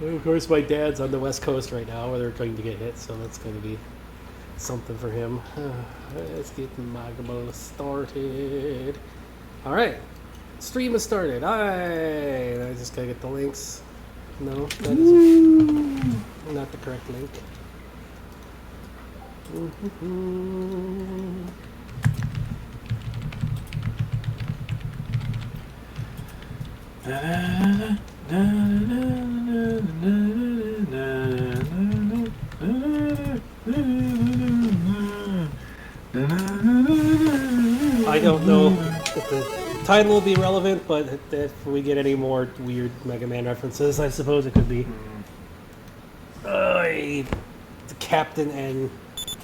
Of course, my dad's on the West Coast right now, where they're going to get hit, so that's going to be something for him. Let's get the Magamo started. All right, stream has started. All right, I just gotta get the links. No, that is not the correct link. I don't know if the title will be relevant, but if we get any more weird Mega Man references, I suppose it could be. The Captain N.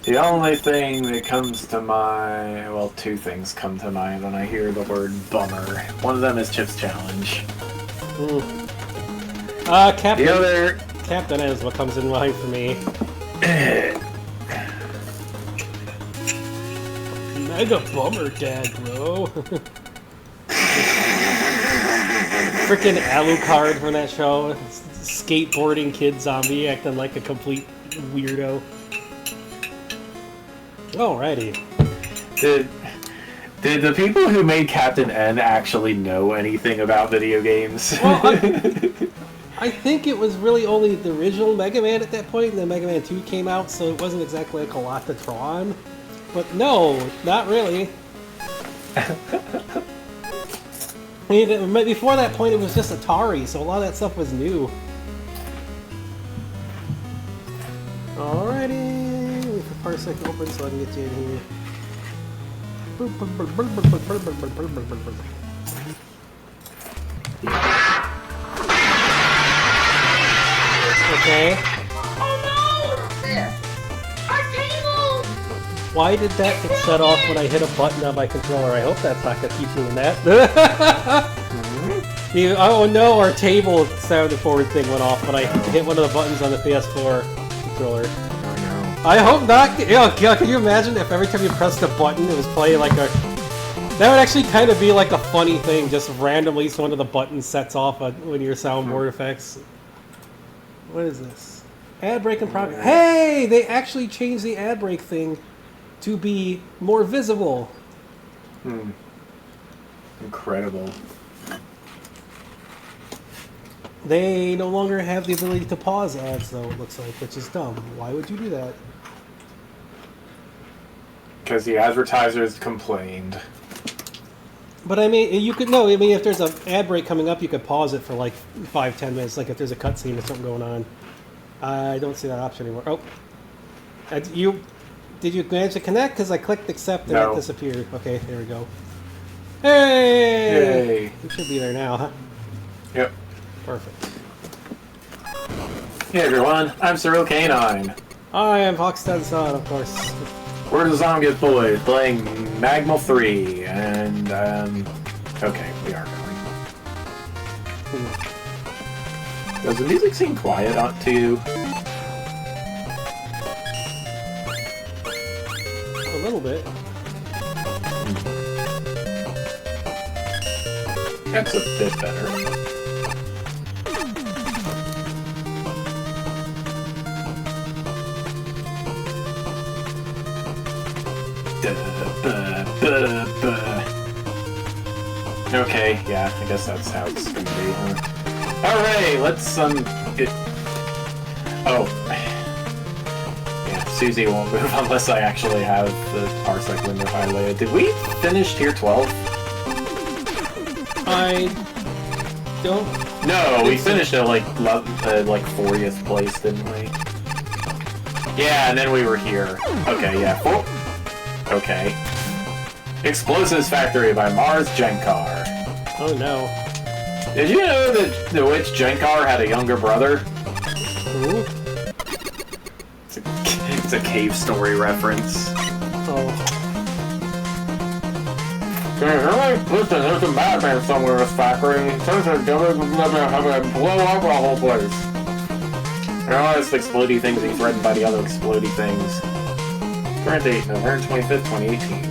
The only thing that comes to mind, well, two things come to mind when I hear the word bummer. One of them is Chip's Challenge. Captain. The other... Captain N is what comes in mind for me. Mega bummer, Dad, bro. Frickin' Alucard from that show. Skateboarding kid zombie acting like a complete weirdo. Alrighty. Did the people who made Captain N actually know anything about video games? Well, I think it was really only the original Mega Man at that point, and then Mega Man 2 came out, so it wasn't exactly like a lot to draw on. But no, not really. I mean, before that point, it was just Atari, so a lot of that stuff was new. Alrighty, wait for Parsec to open so I can get you in here. Okay. Oh no! There! Our table! Why did that get set off when I hit a button on my controller? I hope that's not gonna keep doing that. Oh no, our table sound forward thing went off when I hit one of the buttons on the PS4 controller. Oh I hope not. Yeah, can you imagine if every time you pressed a button it was playing like a... That would actually kind of be like a funny thing, just randomly so one of the buttons sets off when your soundboard effects. What is this? Ad break in progress. Hey! They actually changed the ad break thing to be more visible. Incredible. They no longer have the ability to pause ads, though, it looks like, which is dumb. Why would you do that? Because the advertisers complained. But I mean, you could know. I mean, if there's an ad break coming up, you could pause it for like 5-10 minutes. Like if there's a cutscene or something going on. I don't see that option anymore. Oh, did you manage to connect? Because I clicked accept and No. it disappeared. Okay, there we go. Hey! Yay! We should be there now, huh? Yep. Perfect. Hey everyone, I'm Cyril Canine. I am Foxton Son, of course. We're the Zombie Boys playing Magma 3, and, okay, we are going. Does the music seem quiet to you? A little bit. That's a bit better. Okay, yeah, I guess that's how it's gonna be, huh? Alright, let's, get... Oh. Yeah, Susie won't move unless I actually have the Parsec window highlighted. Did we finish Tier 12? I don't... No, we finished at, like, 40th place, didn't we? Yeah, and then we were here. Okay, yeah. Okay. Explosives Factory by Mars Genkar. Oh no. Did you know that the witch Genkar had a younger brother? Ooh. It's a cave story reference. Oh. Listen, there's a madman somewhere in this factory, and he turns out to blow up the whole place. And all this explodey things he's threatened by the other explodey things. Current date, November 25th, 2018.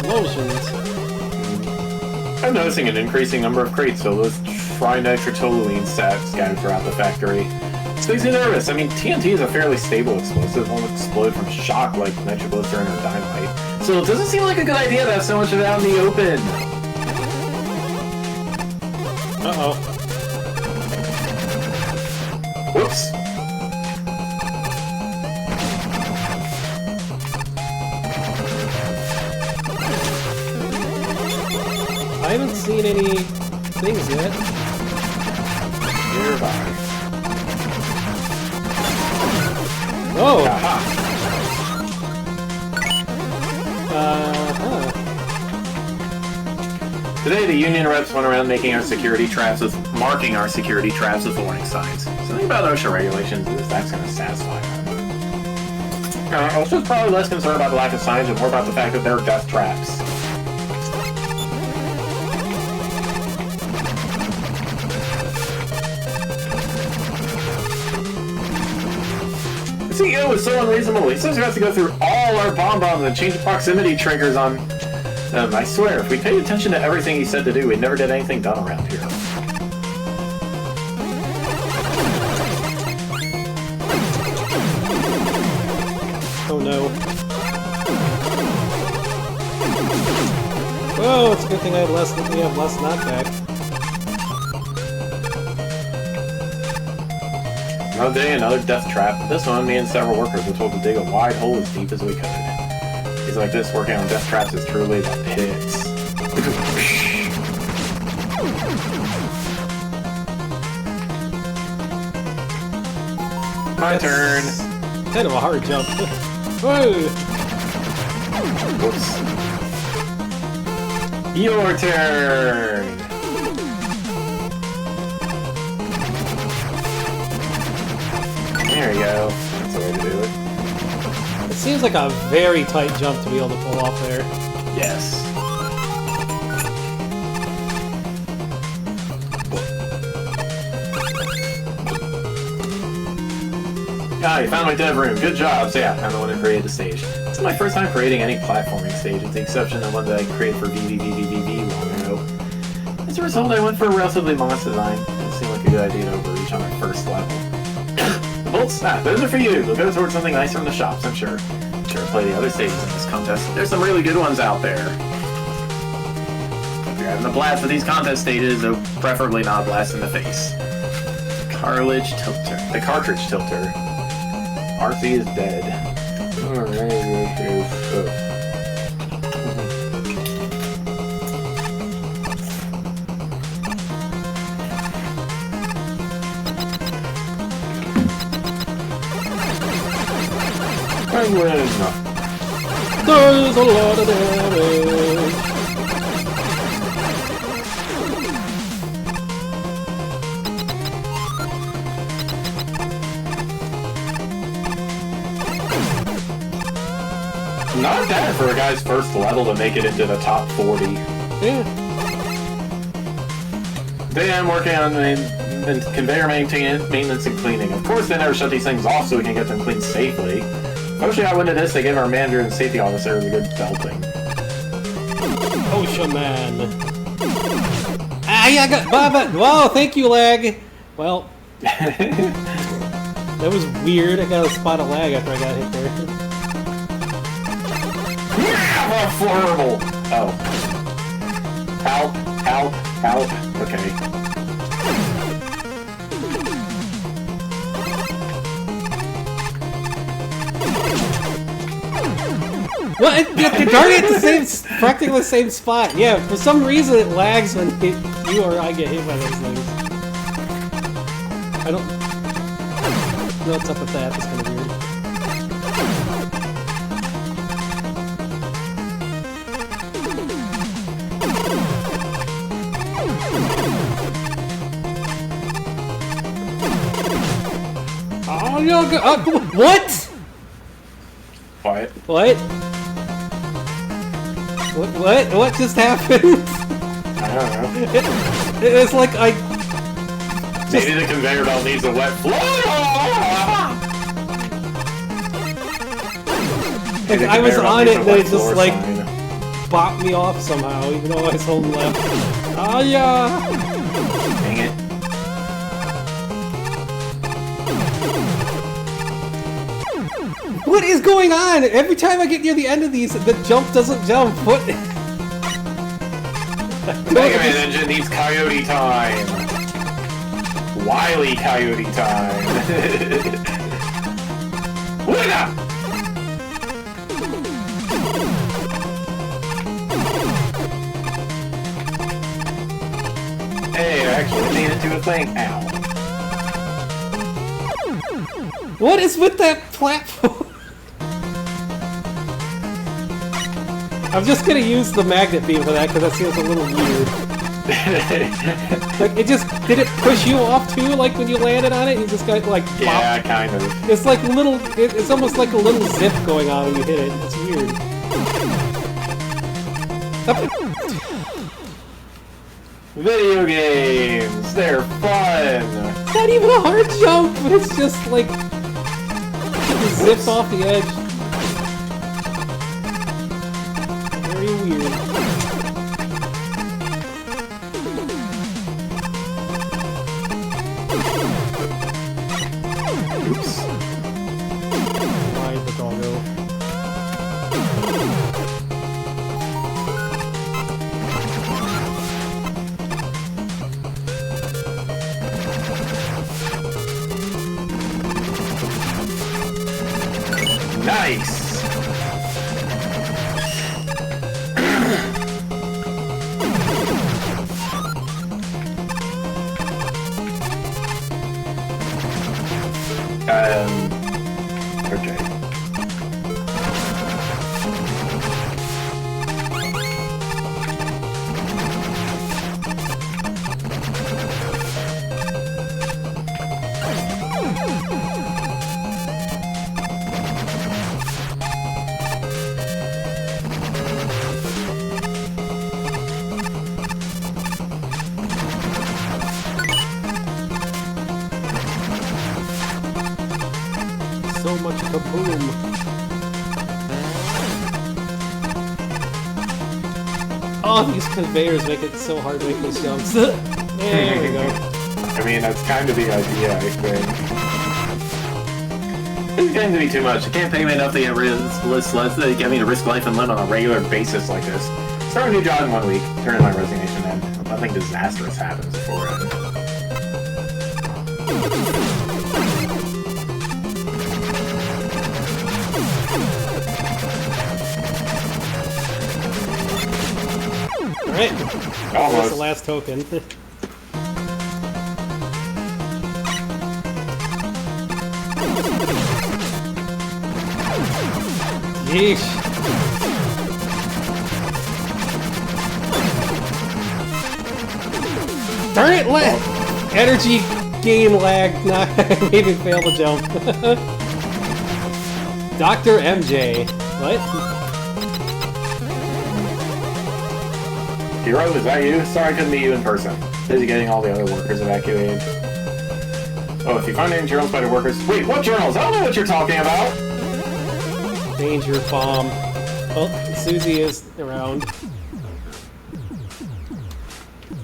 explosions. I'm noticing an increasing number of crates filled with trinitrotoluene scattered throughout the factory. This makes me nervous. I mean, TNT is a fairly stable explosive, won't explode from shock like nitroglycerin or dynamite. So it doesn't seem like a good idea to have so much of it out in the open. Uh-oh. Whoops. I haven't seen any things yet. Nearby. Oh! Aha. Uh-huh. Today, the union reps went around marking our security traps with warning signs. Something about OSHA regulations is that's going to satisfy them. OSHA's probably less concerned about the lack of signs and more about the fact that they're death traps. The CEO is so unreasonable. He says we have to go through all our bombs and change the proximity triggers on them. I swear, if we paid attention to everything he said to do, we'd never get anything done around here. Oh no. Whoa, it's a good thing we have less knockback. Another day, another death trap. This one, me and several workers were told to dig a wide hole as deep as we could. He's like this, working on death traps is truly the pits. My turn. Kind of a hard jump. Whoa! Whoops. Your turn! There you go. That's the way to do it. It seems like a very tight jump to be able to pull off there. Yes. Ah, you found my dev room. Good job. So yeah, I'm the one who created the stage. This is my first time creating any platforming stage, with the exception of one that I created for VVVVVV long ago. As a result, I went for a relatively modest design. It seemed like a good idea to overreach on my first level. The bolts, those are for you. They'll go towards something nicer in the shops, I'm sure. Sure, play the other stages in this contest. There's some really good ones out there. If you're having a blast with these contest stages, though preferably not a blast in the face. The cartridge tilter. RC is dead. Penguin! There's a lot of damage! Not bad for a guy's first level to make it into the top 40. Yeah. Today I'm working on the conveyor maintenance and cleaning. Of course they never shut these things off so we can get them cleaned safely. Actually, I went to this, they gave our manager and safety officer a good belting. OSHA man. Ah, yeah, I got Baba. Wow, thank you, lag. Well, that was weird. I got a spot of lag after I got hit there. Oh, horrible! Oh. Help. Okay. What? You're targeting the same, practically the same spot. Yeah, for some reason it lags when you or I get hit by those things. I don't know what's up with that. It's kind of weird. Oh, no, what? Quiet. What? What just happened? I don't know. It's like I Maybe the conveyor belt needs a wet floor. I was on it and it just like bopped me off somehow, even though I was holding left. Ah, yeah! Dang it. What is going on? Every time I get near the end of these, the jump doesn't jump. What? Mega Man engine needs coyote time. Wily coyote time. Winner! Hey, I actually made it to a thing. Ow. What is with that platform? I'm just gonna use the magnet beam for that because that seems a little weird. Like, it just, did it push you off too, like when you landed on it? You just got like, yeah, kind of. It's like little, it's almost like a little zip going on when you hit it. It's weird. Video games, they're fun! It's not even a hard jump, but it's just like, it zips off the edge. Very weird. Oops. Ride the doggo. Nice! Okay. So much kaboom. Oh, these conveyors make it so hard to make these jumps. There we go. I mean, that's kind of the idea, I think. It's getting to be too much. I can't pay me enough to get rid of this less to get me to risk life and limb on a regular basis like this. Start a new job in 1 week. Turn in my resignation in. Nothing disastrous happens before it. Alright. That's Almost. the last token. Yeesh. Darn it, energy gain lag made me fail to jump. Dr. MJ. What? Hero, is that you? Sorry I couldn't meet you in person. Busy getting all the other workers evacuated. Oh, if you find any journals by the workers... Wait, what journals? I don't know what you're talking about! Danger bomb. Well, Susie is around.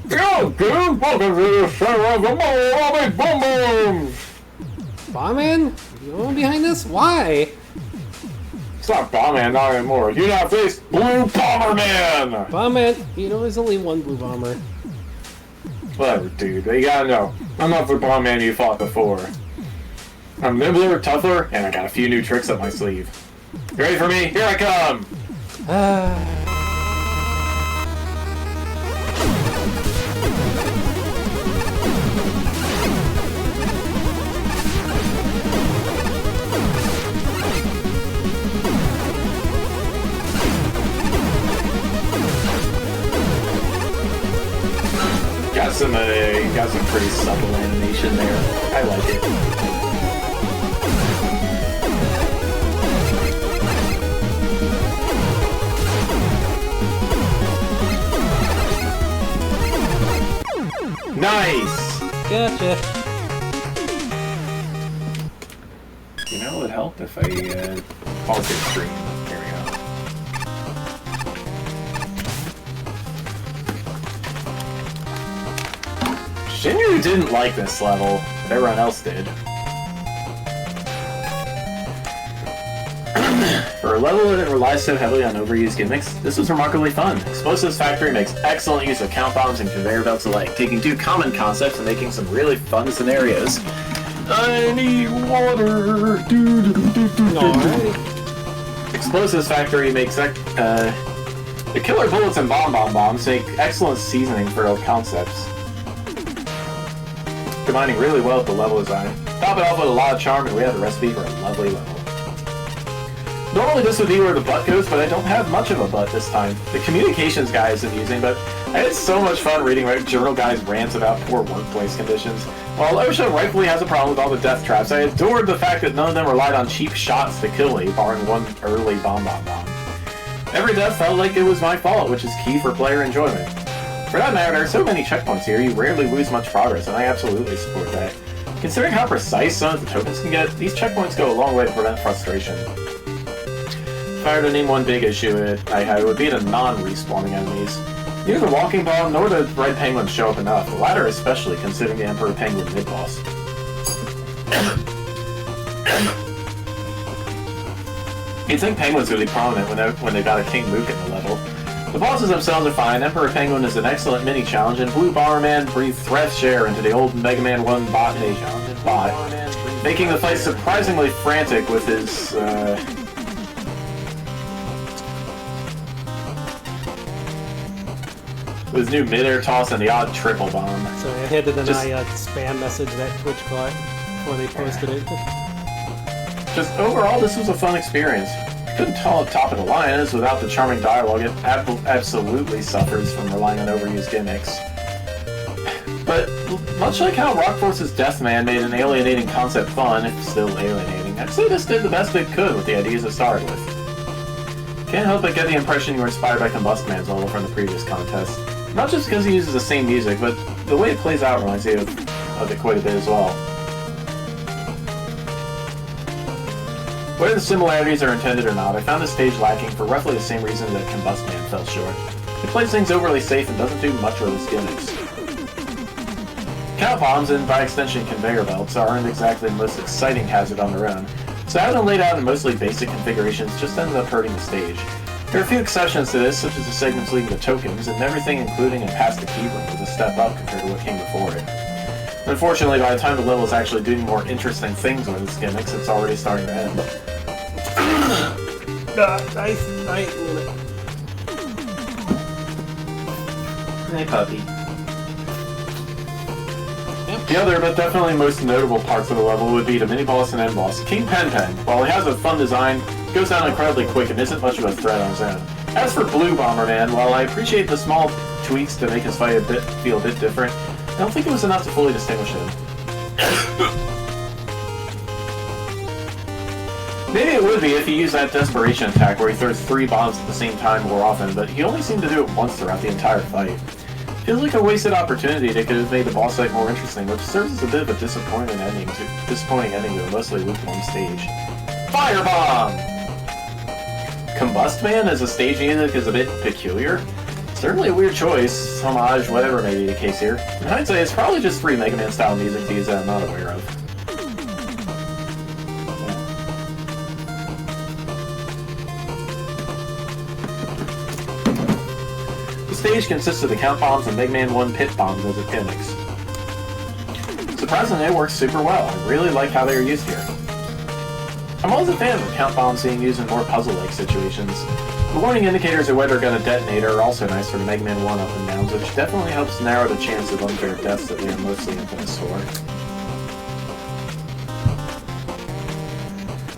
Yo, dude! Welcome to the center of the Miami Boom Boom! Bombman? You want behind this? Why? It's not Bombman, not anymore. You now face Blue Bomberman! Bombman, you know there's only one blue bomber. Whatever, dude. But you gotta know, I'm not the Bombman you fought before. I'm nimbler, tougher, and I got a few new tricks up my sleeve. You ready for me? Here I come! Got some pretty subtle animation there. I like it. Nice! Gotcha. You know, it would help if I pause the screen. There we go. Shinryu didn't like this level, but everyone else did. For a level that relies so heavily on overused gimmicks, this was remarkably fun. Explosives Factory makes excellent use of count bombs and conveyor belts alike, taking two common concepts and making some really fun scenarios. I need water! Explosives Factory makes the killer bullets and bombs make excellent seasoning for old concepts, combining really well with the level design. Top it off with a lot of charm, and we have a recipe for a lovely level. Normally this would be where the butt goes, but I don't have much of a butt this time. The communications guy is amusing, but I had so much fun reading Journal Guy's rants about poor workplace conditions. While OSHA rightfully has a problem with all the death traps, I adored the fact that none of them relied on cheap shots to kill me, barring one early bomb. Every death felt like it was my fault, which is key for player enjoyment. For that matter, there are so many checkpoints here, you rarely lose much progress, and I absolutely support that. Considering how precise some of the tokens can get, these checkpoints go a long way to prevent frustration. If I were to name one big issue I had, it would be the non-respawning enemies. Neither the Walking Bomb nor the Red Penguin show up enough, the latter especially considering the Emperor Penguin mid-boss. You'd think Penguins would be prominent when they got a King Mook in the level. The bosses themselves are fine, Emperor Penguin is an excellent mini-challenge, and Blue Bomberman breathed fresh air into the old Mega Man 1 bot, making the fight surprisingly frantic with his, with his new mid-air toss and the odd triple bomb. So I had to deny a spam message that Twitch got before they posted it. Just overall, this was a fun experience. I couldn't tell if top of the line is without the charming dialogue. It absolutely suffers from relying on overused gimmicks. But much like how Rock Force's Deathman made an alienating concept fun, if still alienating, I'd say this did the best it could with the ideas it started with. Can't help but get the impression you were inspired by Combust Man's level from the previous contest. Not just because he uses the same music, but the way it plays out reminds you of it quite a bit as well. Whether the similarities are intended or not, I found this stage lacking for roughly the same reason that Combust Man fell short. It plays things overly safe and doesn't do much with its gimmicks. Count bombs, and by extension conveyor belts, aren't exactly the most exciting hazard on their own, so having them laid out in mostly basic configurations just ended up hurting the stage. There are a few exceptions to this, such as the segments leading to tokens, and everything including and past the key room was a step up compared to what came before it. Unfortunately, by the time the level is actually doing more interesting things with its gimmicks, it's already starting to end. Hey, puppy. The other, but definitely most notable parts of the level would be the mini-boss and end-boss. King Pen Pen, while he has a fun design, goes down incredibly quick and isn't much of a threat on his own. As for Blue Bomberman, while I appreciate the small tweaks to make his fight feel a bit different, I don't think it was enough to fully distinguish him. Maybe it would be if he used that desperation attack where he throws 3 bombs at the same time more often, but he only seemed to do it once throughout the entire fight. Feels like a wasted opportunity that could have made the boss fight more interesting, which serves as a bit of a disappointing ending to a mostly lukewarm stage. Firebomb! Combust Man as a stage music is a bit peculiar. Certainly a weird choice, homage, whatever may be the case here. In hindsight, it's probably just free Mega Man style music to use that I'm not aware of. The stage consists of the Count Bombs and Mega Man 1 Pit Bombs as its gimmicks. Surprisingly, it works super well. I really like how they are used here. I'm always a fan of the Count Bombs being used in more puzzle-like situations. The warning indicators of whether they're going to detonate are also nice for the Mega Man 1 up and downs, which definitely helps narrow the chance of unfair deaths that they are mostly infamous for.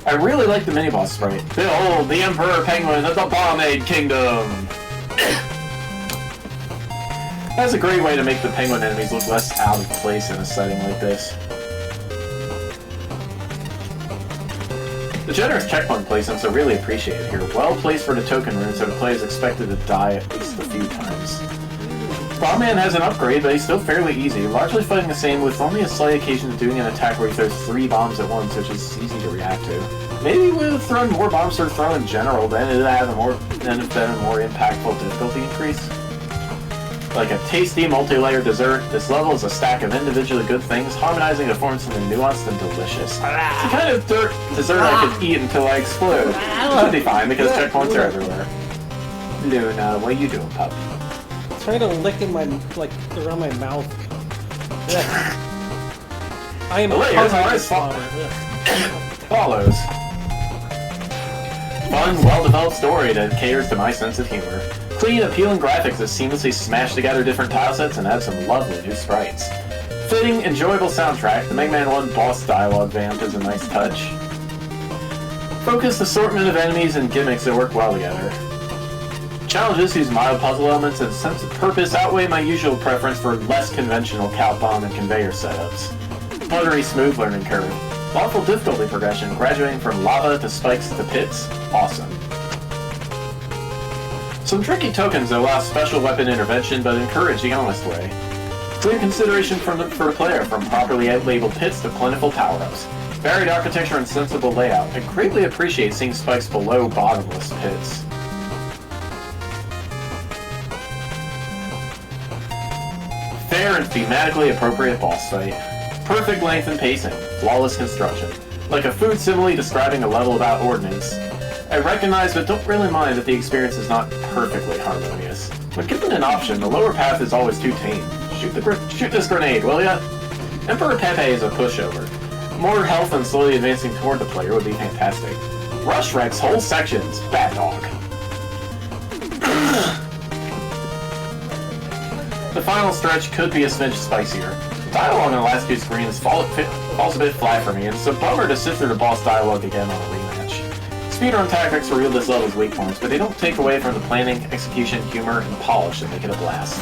I really like the mini-boss sprite. Behold, the Emperor Penguin of the Bombade Kingdom! That's a great way to make the penguin enemies look less out of place in a setting like this. The generous checkpoint placements are really appreciated here, well placed for the token runes so the player is expected to die at least a few times. Bombman has an upgrade, but he's still fairly easy, largely fighting the same with only a slight occasion of doing an attack where he throws 3 bombs at once, which is easy to react to. Maybe we would have thrown more bombs or throw in general, then it would have been a more impactful difficulty increase. Like a tasty multi-layered dessert, this level is a stack of individually good things harmonizing to form something nuanced and delicious. It's the kind of dessert I could eat until I explode. It should be fine because checkpoints are everywhere. Luna, what are you doing, pup? I'm trying to lick in my, like, around my mouth. I am follows. Fun, well-developed story that caters to my sense of humor. Clean, appealing graphics that seamlessly smash together different tile sets and add some lovely new sprites. Fitting, enjoyable soundtrack, the Mega Man 1 boss dialogue vamp is a nice touch. Focused assortment of enemies and gimmicks that work well together. Challenges whose mild puzzle elements and sense of purpose outweigh my usual preference for less conventional cow bomb and conveyor setups. Buttery smooth learning curve. Thoughtful difficulty progression, graduating from lava to spikes to pits. Awesome. Some tricky tokens that allow special weapon intervention but encourage the honest way. Clear consideration for the player, from properly labeled pits to plentiful power-ups. Varied architecture and sensible layout. I greatly appreciate seeing spikes below bottomless pits. Fair and thematically appropriate boss fight. Perfect length and pacing. Flawless construction. Like a food simile describing a level about ordnance. I recognize but don't really mind that the experience is not perfectly harmonious. When given an option, the lower path is always too tame. Shoot this grenade, will ya? Emperor Pepe is a pushover. More health and slowly advancing toward the player would be fantastic. Rush wrecks whole sections. Bad dog. The final stretch could be a smidge spicier. Dialogue on the last two screens falls a bit flat for me, and it's a bummer to sit through the boss dialogue again on a rematch. Speedrun tactics reveal this level's weak points, but they don't take away from the planning, execution, humor, and polish that make it a blast.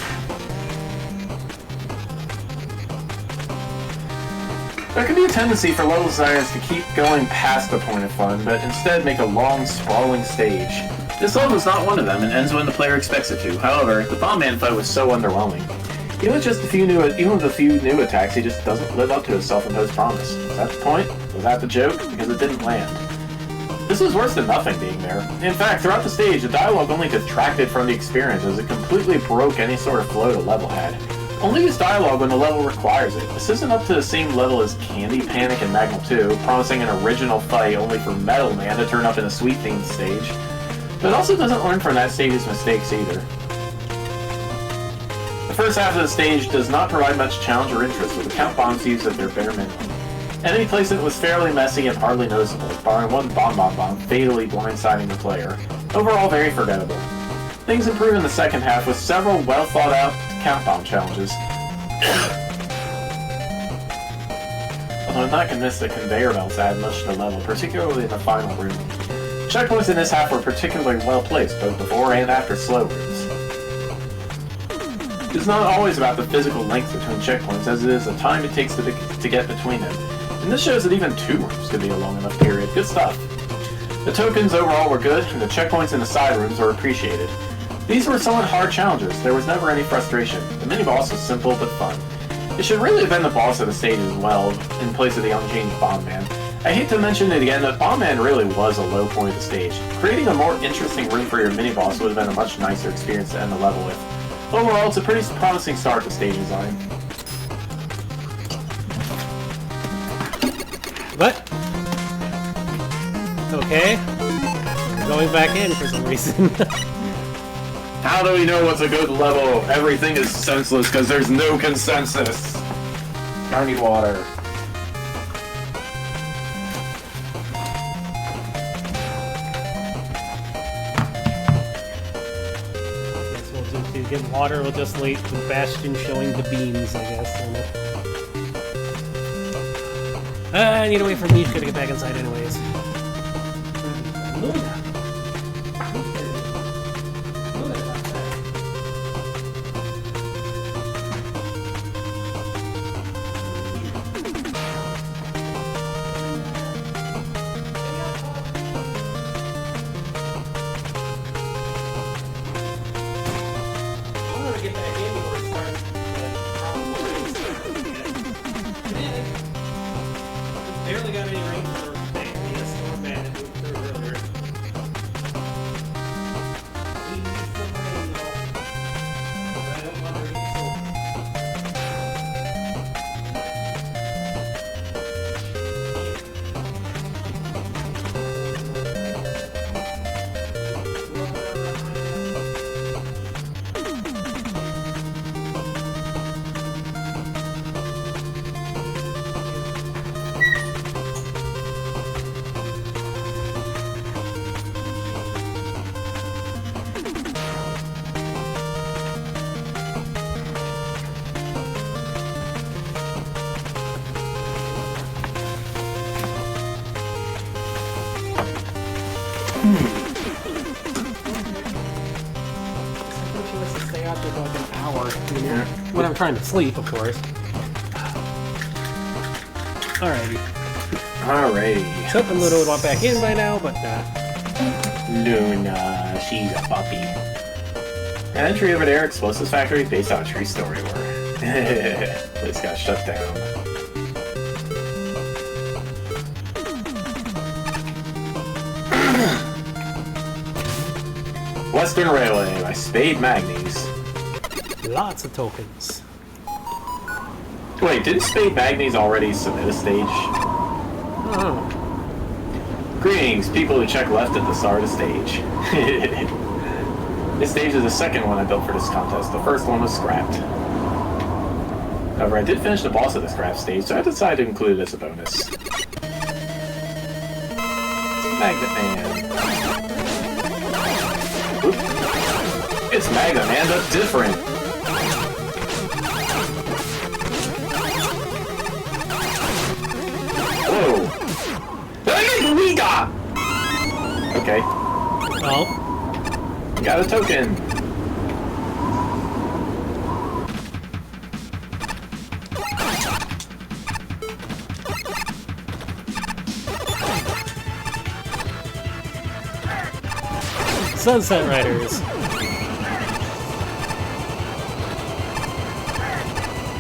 There can be a tendency for level designers to keep going past the point of fun, but instead make a long, sprawling stage. This level is not one of them, and ends when the player expects it to. However, the Bomb Man fight was so underwhelming. Even with a few new attacks, he just doesn't live up to his self-imposed promise. Was that the point? Was that the joke? Because it didn't land. This was worse than nothing being there. In fact, throughout the stage, the dialogue only detracted from the experience as it completely broke any sort of flow the level had. Only use dialogue when the level requires it. This isn't up to the same level as Candy Panic and Magnum 2, promising an original fight only for Metal Man to turn up in a sweet-themed stage. But it also doesn't learn from that stage's mistakes either. The first half of the stage does not provide much challenge or interest, with the count bombs used at their bare minimum. Enemy placement was fairly messy and hardly noticeable, barring one bomb fatally blindsiding the player. Overall, very forgettable. Things improve in the second half with several well-thought-out count bomb challenges. Although I'm not convinced that conveyor belts add much to the level, particularly in the final room. Checkpoints in this half were particularly well placed, both before and after slow rooms. It's not always about the physical length between checkpoints, as it is the time it takes to get between them. And this shows that even 2 rooms could be a long enough period. Good stuff. The tokens overall were good, and the checkpoints in the side rooms were appreciated. These were somewhat hard challenges. There was never any frustration. The mini-boss was simple but fun. It should really have been the boss of the stage as well, in place of the unchanged Bomb Man. I hate to mention it again, but Bomb Man really was a low point of the stage. Creating a more interesting room for your mini-boss would have been a much nicer experience to end the level with. Overall, it's a pretty promising start to stage design. What? Okay. I'm going back in for some reason. How do we know what's a good level? Everything is senseless because there's no consensus. I need water. Guess we'll do to get water. We'll just wait for Bastion showing the beams, I guess. I need to wait for Mishka to get back inside anyways. Barely got any rain for the storm man that moved through earlier. hour. When I'm trying to sleep, of course. Alrighty. Alrighty. Something Ludo would want back in by now, but nah. Luna, she's a puppy. An entry over there, Explosives Factory, based on a true story where place got shut down. Western Railway by Spade Magnes. Lots of tokens. Wait, didn't Spade Magnes already submit a stage? Oh. Greetings, people who check left at the start of the stage. This stage is the second one I built for this contest. The first one was scrapped. However, I did finish the boss of the scrap stage, so I decided to include it as a bonus. Magnet Man. Oop. It's Magnet Man, but different. Whoa. We got. Okay. Well. Got a token. Sunset Riders.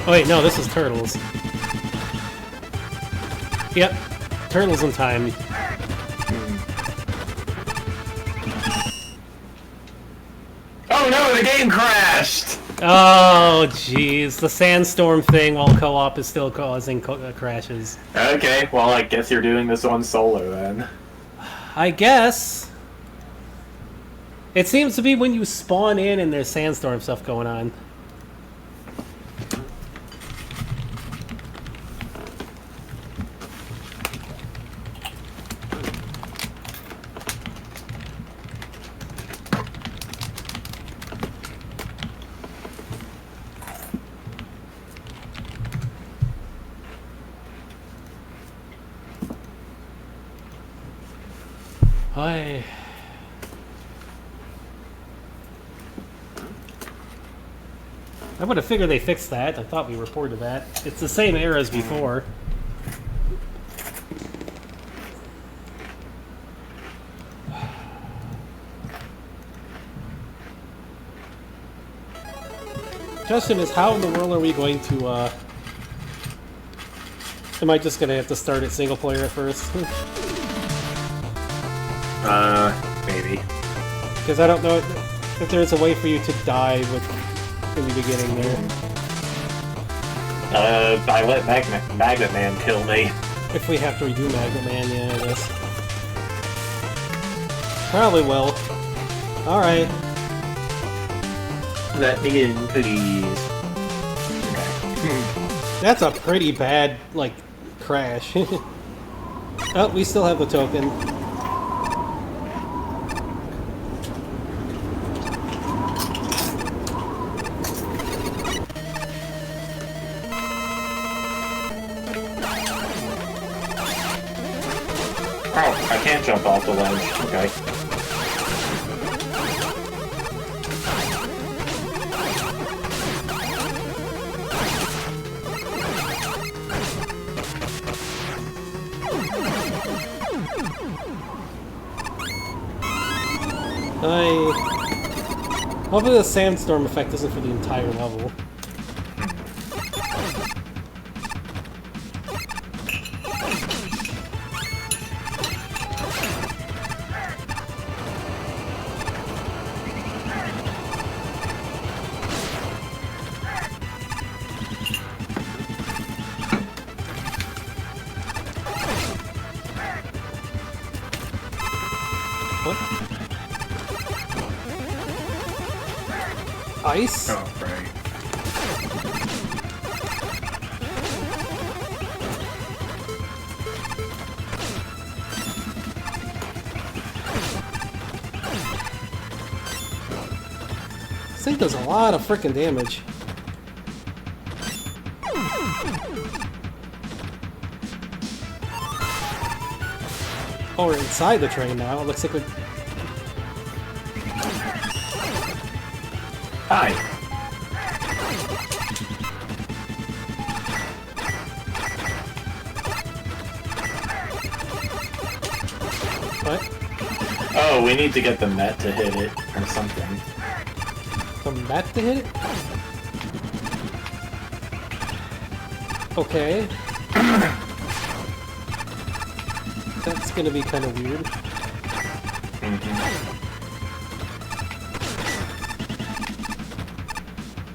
Oh wait, no, this is Turtles. Yep. Turtles in Time. Oh no, the game crashed! Oh, jeez. The sandstorm thing while co-op is still causing crashes. Okay, well, I guess you're doing this on solo then. I guess. It seems to be when you spawn in and there's sandstorm stuff going on. I would have figured they fixed that. I thought we reported that. It's the same error as before. Question is, how in the world are we going to, am I just gonna have to start it single player at first? Maybe. Because I don't know if there's a way for you to die with in the beginning there. I let Magnet Man kill me. If we have to redo Magnet Man, yeah, I guess. Probably will. Alright. Let me in, please. Okay. That's a pretty bad, like, crash. Oh, we still have the token. Oh, I can't jump off the ledge. Okay. Hopefully the sandstorm effect isn't for the entire level. Ice? Oh, right. This thing does a lot of frickin' damage. Oh, we're inside the train now. It looks like we're... Hi. What? Oh, we need to get the Met to hit it, or something. The Met to hit it? Okay. That's gonna be kind of weird.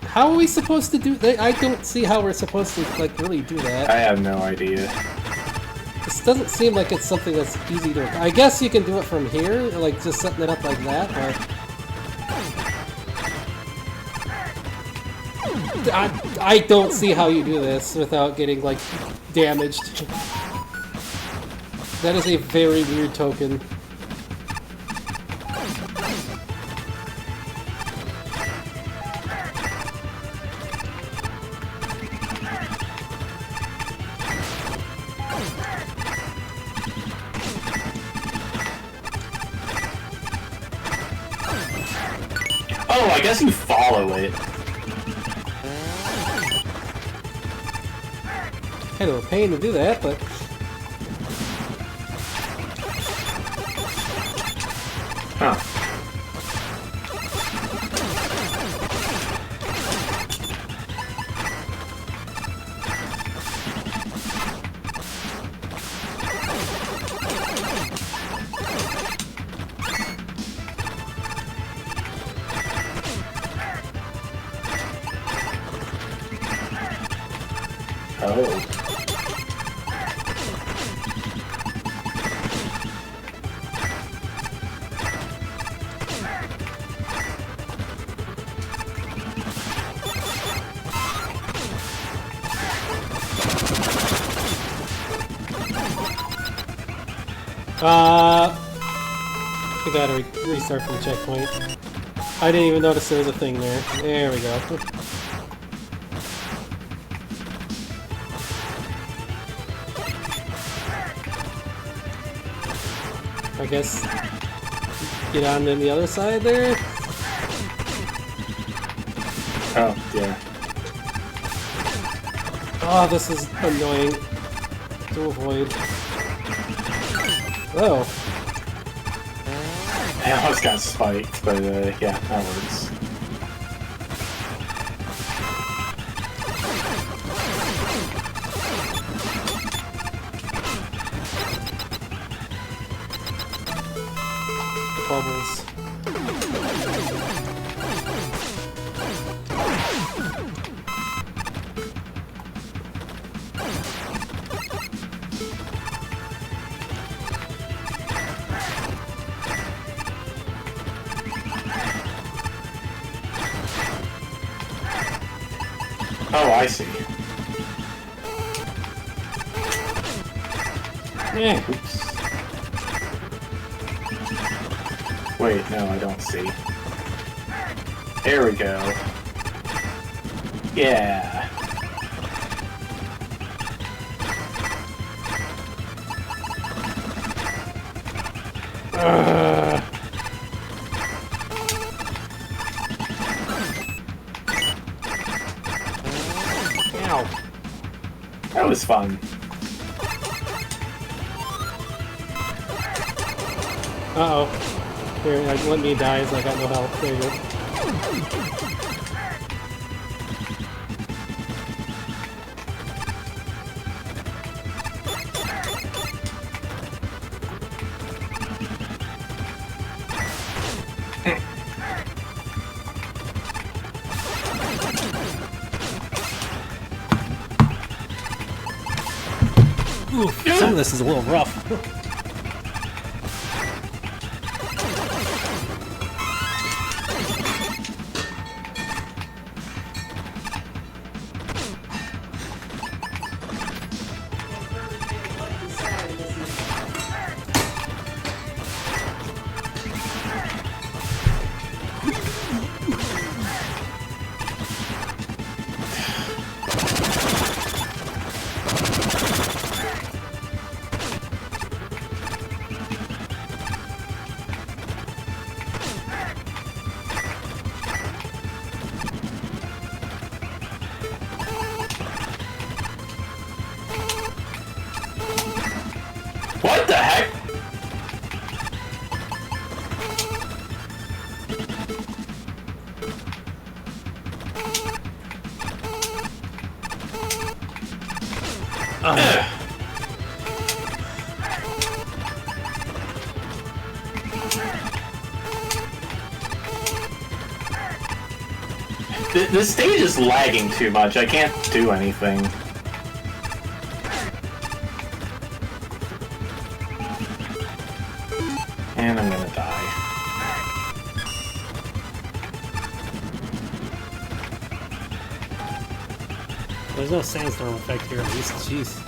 How are we supposed to do that? I don't see how we're supposed to, like, really do that. I have no idea. This doesn't seem like it's something that's easy to... I guess you can do it from here, like, just setting it up like that, but... I don't see how you do this without getting, like, damaged. That is a very weird token. Oh, I guess you follow it. Kind of a pain to do that, but... Huh. Oh. I gotta restart from the checkpoint. I didn't even notice there was a thing there. There we go. I guess get on the other side there. Oh, yeah. Oh, this is annoying to avoid. Oh. I almost got spiked, but yeah, that works. Bubbles. Oh, I see. Eh. Oops. Wait, no, I don't see. There we go. Yeah. Ow. That was fun. Uh-oh. Here, let me die so I got no health. There you go. Oof, some of this is a little rough. What the heck? This stage is lagging too much. I can't do anything. And I'm gonna die. There's no sandstorm effect here at least. Jeez.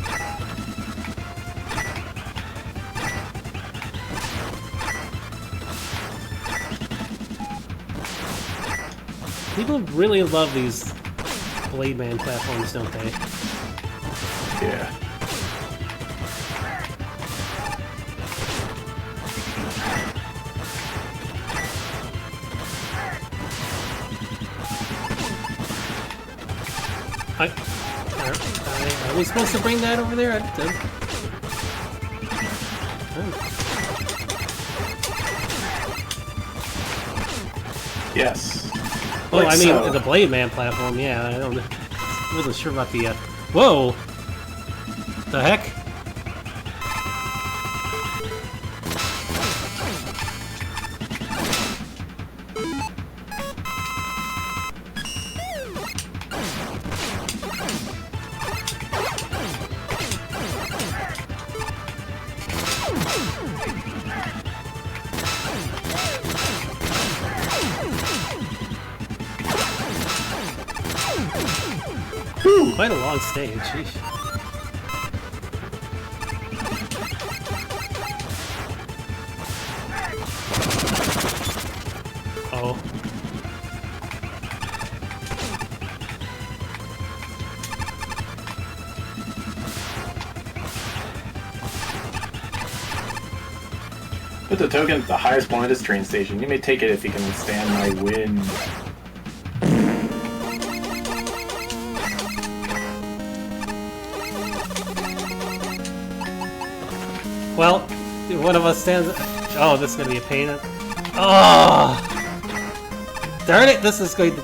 People really love these Blade Man platforms, don't they? Yeah. Are we supposed to bring that over there? Yes. Oh, Like I mean, so. the Blade Man platform, yeah. Wasn't sure about the, Whoa! The heck? Quite a long stage, sheesh. Oh. Put the token at the highest point of this train station. You may take it if you can withstand my wind. Well, one of us stands. Oh, this is gonna be a pain. Oh! Darn it! This is going to.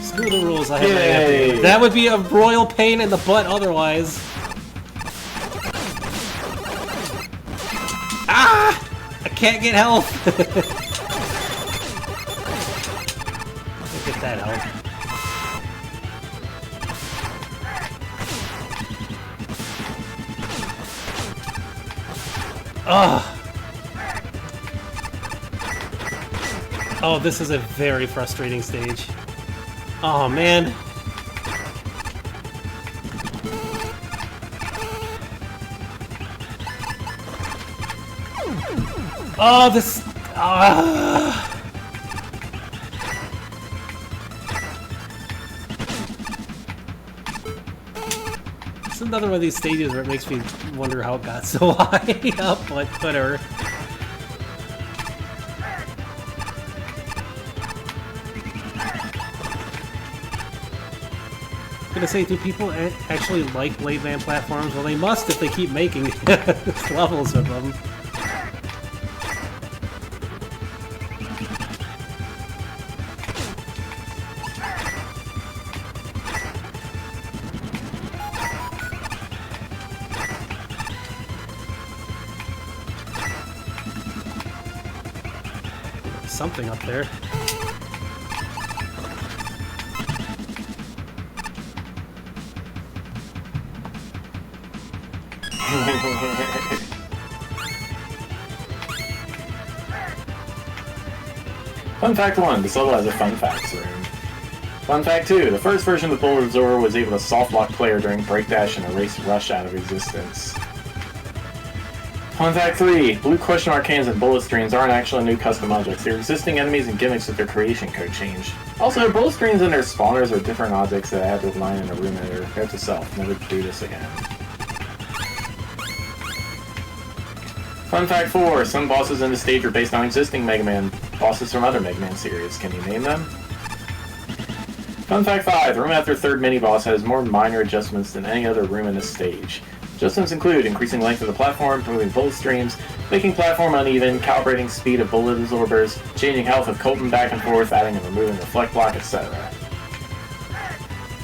Screw the rules. I have my Yay. empty. That would be a royal pain in the butt otherwise. Ah! I can't get health. Get that health. Ugh. Oh, this is a very frustrating stage. Oh, man. Oh, this... It's another one of these stages where it makes me wonder how it got so high up, but whatever. I'm gonna say, do people actually like Blade Man platforms? Well, they must if they keep making levels of them. Something up there. Fun fact 1, this level has a fun facts room. Fun fact 2, the first version of the Bullet Absorber was able to soft lock player during break dash and erase rush out of existence. Fun fact 3, blue question mark cannons and bullet streams aren't actually new custom objects. They're existing enemies and gimmicks with their creation code changed. Also, bullet streams and their spawners are different objects that I had to line in a room editor. Note to self, never do this again. Fun fact 4, some bosses in the stage are based on existing Mega Man bosses from other Mega Man series. Can you name them? Fun fact 5, the room after third mini-boss has more minor adjustments than any other room in this stage. Adjustments include increasing length of the platform, removing bullet streams, making platform uneven, calibrating speed of bullet absorbers, changing health of Colton back and forth, adding and removing reflect block, etc.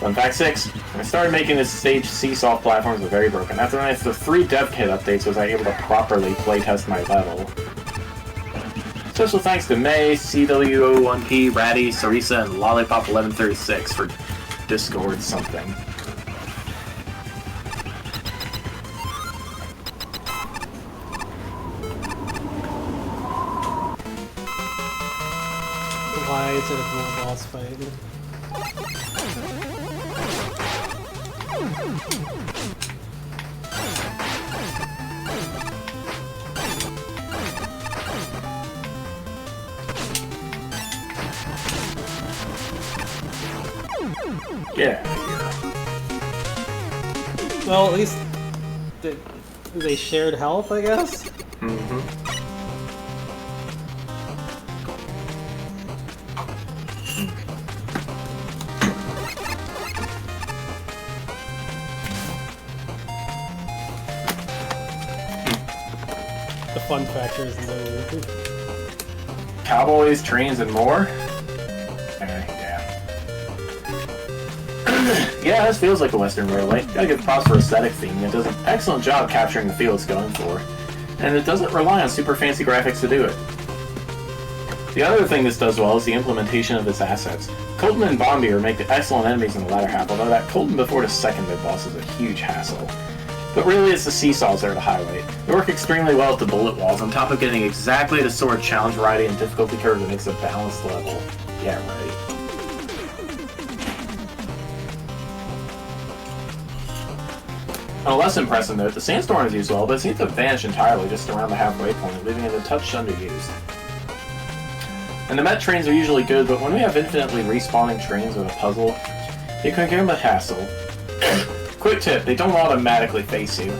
Fun fact 6. When I started making this stage, Seesaw platforms were very broken. After the 3 dev kit updates was I able to properly playtest my level. Special thanks to May, CW01P, Ratty, Sarisa, and Lollipop1136 for Discord something. Why is it a dual boss fight? Yeah. Well, at least they shared health, I guess? Mm-hmm. The fun factor is low. Cowboys, trains, and more? Yeah. Yeah, this feels like a Western railway. Gotta give props for aesthetic theme. It does an excellent job capturing the feel it's going for. And it doesn't rely on super fancy graphics to do it. The other thing this does well is the implementation of its assets. Colton and Bombier make excellent enemies in the latter half, although that Colton before the second mid-boss is a huge hassle. But really, it's the seesaws that are the highlight. They work extremely well at the bullet walls, on top of getting exactly the sort of challenge variety and difficulty curve that makes a balanced level. Yeah, right. On a less impressive note, the sandstorm is used well, but it seems to vanish entirely just around the halfway point, leaving it a touch underused. And the Met trains are usually good, but when we have infinitely respawning trains with a puzzle, it can become a hassle. Quick tip, they don't automatically face you.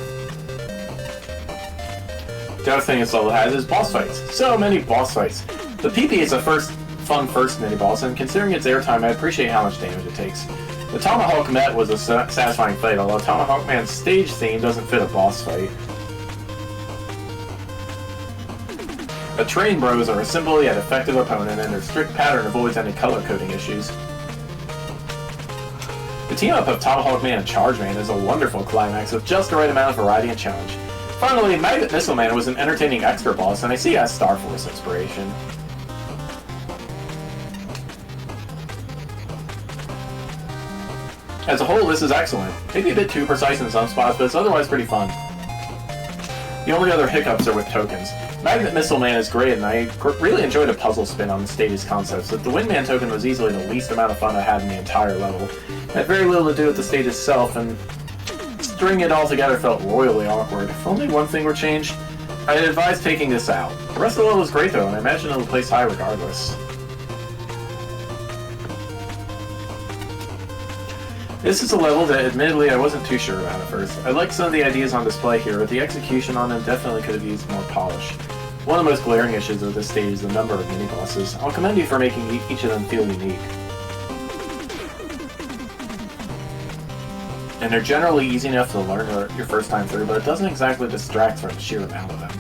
The other thing this level has is boss fights. So many boss fights. The PP is a fun first mini-boss, and considering its airtime, I appreciate how much damage it takes. The Tomahawk Met was a satisfying fight, although Tomahawk Man's stage theme doesn't fit a boss fight. The Train Bros are a simple yet effective opponent, and their strict pattern avoids any color coding issues. The team-up of Tomahawk Man and Charge Man is a wonderful climax with just the right amount of variety and challenge. Finally, Magnet Missile Man was an entertaining extra boss, and I see it as Star Force inspiration. As a whole, this is excellent. Maybe a bit too precise in some spots, but it's otherwise pretty fun. The only other hiccups are with tokens. Magnet Missile Man is great, and I really enjoyed a puzzle spin on the stage's concepts, but the Windman token was easily the least amount of fun I had in the entire level. It had very little to do with the stage itself, and stringing it all together felt royally awkward. If only one thing were changed, I'd advise taking this out. The rest of the level is great though, and I imagine it'll place high regardless. This is a level that admittedly I wasn't too sure about at first. I like some of the ideas on display here, but the execution on them definitely could have used more polish. One of the most glaring issues of this stage is the number of mini-bosses. I'll commend you for making each of them feel unique. And they're generally easy enough to learn your first time through, but it doesn't exactly distract from the sheer amount of them.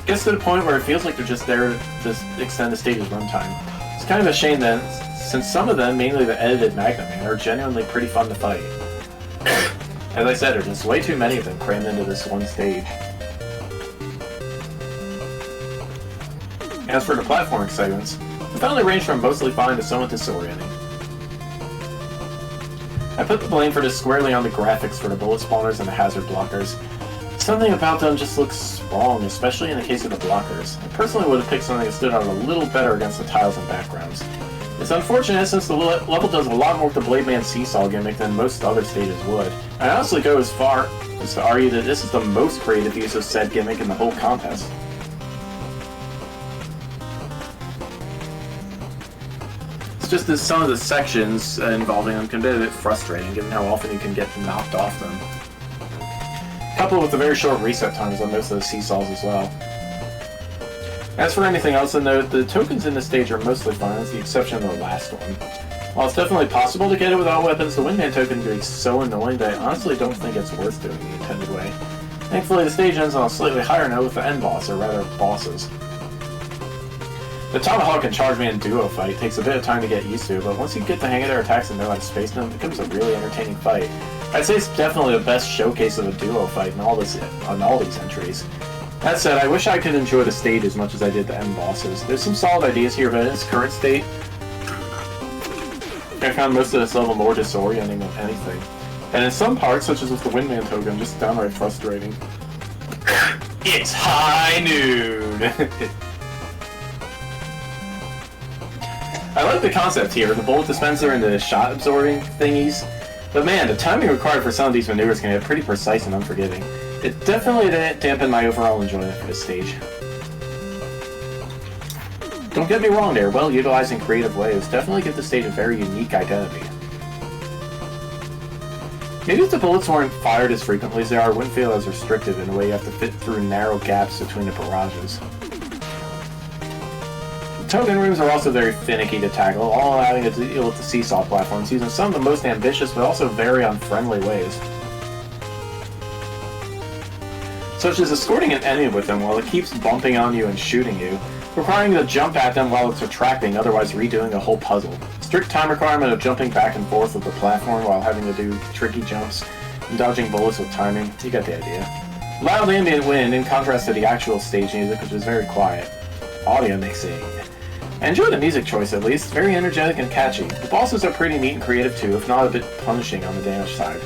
It gets to the point where it feels like they're just there to extend the stage's runtime. It's kind of a shame then, since some of them, mainly the edited Magnet Man, are genuinely pretty fun to fight. As I said, there's just way too many of them crammed into this one stage. As for the platforming segments, I found they range from mostly fine to somewhat disorienting. I put the blame for this squarely on the graphics for the bullet spawners and the hazard blockers. Something about them just looks wrong, especially in the case of the blockers. I personally would have picked something that stood out a little better against the tiles and backgrounds. It's unfortunate since the level does a lot more with the Blade Man seesaw gimmick than most other stages would. I honestly go as far as to argue that this is the most creative use of said gimmick in the whole contest. It's just that some of the sections involving them can be a bit frustrating given how often you can get knocked off them. Coupled with the very short reset times on most of the seesaws as well. As for anything else to note, the tokens in this stage are mostly fun, with the exception of the last one. While it's definitely possible to get it without weapons, the Wingman token can be so annoying that I honestly don't think it's worth doing the intended way. Thankfully, the stage ends on a slightly higher note with the end boss, or rather, bosses. The Tomahawk and Chargeman duo fight takes a bit of time to get used to, but once you get the hang of their attacks and know how to space them, it becomes a really entertaining fight. I'd say it's definitely the best showcase of a duo fight on all these entries. That said, I wish I could enjoy the stage as much as I did the end bosses. There's some solid ideas here, but in its current state, I found most of this level more disorienting than anything. And in some parts, such as with the Windman token, just downright frustrating. It's high noon! I like the concept here, the bullet dispenser and the shot absorbing thingies, but man, the timing required for some of these maneuvers can get pretty precise and unforgiving. It definitely didn't dampen my overall enjoyment for this stage. Don't get me wrong, they're well utilized in creative ways, definitely give the stage a very unique identity. Maybe if the bullets weren't fired as frequently as they are, it wouldn't feel as restrictive in a way you have to fit through narrow gaps between the barrages. The token rooms are also very finicky to tackle, all allowing you to deal with the seesaw platforms using some of the most ambitious but also very unfriendly ways. Such as escorting an enemy with them while it keeps bumping on you and shooting you, requiring you to jump at them while it's retracting, otherwise redoing the whole puzzle. Strict time requirement of jumping back and forth with the platform while having to do tricky jumps and dodging bullets with timing, you get the idea. Loud ambient wind in contrast to the actual stage music, which is very quiet. Audio mixing. I enjoy the music choice at least, very energetic and catchy. The bosses are pretty neat and creative too, if not a bit punishing on the damage side.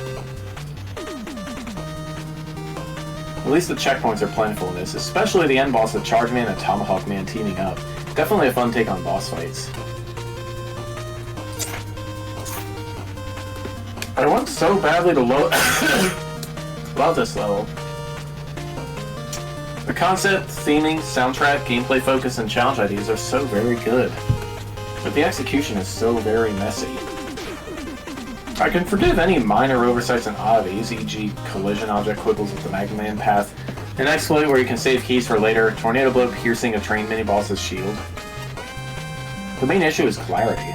At least the checkpoints are plentiful in this, especially the end boss of Chargeman and Tomahawk Man teaming up. Definitely a fun take on boss fights. I want so badly to love this level. The concept, theming, soundtrack, gameplay focus, and challenge ideas are so very good. But the execution is so very messy. I can forgive any minor oversights and oddities, e.g. collision object quibbles with the Mega Man path, an exploit where you can save keys for later, tornado blow piercing a train mini-boss's shield. The main issue is clarity.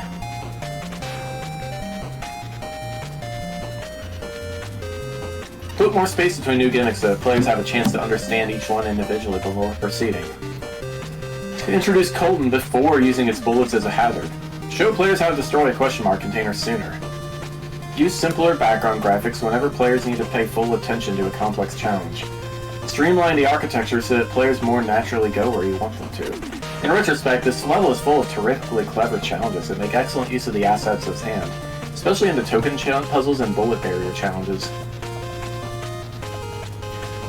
Put more space between new gimmicks so that players have a chance to understand each one individually before proceeding. Introduce Colton before using its bullets as a hazard. Show players how to destroy a question mark container sooner. Use simpler background graphics whenever players need to pay full attention to a complex challenge. Streamline the architecture so that players more naturally go where you want them to. In retrospect, this level is full of terrifically clever challenges that make excellent use of the assets at hand, especially in the token puzzles and bullet barrier challenges.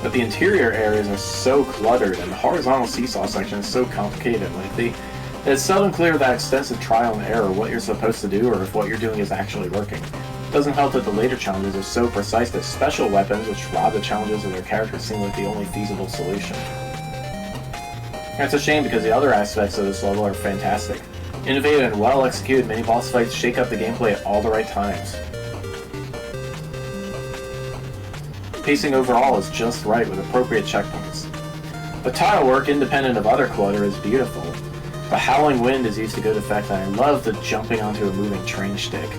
But the interior areas are so cluttered and the horizontal seesaw section is so complicated and lengthy that it's seldom clear without extensive trial and error what you're supposed to do or if what you're doing is actually working. It doesn't help that the later challenges are so precise that special weapons which rob the challenges of their characters seem like the only feasible solution. That's a shame because the other aspects of this level are fantastic. Innovative and well-executed mini-boss fights shake up the gameplay at all the right times. Pacing overall is just right with appropriate checkpoints. The tile work, independent of other clutter, is beautiful. The howling wind is used to good effect, and I love the jumping onto a moving train shtick.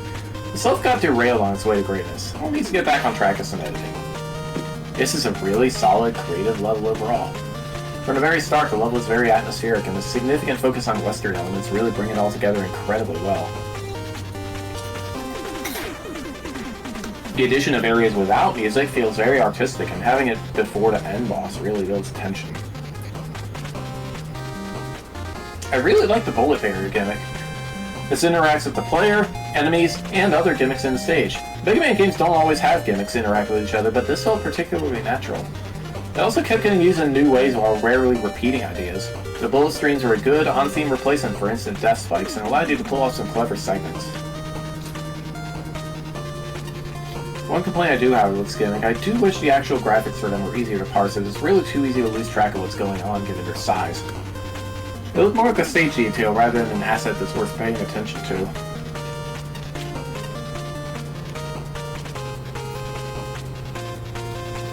The self got derailed on its way to greatness. It needs to get back on track with some editing. This is a really solid, creative level overall. From the very start, the level is very atmospheric, and the significant focus on Western elements really bring it all together incredibly well. The addition of areas without music feels very artistic, and having it before the end boss really builds tension. I really like the bullet barrier gimmick. This interacts with the player, enemies, and other gimmicks in the stage. Mega Man games don't always have gimmicks interact with each other, but this felt particularly natural. It also kept getting used in new ways while rarely repeating ideas. The bullet streams were a good, on-theme replacement for instant death spikes and allowed you to pull off some clever segments. One complaint I do have with this gimmick, I do wish the actual graphics for them were easier to parse, as it's really too easy to lose track of what's going on given their size. They look more like a stage detail rather than an asset that's worth paying attention to.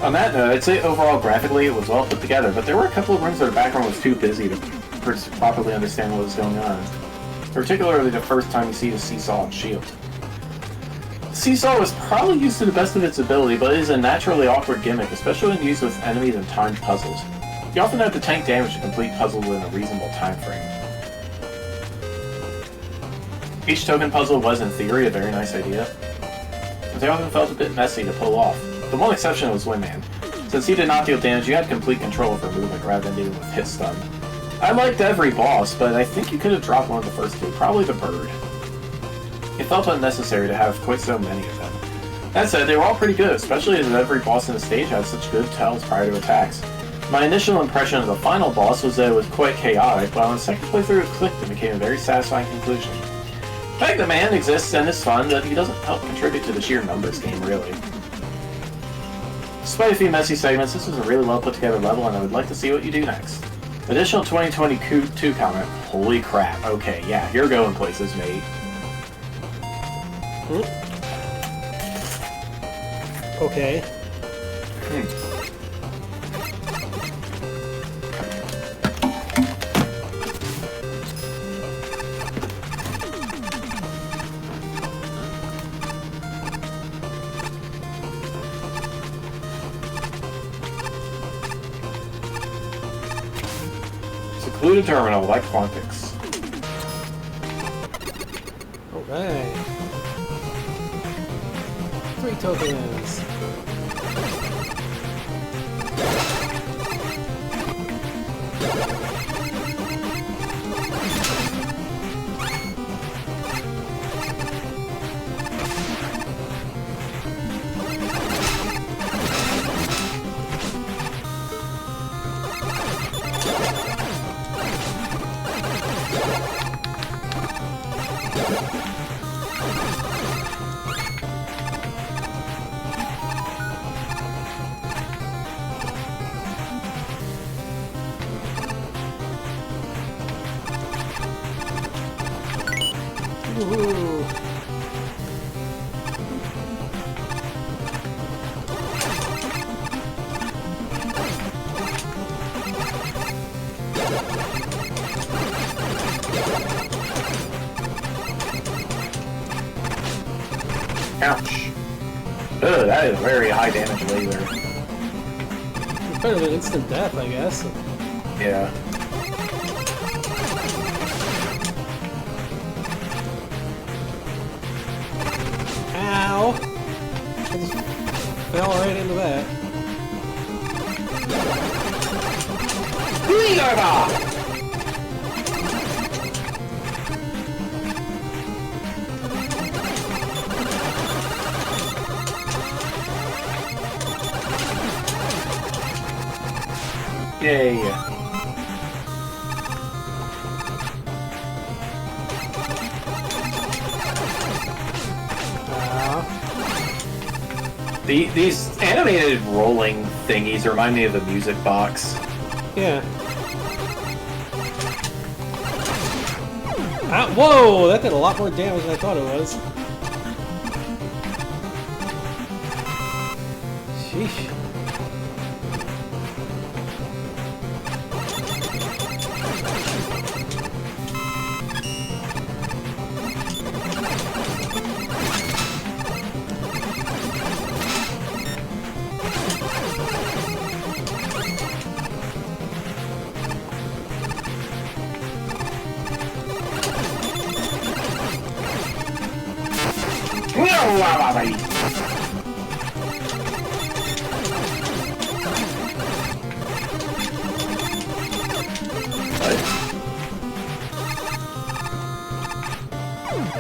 On that note, I'd say overall graphically it was well put together, but there were a couple of rooms where the background was too busy to properly understand what was going on. particularly the first time you see the seesaw and shield. The seesaw was probably used to the best of its ability, but it is a naturally awkward gimmick, especially when used with enemies and timed puzzles. You often have to tank damage to complete puzzles within a reasonable time frame. Each token puzzle was, in theory, a very nice idea, but they often felt a bit messy to pull off. The one exception was Windman. Since he did not deal damage, you had complete control over movement rather than dealing with hit stun. I liked every boss, but I think you could have dropped one of the first two, probably the bird. It felt unnecessary to have quite so many of them. That said, they were all pretty good, especially as every boss in the stage had such good tells prior to attacks. My initial impression of the final boss was that it was quite chaotic, but on the second playthrough it clicked and became a very satisfying conclusion. Mega Man exists and is fun, but he doesn't help contribute to the sheer numbers game, really. Despite a few messy segments, this was a really well put together level, and I would like to see what you do next. Additional 2022 comment. Holy crap. Okay, yeah, you're going places, mate. Okay. Secluded terminal, like Quantix. Alright. 3 tokens. Woohoo! Ouch. Ugh, that is very high damage laser. It's better than instant death, I guess. Yeah. Ow! I just fell right into that. Yay. These animated rolling thingies remind me of the music box. Yeah. Ah, whoa! That did a lot more damage than I thought it was. Sheesh.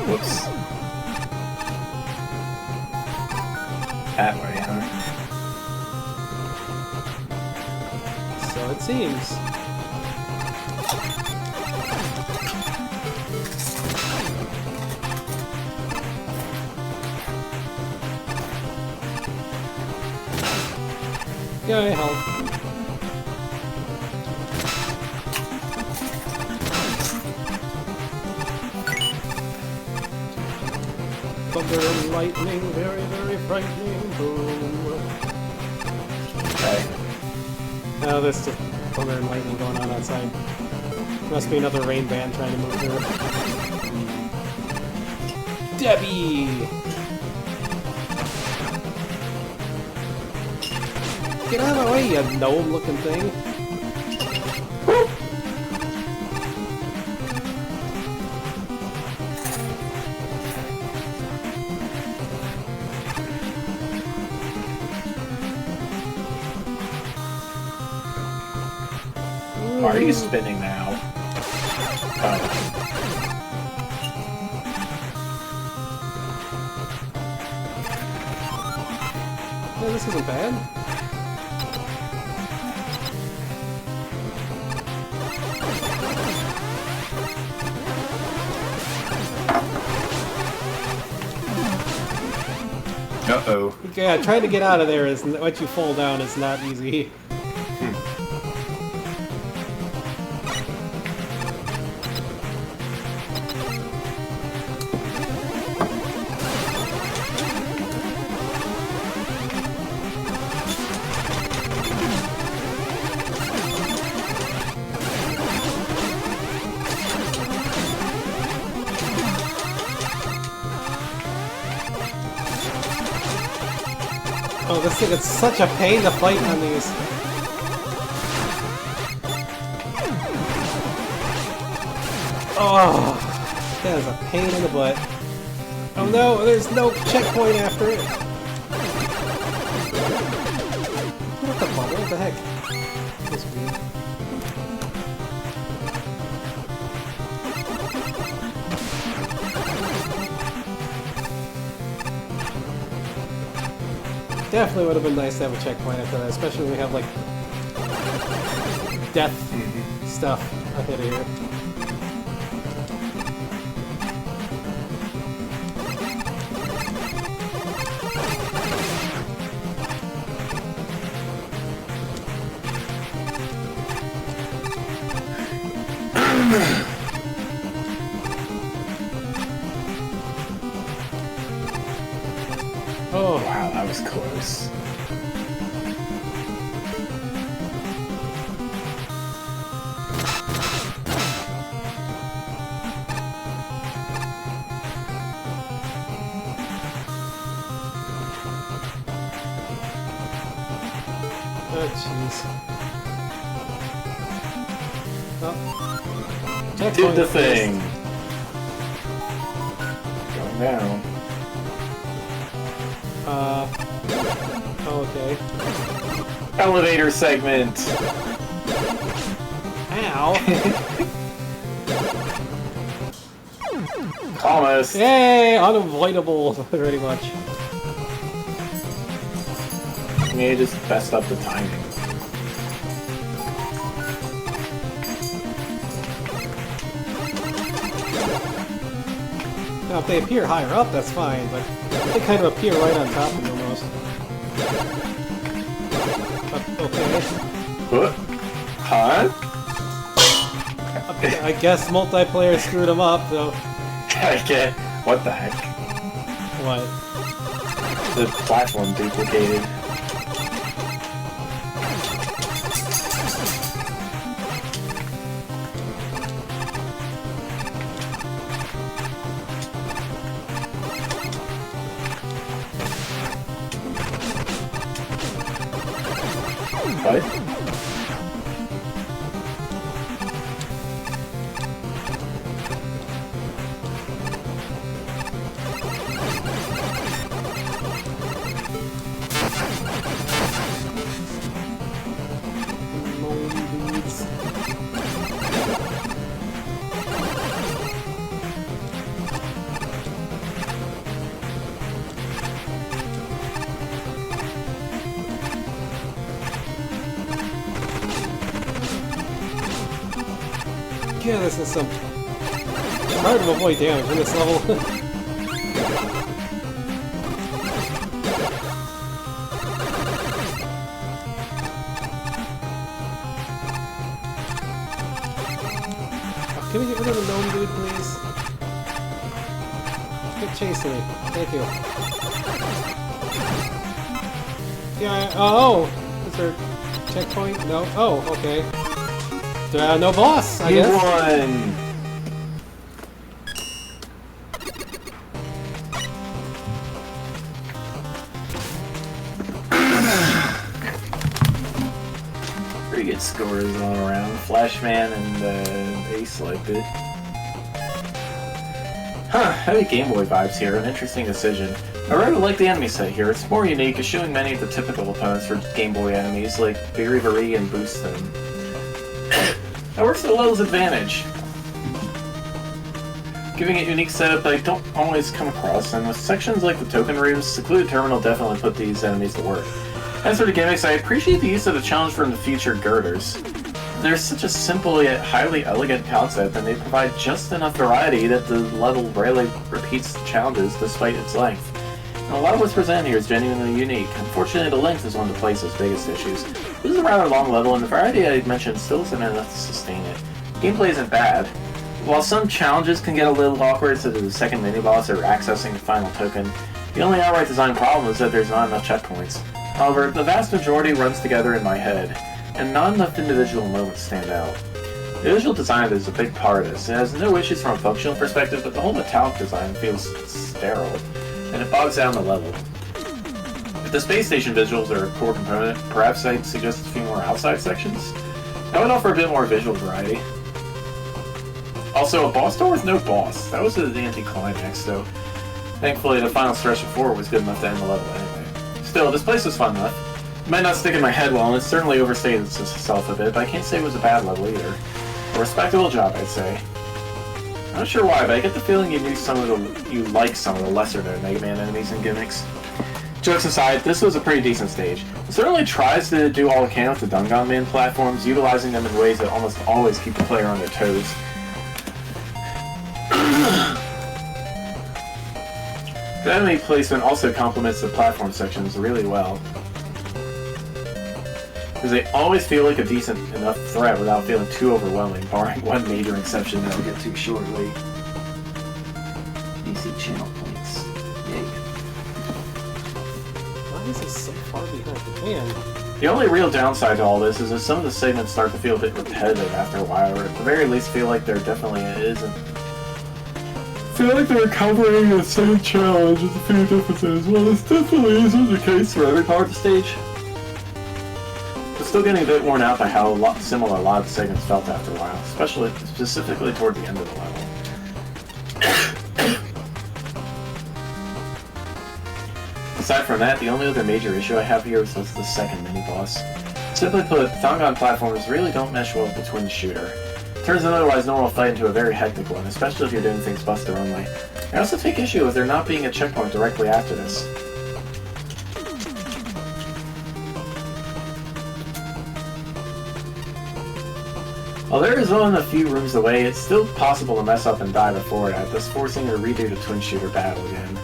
Whoops. That way, huh? So it seems. Yay, help. Thunder and lightning, very, very frightening. Boom. Okay. Oh, there's just thunder and lightning going on outside. Must be another rain band trying to move through. Debbie! Get out of the way, you gnome-looking thing. Why are you spinning now? Oh. Yeah, this isn't bad. Uh-oh. Yeah, trying to get out of there is once you fall down is not easy. Oh, this thing, it's such a pain to fight on these. Oh, that is a pain in the butt. Oh no, there's no checkpoint after it. What the fuck? What the heck? That's weird. Definitely would have been nice to have a checkpoint after that, especially when we have like death stuff ahead of here. Oh, Wow, that was close. oh, jeez. Oh. Did Checkpoint the first. thing. Going down. Okay. Elevator segment. Ow! Almost. Yay! Unavoidable, pretty much. You just messed up the timing. Now, if they appear higher up, that's fine, but they kind of appear right on top of you almost. Okay. What? Huh? I guess multiplayer screwed them up, so... Okay. What the heck? What? The platform duplicated. What? Yeah, this is some... It's hard to avoid damage in this level. Oh, can we get rid of the gnome dude, please? Quit chasing me. Thank you. Yeah, oh! Is there a checkpoint? No? Oh, okay. No boss, I You guess. won! scores going around. Flashman and Ace liked it. Huh, heavy Game Boy vibes here, an interesting decision. I really like the enemy set here. It's more unique, eschewing many of the typical opponents for Game Boy enemies like Berry and Boostin. That works to the level's advantage, giving it unique setup that I don't always come across, and with sections like the token rooms, Secluded Terminal definitely put these enemies to work. As for the gimmicks, I appreciate the use of the challenge from the featured girders. They're such a simple yet highly elegant concept, and they provide just enough variety that the level rarely repeats the challenges despite its length. And a lot of what's presented here is genuinely unique. Unfortunately, the length is one of the place's biggest issues. This is a rather long level, and the variety I mentioned still isn't enough to sustain it. Gameplay isn't bad. While some challenges can get a little awkward, such as the second mini-boss or accessing the final token, the only outright design problem is that there's not enough checkpoints. However, the vast majority runs together in my head, and not enough individual moments stand out. The visual design is a big part of this. It has no issues from a functional perspective, but the whole metallic design feels sterile, and it bogs down the level. If the space station visuals are a core component, perhaps I'd suggest a few more outside sections. That would offer a bit more visual variety. Also, a boss door with no boss. That was the anti-climax, though. Thankfully, the final stretch before was good enough to end the level anyway. Still, this place was fun enough. It might not stick in my head well, and it certainly overstated itself a bit, but I can't say it was a bad level either. A respectable job, I'd say. I'm not sure why, but I get the feeling you like some of the lesser-known Mega Man enemies and gimmicks. Jokes aside, this was a pretty decent stage. It certainly tries to do all it can with the Dungan Man platforms, utilizing them in ways that almost always keep the player on their toes. The enemy placement also complements the platform sections really well, because they always feel like a decent enough threat without feeling too overwhelming, barring one major exception that I'll get to shortly. DC channel points. Yay. Why is this so far behind? Man. The only real downside to all this is that some of the segments start to feel a bit repetitive after a while, or at the very least feel like there definitely isn't. I feel like they're covering the same challenge with a few differences. Well, this definitely isn't the case for every part of the stage. But still getting a bit worn out by how similar a lot of the segments felt after a while, specifically toward the end of the level. Aside from that, the only other major issue I have here is the second mini-boss. Simply put, Dungan platforms really don't mesh well with the twin shooter. It turns an otherwise normal fight into a very hectic one, especially if you're doing things Buster only. I also take issue with there not being a checkpoint directly after this. While there is only a few rooms away, it's still possible to mess up and die before that, thus forcing you to redo the twin shooter battle again.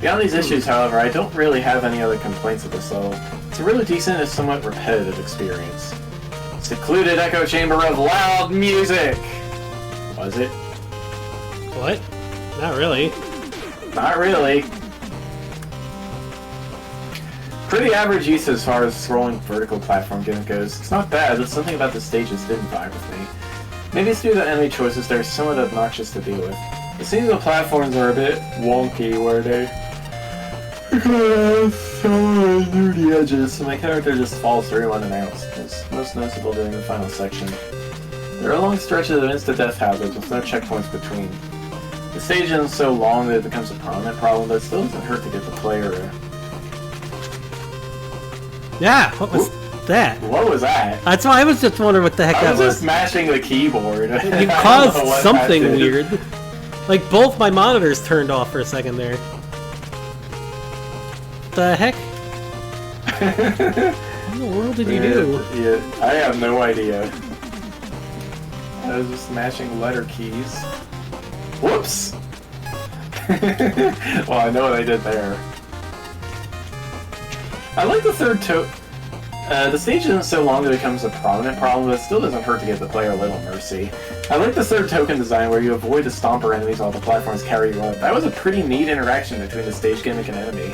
Beyond these issues, however, I don't really have any other complaints with this level. It's a really decent and somewhat repetitive experience. Secluded echo chamber of loud music! Was it? What? Not really. Not really. Pretty average use as far as scrolling vertical platform gimmick goes. It's not bad, but something about the stage just didn't vibe with me. Maybe it's due to the enemy choices that are somewhat obnoxious to deal with. It seems the platforms are a bit wonky where they have so many nerdy edges, so my character just falls through unannounced. It's most noticeable during the final section. There are long stretches of insta-death hazards with no checkpoints between. The stage isn't so long that it becomes a prominent problem, but it still doesn't hurt to get the player. Yeah, what was that? What was that? That's why I was just wondering what the heck I that was was. just mashing the keyboard. You caused something weird. Like both my monitors turned off for a second there. The heck? What in the world did you do? Yeah, I have no idea. I was just mashing letter keys. Whoops! Well, I know what I did there. I like the third the stage isn't so long that it becomes a prominent problem, but it still doesn't hurt to give the player a little mercy. I like the third token design where you avoid the stomper enemies while the platforms carry you up. That was a pretty neat interaction between the stage gimmick and enemy.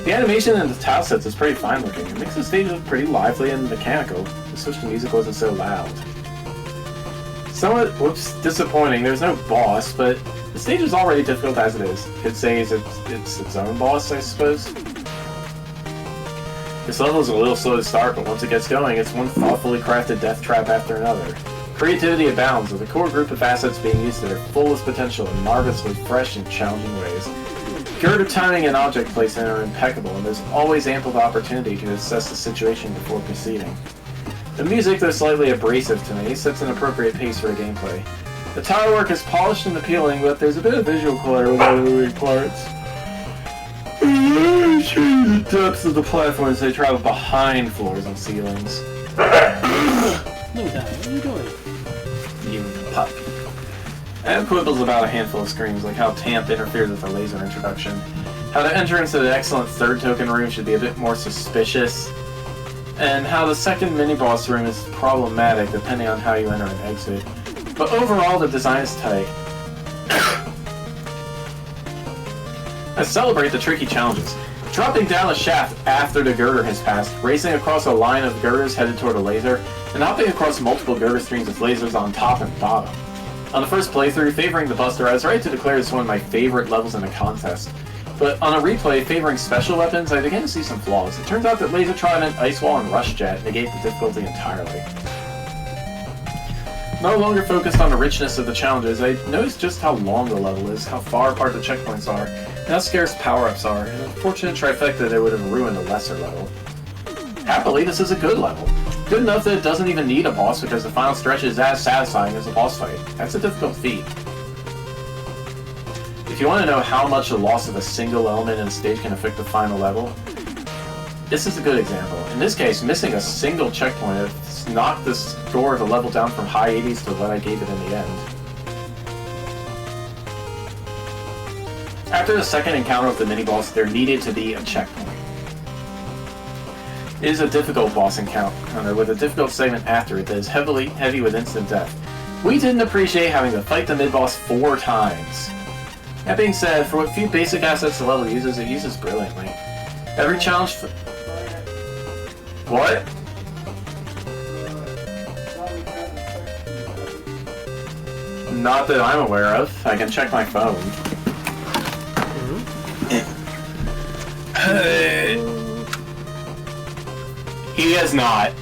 The animation in the tile sets is pretty fine looking. It makes the stage look pretty lively and mechanical. The switch to music wasn't so loud. Somewhat, disappointing. There's no boss, but the stage is already difficult as it is. Could say it's its own boss, I suppose. This level is a little slow to start, but once it gets going, it's one thoughtfully crafted death trap after another. Creativity abounds, with a core group of assets being used to their fullest potential in marvelously fresh and challenging ways. Girder timing and object placement are impeccable, and there's always ample opportunity to assess the situation before proceeding. The music, though slightly abrasive to me, sets an appropriate pace for the gameplay. The tile work is polished and appealing, but there's a bit of visual clutter with other weak parts. The depths of the platforms, they travel behind floors and ceilings. No, Dad, what are you doing? You puppy. I have quibbles about a handful of screens, like how TAMP interferes with the laser introduction, how the entrance to the excellent third token room should be a bit more suspicious, and how the second mini-boss room is problematic depending on how you enter and exit. But overall, the design is tight. I celebrate the tricky challenges. Dropping down a shaft after the girder has passed, racing across a line of girders headed toward a laser, and hopping across multiple girder streams with lasers on top and bottom. On the first playthrough, favoring the Buster, I was right to declare this one of my favorite levels in a contest. But on a replay, favoring special weapons, I began to see some flaws. It turns out that Laser Trident, Ice Wall, and Rush Jet negate the difficulty entirely. No longer focused on the richness of the challenges, I noticed just how long the level is, how far apart the checkpoints are, and how scarce power-ups are. An unfortunate trifecta that would have ruined a lesser level. Happily, this is a good level. Good enough that it doesn't even need a boss because the final stretch is as satisfying as a boss fight. That's a difficult feat. If you want to know how much the loss of a single element in a stage can affect the final level, this is a good example. In this case, missing a single checkpoint has knocked the score of the level down from high 80s to what I gave it in the end. After the second encounter with the mini-boss, there needed to be a checkpoint. It is a difficult boss encounter with a difficult segment after it that is heavy with instant death. We didn't appreciate having to fight the mid-boss 4 times. That being said, for what few basic assets the level uses, it uses brilliantly. Every challenge... What? Not that I'm aware of. I can check my phone. He has not.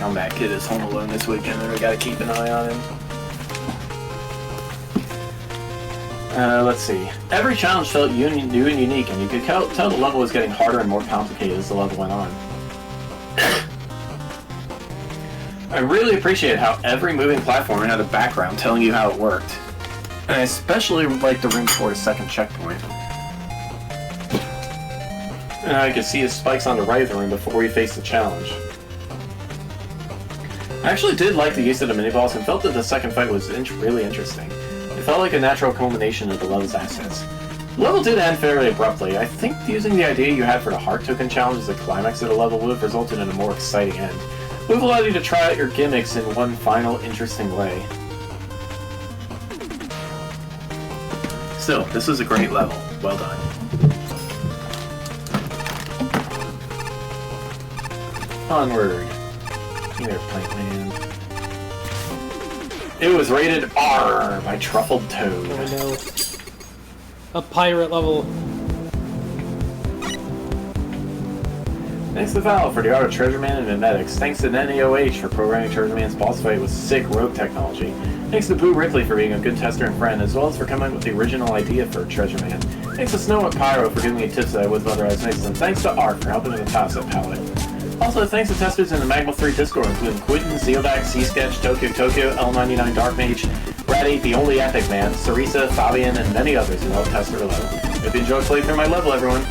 Comeback Kid is home alone this weekend, and we gotta keep an eye on him. Let's see. Every challenge felt new and unique, and you could tell the level was getting harder and more complicated as the level went on. I really appreciate how every moving platform had a background telling you how it worked. And I especially liked the room before the second checkpoint. And I could see the spikes on the right of the room before we faced the challenge. I actually did like the use of the mini-boss and felt that the second fight was really interesting. It felt like a natural culmination of the level's assets. The level did end fairly abruptly. I think using the idea you had for the heart token challenge as the climax of the level would have resulted in a more exciting end. It would have allowed you to try out your gimmicks in one final interesting way. Still, this was a great level. Well done. Onward. Come here, Plant Man. It was rated R by Truffled Toad. Oh no. A pirate level. Thanks to Valve for the art of Treasure Man and Mimetics. Thanks to NEOH for programming Treasure Man's boss fight with sick rogue technology. Thanks to Boo Rickley for being a good tester and friend, as well as for coming up with the original idea for Treasure Man. Thanks to Snow and Pyro for giving me tips that I would have otherwise missed, and thanks to Art for helping with the top-set palette. Also, thanks to testers in the Magma 3 Discord, including Quentin, Zeodax, C-Sketch, Tokyo, L99 Dark Mage, Ratty, The Only Epic Man, Sarisa, Fabian, and many others who helped test the level. If you enjoyed playing through my level, everyone.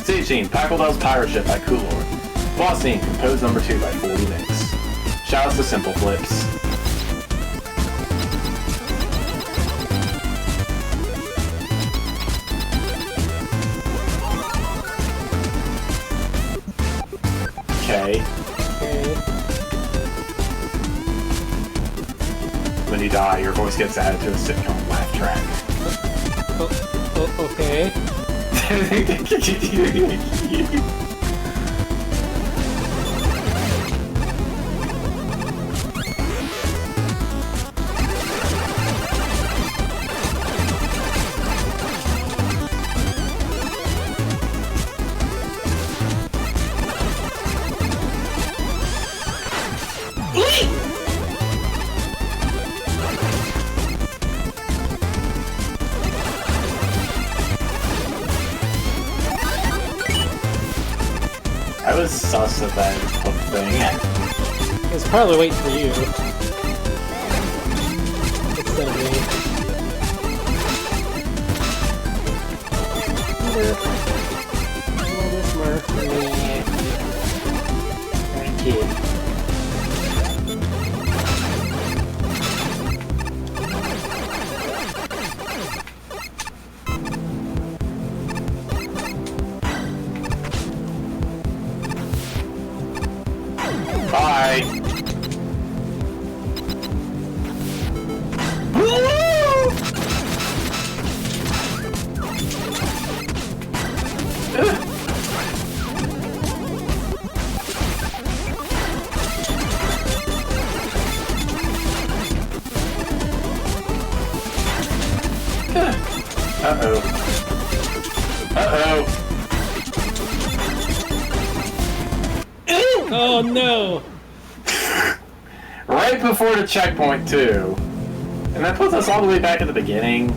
Stage Scene, Packeldell's Pirate Ship by Coolor. Boss Scene, composed number 2 by 40 Mix. Shoutouts to Simple Flips. Okay. When you die, your voice gets added to a sitcom laugh track. Okay. I was sus of that hook thing. It's probably waiting for you. Instead of me. Smurf. Thank you. Bye. Uh-oh. Uh-oh. Oh no! Right before the checkpoint, too. And that puts us all the way back at the beginning.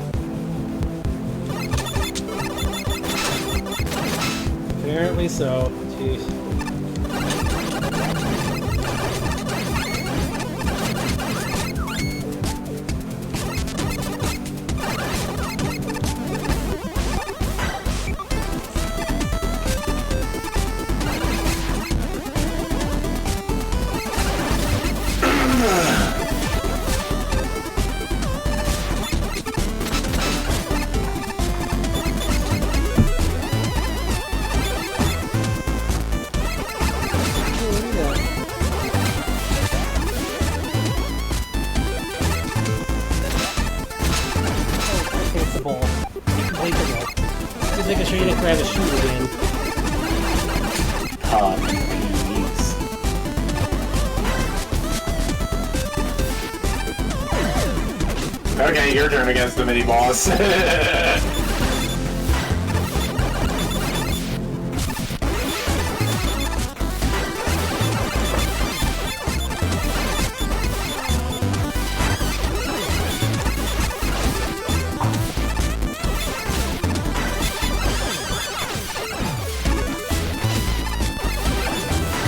Apparently so. Jeez. Just making sure you didn't grab a shoe again. Please. Okay, your turn against the mini boss.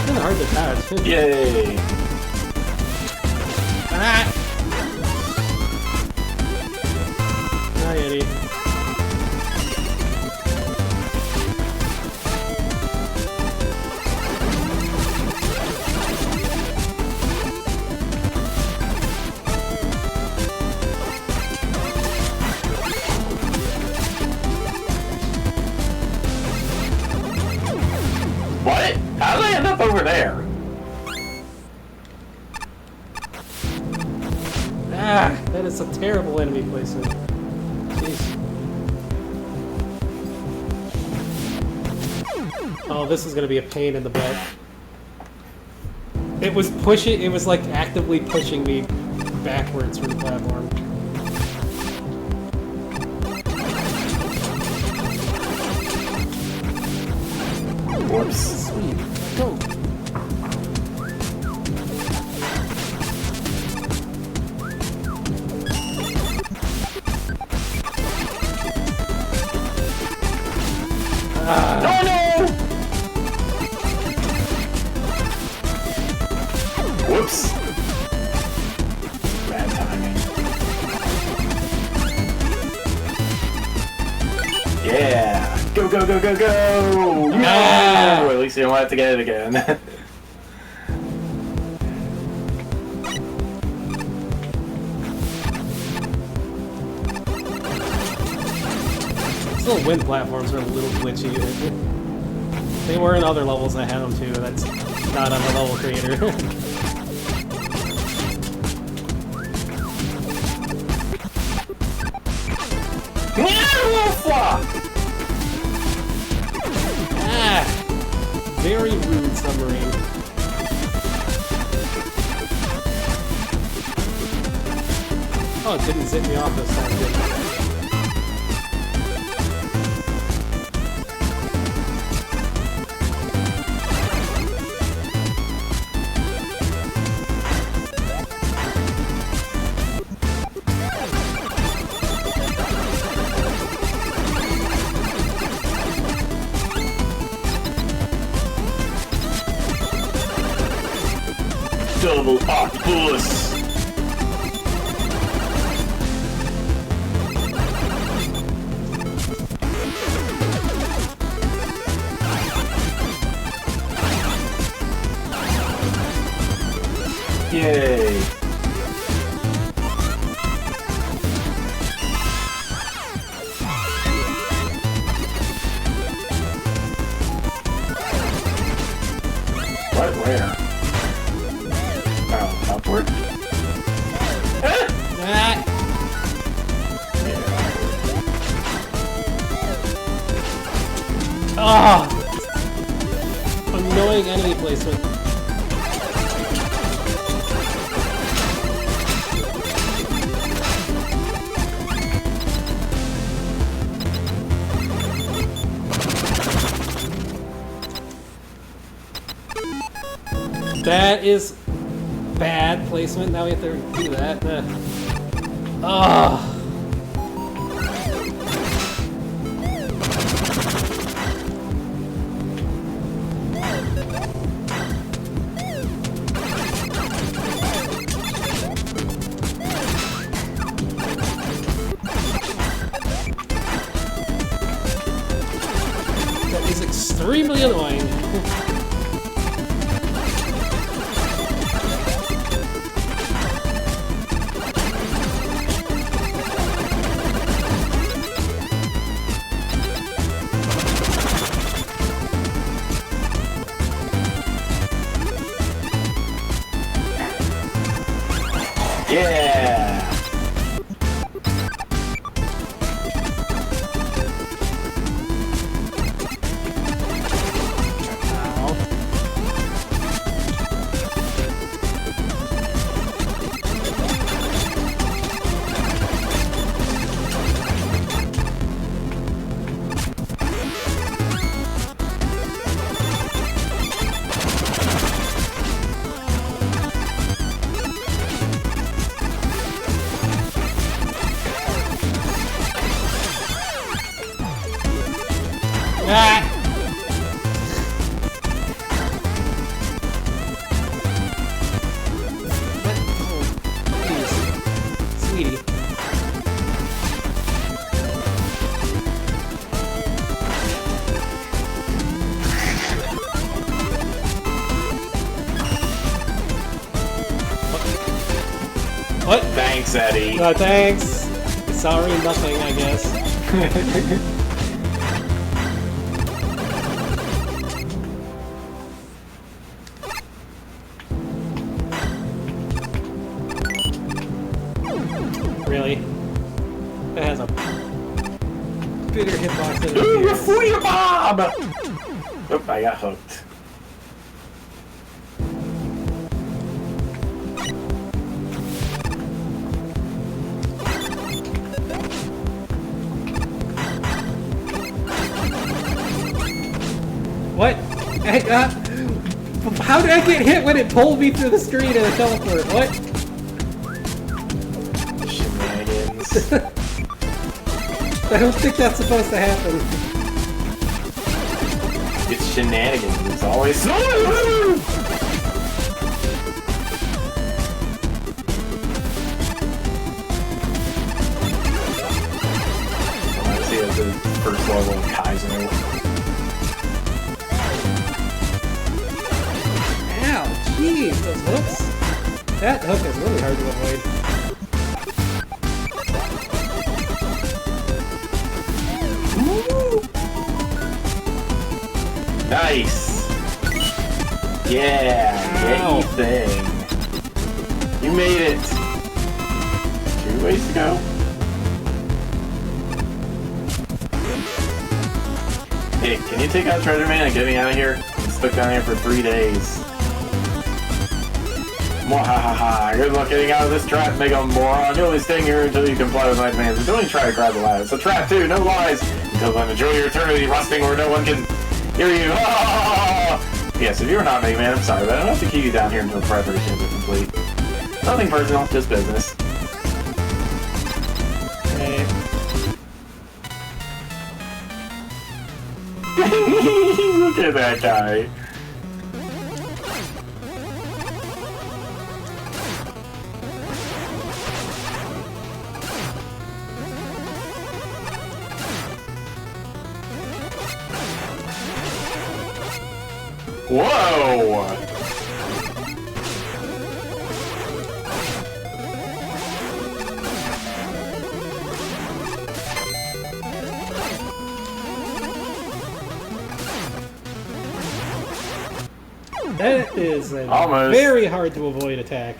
It's hard to dodge. Yay! Ah! Hi, Eddie. What? How did I end up over there? Ah! That is a terrible enemy placement. Jeez. Oh, this is gonna be a pain in the butt. It was pushing, it was like actively pushing me backwards from the platform. Whoops. Sweet. Go! No, no! Whoops. Bad timing. Yeah! Go, go, go, go, go! No! Ah! At least you don't have to get it again. These little wind platforms are a little glitchy. They were in other levels I had them too. That's not on the level creator. Ah! Very rude submarine. Oh, it didn't zip me off this time, did it? Double octopus! Yay! What? Where? Oh, upward? Ah! Oh! Annoying enemy placement. That is bad placement. Now we have to do that. Ugh. That is extremely annoying. Yeah! Ah! Please. Sweetie. What? Thanks, Eddie. Thanks. Sorry, nothing, I guess. Really? It has a bigger hitbox than it Ooh, appears. Fooey Bob! Oop, I got hooked. What? How did I get hit when it pulled me through the screen and a teleport? What? Shenanigans. I don't think that's supposed to happen. It's shenanigans. It's always. I see it the first level of Kaizen. Ow, jeez, those hooks. That hook is really hard to avoid. Nice! Yeah! Ow. Get thing. You made it! 2 ways to go. Hey, can you take out Treasure Man and get me out of here? I'm stuck down here for 3 days. Mwahaha! Good luck getting out of this trap, mega moron. You'll be staying here until you comply with my demands. Don't even try to grab the ladder. It's a trap too, no lies! Until then, enjoy your eternity rusting where no one can hear you. Yes, if you're not Mega Man, I'm sorry, but I don't have to keep you down here until preparations are complete. Nothing personal, just business. Okay. Look at that guy. Whoa! That is a Almost. very hard to avoid attack.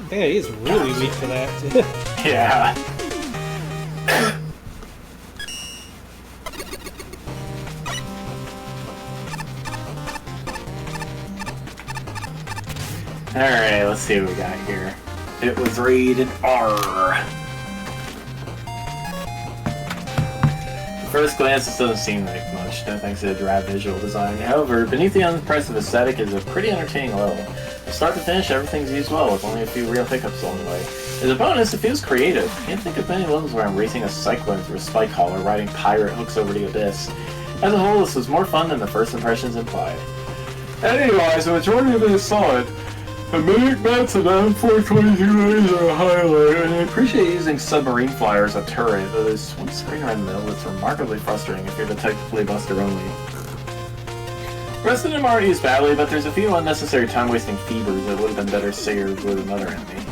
Yeah, he's really weak for that. Yeah. Alright, let's see what we got here. It was rated R. At first glance, this doesn't seem like much, no thanks to the drab visual design. However, beneath the unimpressive aesthetic is a pretty entertaining level. From start to finish, everything's used well, with only a few real hiccups along the way. As a bonus, it feels creative. Can't think of many levels where I'm racing a cyclone through a spike hall or riding pirate hooks over the abyss. As a whole, this was more fun than the first impressions implied. Anyways, the majority of it is solid. The mimic bats and M422As are a highlight, and I appreciate using submarine flyer as a turret, though there's one screen around the middle that's remarkably frustrating if you're the type to play Buster only. The rest of them aren't used badly, but there's a few unnecessary time-wasting fevers that would have been better saved with another enemy.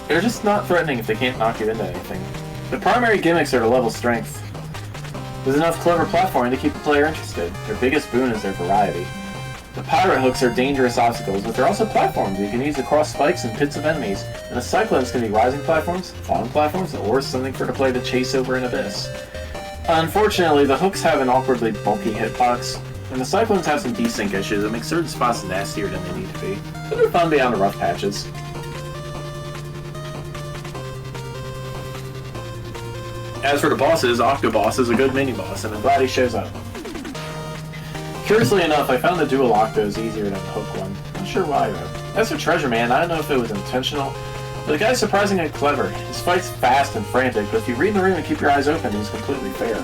They're just not threatening if they can't knock you into anything. The primary gimmicks are to level strength. There's enough clever platforming to keep the player interested. Their biggest boon is their variety. The pirate hooks are dangerous obstacles, but they're also platforms you can use to cross spikes and pits of enemies, and the cyclones can be rising platforms, falling platforms, or something for the player to chase over an abyss. Unfortunately, the hooks have an awkwardly bulky hitbox, and the cyclones have some desync issues that make certain spots nastier than they need to be, but they're fun beyond the rough patches. As for the bosses, Octoboss is a good mini-boss, and I'm glad he shows up. Curiously enough, I found the dual Octos easier than the Hook one. Not sure why, though. As for Treasure Man, I don't know if it was intentional, but the guy's surprisingly clever. His fight's fast and frantic, but if you read the room and keep your eyes open, he's completely fair.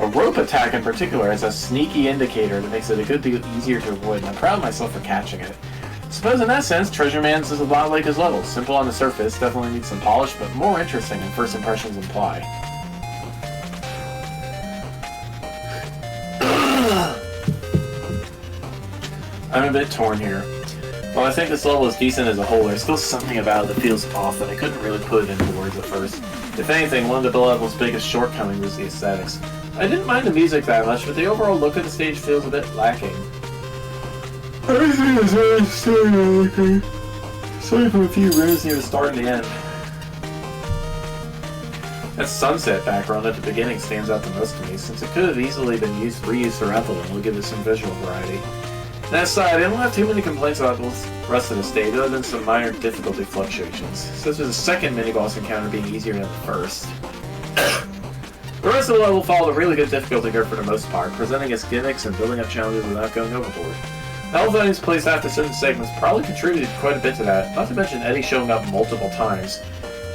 A rope attack in particular is a sneaky indicator that makes it a good deal easier to avoid, and I'm proud of myself for catching it. I suppose in that sense, Treasure Man's is a lot like his levels. Simple on the surface, definitely needs some polish, but more interesting than first impressions imply. I'm a bit torn here. While I think this level is decent as a whole, there's still something about it that feels off, and I couldn't really put it into words at first. If anything, one of the level's biggest shortcomings was the aesthetics. I didn't mind the music that much, but the overall look of the stage feels a bit lacking. Everything is very stereotypical, aside from a few rooms near the start and the end. That sunset background at the beginning stands out the most to me, since it could have easily been reused throughout the level to give it some visual variety. That aside, I don't have too many complaints about the rest of the stage, other than some minor difficulty fluctuations, such as the second mini-boss encounter being easier than the first. The rest of the level followed a really good difficulty curve for the most part, presenting its gimmicks and building up challenges without going overboard. The health items placed after certain segments probably contributed quite a bit to that, not to mention Eddie showing up multiple times.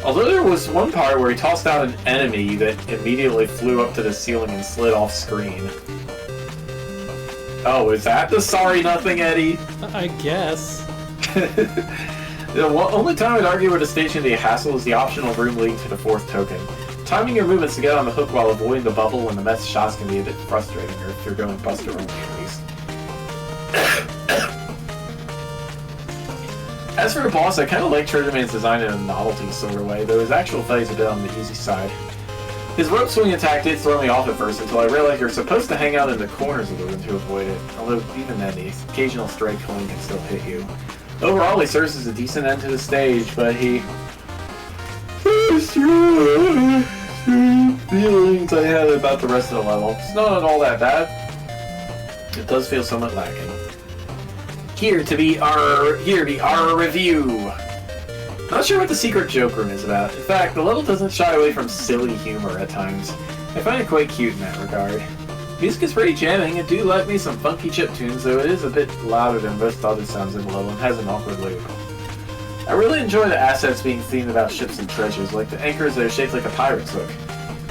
Although there was one part where he tossed out an enemy that immediately flew up to the ceiling and slid off screen. Oh, is that the sorry nothing, Eddie? I guess. The only time I'd argue with the stage can be a hassle is the optional room leading to the fourth token. Timing your movements to get on the hook while avoiding the bubble and the mess shots can be a bit frustrating, or if you're going Buster only at least. As for the boss, I kind of like Treasure Man's design in a novelty sort of way, though his actual fight is a bit on the easy side. His rope swing attack did throw me off at first until I realized you're supposed to hang out in the corners of the room to avoid it, although even then the occasional stray coin can still hit you. Overall, he serves as a decent end to the stage, but he... feelings I had about the rest of the level. It's not at all that bad. It does feel somewhat lacking. Here be our review. Not sure what the secret joke room is about. In fact, the level doesn't shy away from silly humor at times. I find it quite cute in that regard. Music is pretty jamming, and do like me some funky chip tunes, though it is a bit louder than most other sounds in the level and has an awkward loop. I really enjoy the assets being themed about ships and treasures, like the anchors that are shaped like a pirate's hook.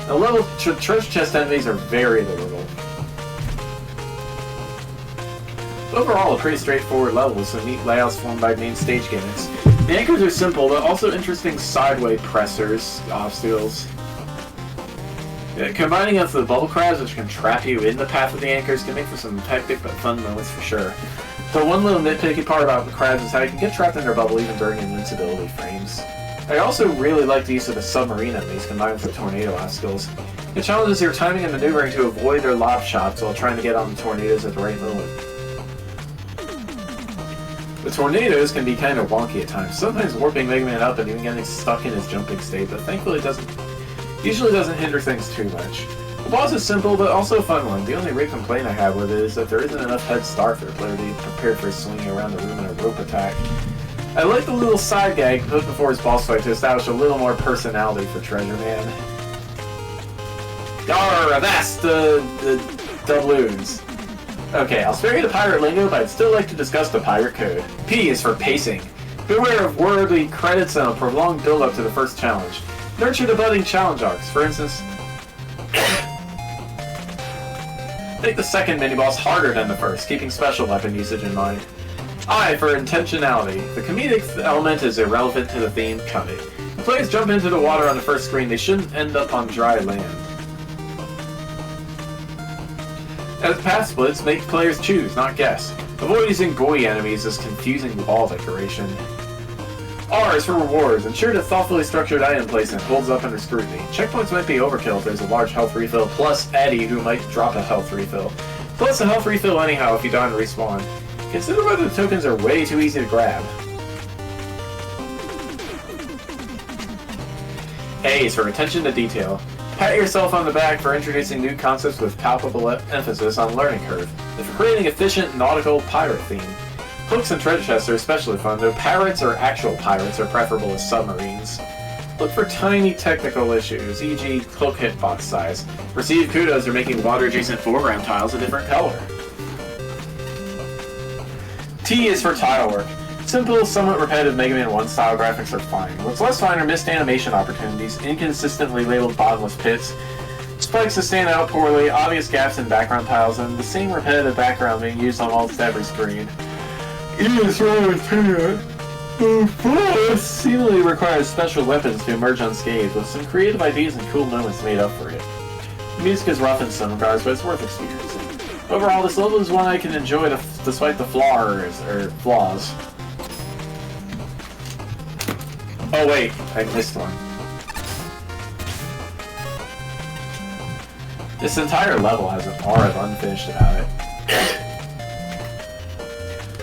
The level treasure chest enemies are very literal. Overall, a pretty straightforward level with some neat layouts formed by main stage gimmicks. The anchors are simple, but also interesting sideway pressers, obstacles. Combining with the bubble crabs, which can trap you in the path of the anchors, can make for some hectic but fun moments for sure. The one little nitpicky part about the crabs is how you can get trapped in their bubble even during invincibility frames. I also really like the use of the submarine enemies combined with the tornado obstacles. It challenges your timing and maneuvering to avoid their lob shots while trying to get on the tornadoes at the right moment. The tornadoes can be kind of wonky at times, sometimes warping Mega Man up and even getting stuck in his jumping state, but thankfully it usually doesn't hinder things too much. The boss is simple, but also a fun one. The only real complaint I have with it is that there isn't enough head start for the player to be prepared for swinging around the room in a rope attack. I like the little side gag put before his boss fight to establish a little more personality for Treasure Man. Yarr, avast the doubloons. Okay, I'll spare you the pirate lingo, but I'd still like to discuss the pirate code. P is for pacing. Beware of wordy credits and a prolonged build-up to the first challenge. Nurture the budding challenge arcs. For instance, make the second mini-boss harder than the first, keeping special weapon usage in mind. I for intentionality. The comedic element is irrelevant to the theme coming. If players jump into the water on the first screen, they shouldn't end up on dry land. As path splits, make players choose, not guess. Avoid using buoy enemies as confusing wall decoration. R is for rewards. Ensure that thoughtfully structured item placement holds up under scrutiny. Checkpoints might be overkill if there's a large health refill, plus Eddie, who might drop a health refill. Plus a health refill anyhow if you die and respawn. Consider whether the tokens are way too easy to grab. A is for attention to detail. Pat yourself on the back for introducing new concepts with palpable emphasis on learning curve, and for creating efficient nautical pirate theme. Hooks and treasure chests are especially fun, though parrots or actual pirates are preferable as submarines. Look for tiny technical issues, e.g. hook hitbox size. Receive kudos for making water-adjacent foreground tiles a different color. T is for tile work. Simple, somewhat repetitive Mega Man 1 style graphics are fine. What's less fine are missed animation opportunities, inconsistently labeled bottomless pits, spikes that stand out poorly, obvious gaps in background tiles, and the same repetitive background being used on almost every screen. Yes, right, it seemingly requires special weapons to emerge unscathed, with some creative ideas and cool moments made up for it. The music is rough in some regards, but it's worth experiencing. Overall, this level is one I can enjoy despite the flaws. Oh wait, I missed one. This entire level has an aura of unfinished about it.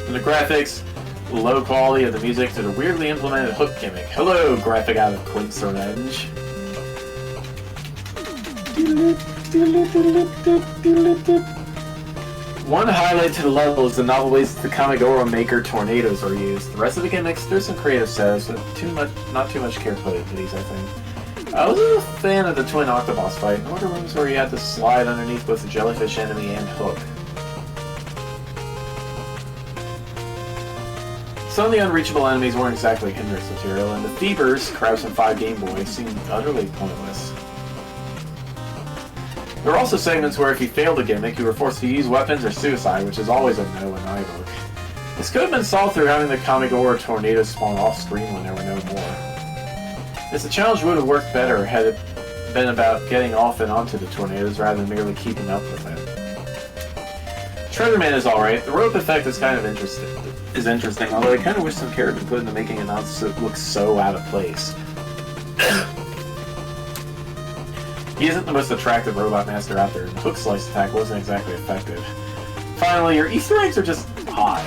From the graphics, the low quality of the music, to the weirdly implemented hook gimmick. Hello, graphic out of Quink's Revenge. One highlight to the level is the novel ways the Kamigoro Maker tornadoes are used. The rest of the gimmicks, there's some creative setups, but not too much care put into these, I think. I wasn't a fan of the twin octobus fight, nor the rooms where you had to slide underneath both the jellyfish enemy and Hook. Some of the unreachable enemies weren't exactly hindrance material, and the Thievers, crabs from 5 Game Boys, seemed utterly pointless. There were also segments where if you failed a gimmick, you were forced to use weapons or suicide, which is always a no in my book. This could have been solved through having the Kamigoro tornadoes spawn off-screen when there were no more. This challenge would have worked better had it been about getting off and onto the tornadoes rather than merely keeping up with it. Treasure Man is alright. The rope effect is kind of interesting, although I kind of wish some care had been put into making it not look so out of place. He isn't the most attractive robot master out there, and the hook slice attack wasn't exactly effective. Finally, your Easter eggs are just odd.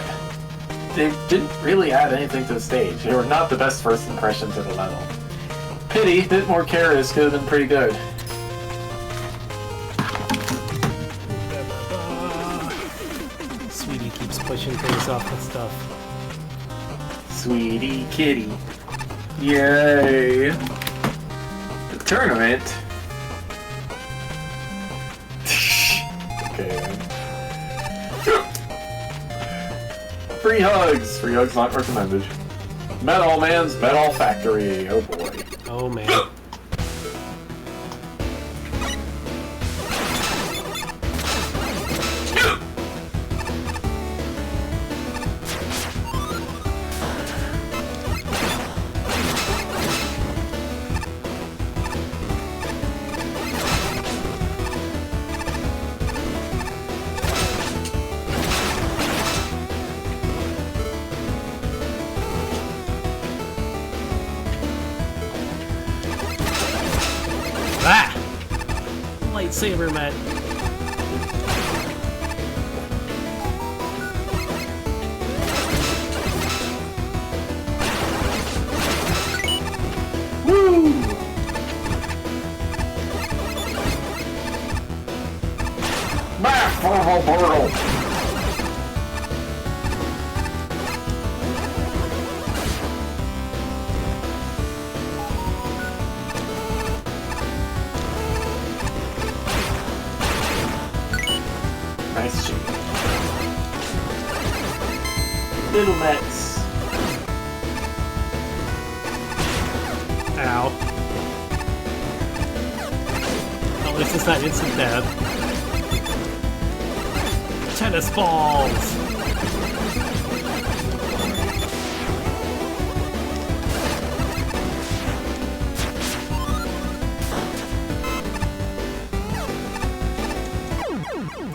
They didn't really add anything to the stage. They were not the best first impression to the level. Pity, a bit more care could have been pretty good. Sweetie keeps pushing things off and stuff. Sweetie kitty. Yay! The tournament. Okay. Free hugs! Free hugs not recommended. Metal Man's Metal Factory. Oh boy. Oh man. Saber Met. Woo! Back for the portal! Nice shit. Little Mets. Ow. At least it's not instant death. Tennis balls!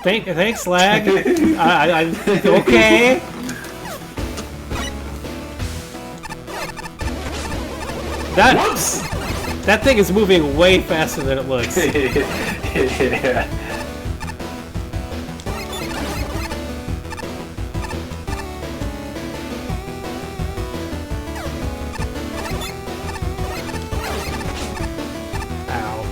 Thanks, lag. Okay. Whoops! That thing is moving way faster than it looks. Yeah. Ow.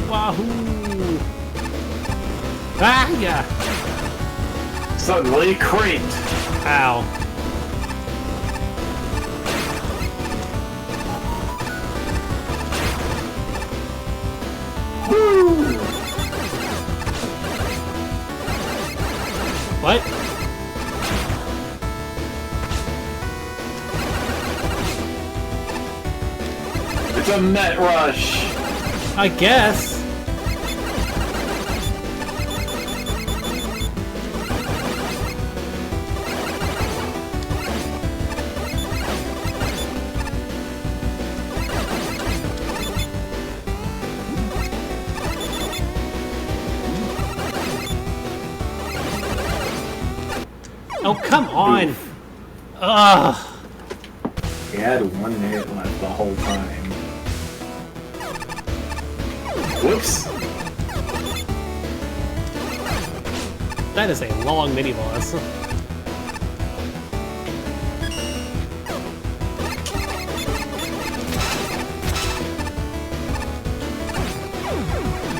Wahoo! Ah, yeah! Suddenly creeped. Ow. Woo! What? It's a Met Rush. I guess. Oh, come on! Ugh! He had one hit left the whole time. Whoops! That is a long mini boss.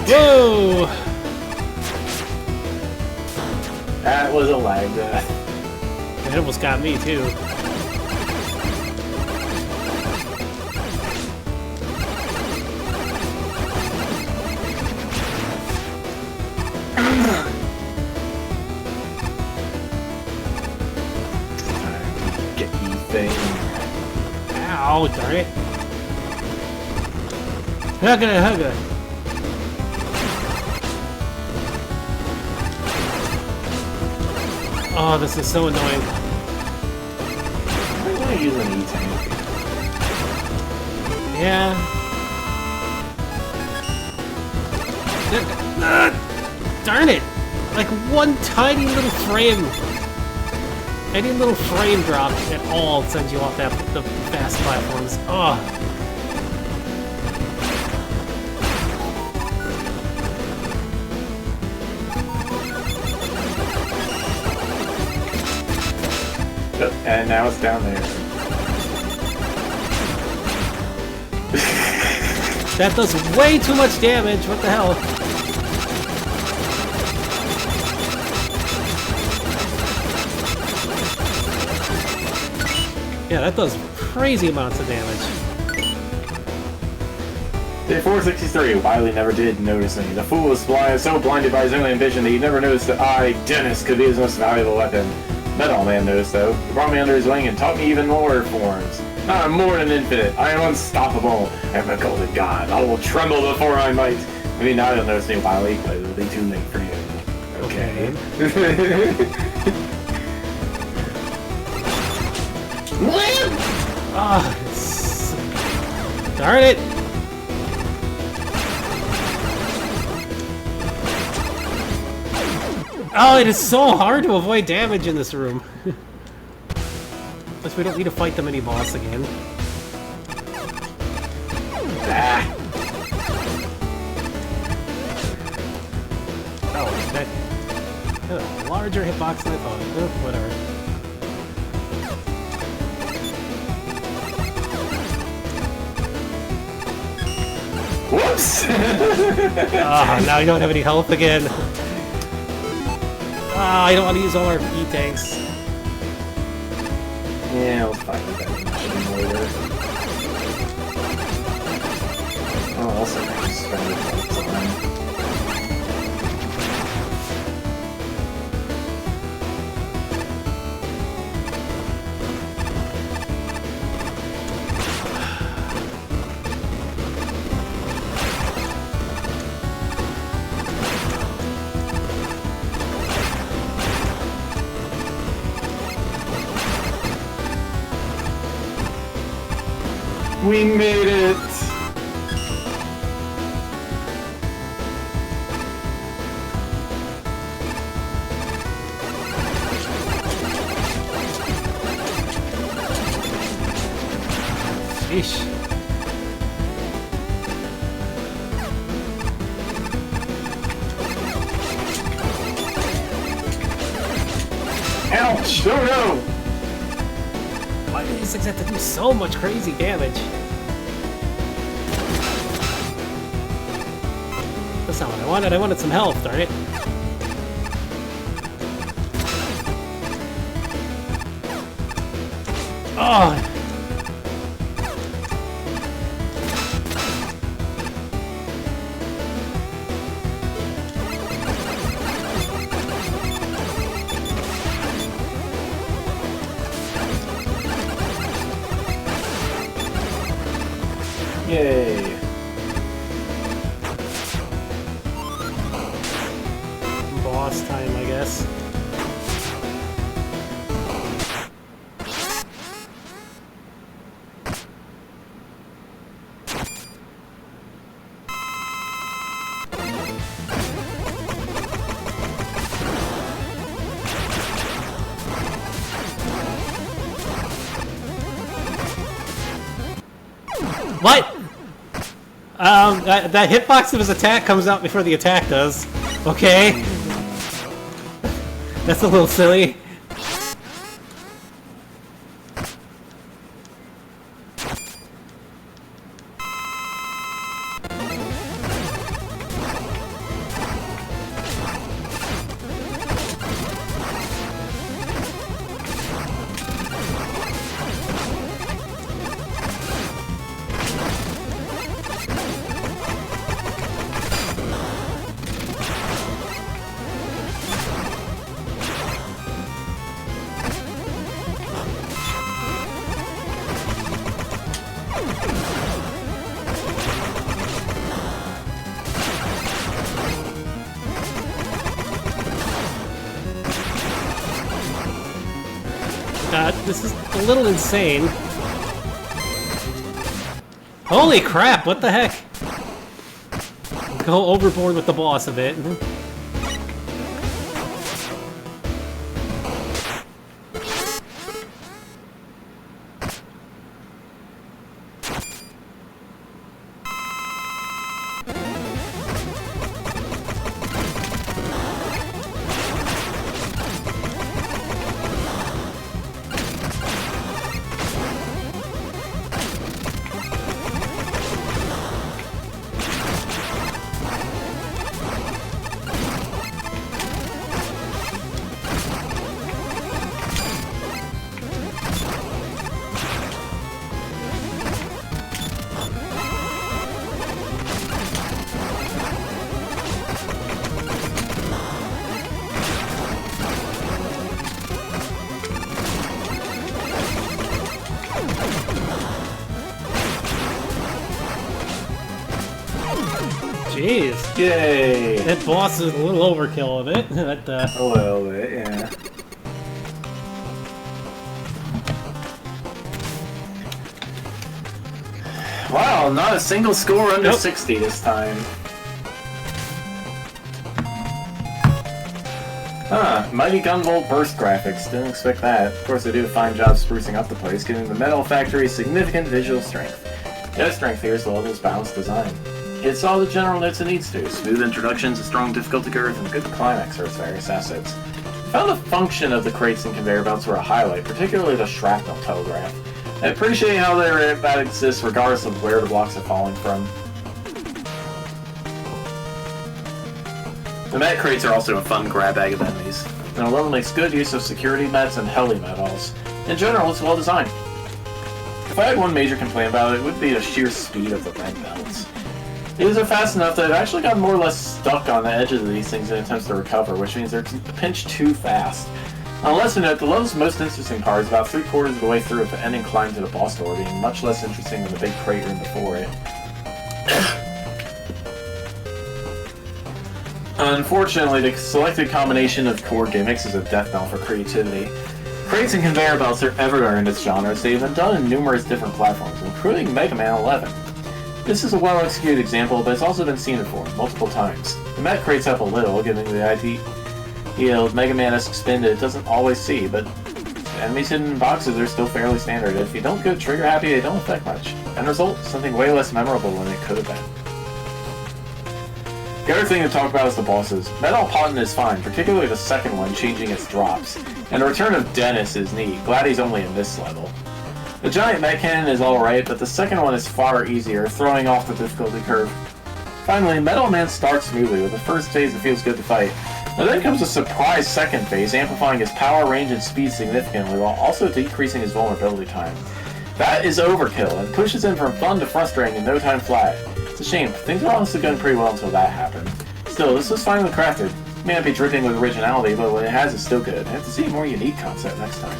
Whoa! That was a lag death. It almost got me too. Get you thing. Ow, darn it. Hugga. Oh, this is so annoying. I'm gonna use an E-tank. Yeah. Darn it! Like one tiny little frame. Any little frame drop at all sends you off the fast platforms. Ugh. And now it's down there. That does way too much damage. What the hell? Yeah, that does crazy amounts of damage. Day 463, Wily never did notice me. The fool was so blinded by his own ambition that he never noticed that I, Dennis, could be his most valuable weapon. Metal Man noticed, though. He brought me under his wing and taught me even more forms. I am more than infinite. I am unstoppable. I am a golden god. I will tremble before my might. Maybe now you'll notice me, Wily, but it'll be too late for you. Okay. Ah, it's... Darn it! Oh, it is so hard to avoid damage in this room. Plus, we don't need to fight the mini-boss again. Ah. Oh, that... A larger hitbox than I thought. Oh, whatever. Whoops! Ah, now you don't have any health again. Ah, I don't want to use all our E-tanks. Yeah, I'll fight with that machine later. Oh, also I can spend the time. We made it! Sheesh. Ouch! Oh no! Why do these things have to do so much crazy damage? That's not what I wanted. I wanted some health, darn it. Oh! Yay! Boss time, I guess. What? That hitbox of his attack comes out before the attack does. Okay. That's a little silly. This is a little insane. Holy crap, what the heck? Go overboard with the boss a bit. Jeez. Yay! That boss is a little overkill of it. A little bit, yeah. Wow, not a single score under Nope. 60 this time. Huh, Mighty Gunvolt burst graphics. Didn't expect that. Of course, they do a fine job sprucing up the place, giving the Metal Factory significant visual strength. Its strength here as well as balanced design. It's all the general notes it needs to. Smooth introductions, a strong difficulty curve, and good climax for its various assets. I found the function of the crates and conveyor belts were a highlight, particularly the shrapnel telegraph. I appreciate how that exists regardless of where the blocks are falling from. The med crates are also a fun grab bag of enemies. And alone makes good use of security meds and heli medals. In general, it's well designed. If I had one major complaint about it, it would be the sheer speed of the red belts. These are fast enough that I've actually gotten more or less stuck on the edges of these things in attempts to recover, which means they're pinched too fast. On a lesser note, the level's most interesting part is about 3/4 of the way through with the ending climb to the boss door being much less interesting than the big crate room before it. Unfortunately, the selected combination of core gimmicks is a death knell for creativity. Crates and conveyor belts are everywhere in this genre, as they've been done in numerous different platforms, including Mega Man 11. This is a well-executed example, but it's also been seen before, multiple times. The Met crates up a little, giving the idea of Mega Man-esque spin that it doesn't always see, but enemies hidden in boxes are still fairly standard. If you don't go trigger-happy, they don't affect much. End result, something way less memorable than it could have been. The other thing to talk about is the bosses. Metal Potten is fine, particularly the second one changing its drops. And the return of Dennis is neat. Glad he's only in this level. The giant med cannon is alright, but the second one is far easier, throwing off the difficulty curve. Finally, Metal Man starts smoothly. With the first phase it feels good to fight. But then comes a surprise second phase, amplifying his power, range, and speed significantly, while also decreasing his vulnerability time. That is overkill, and pushes him from fun to frustrating in no time flat. It's a shame. Things were honestly going pretty well until that happened. Still, this was finely crafted. It may not be dripping with originality, but what it has is still good. I have to see a more unique concept next time.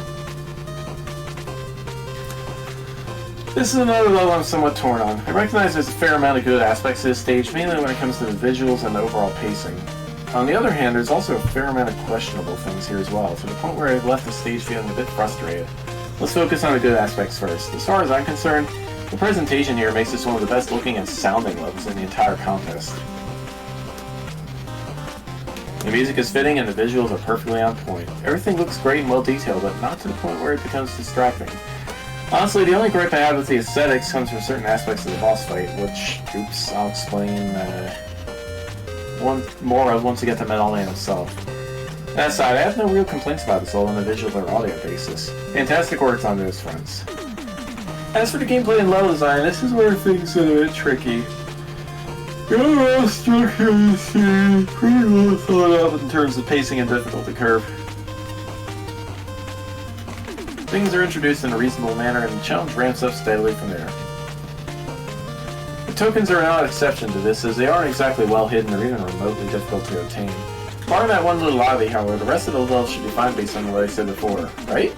This is another level I'm somewhat torn on. I recognize there's a fair amount of good aspects to this stage, mainly when it comes to the visuals and the overall pacing. On the other hand, there's also a fair amount of questionable things here as well, to the point where I've left the stage feeling a bit frustrated. Let's focus on the good aspects first. As far as I'm concerned, the presentation here makes this one of the best looking and sounding levels in the entire contest. The music is fitting and the visuals are perfectly on point. Everything looks great and well detailed, but not to the point where it becomes distracting. Honestly, the only gripe I have with the aesthetics comes from certain aspects of the boss fight, which, oops, I'll explain more of once we get to Metal Man himself. That aside, I have no real complaints about this level on a visual or audio basis. Fantastic work on those fronts. As for the gameplay and level design, this is where things get a bit tricky. The overall structure of the series is pretty well thought out in terms of pacing and difficulty curve. Things are introduced in a reasonable manner and the challenge ramps up steadily from there. The tokens are not an exception to this, as they aren't exactly well hidden or even remotely difficult to obtain. Barring that one little oddity, however, the rest of the levels should be fine based on what I said before, right?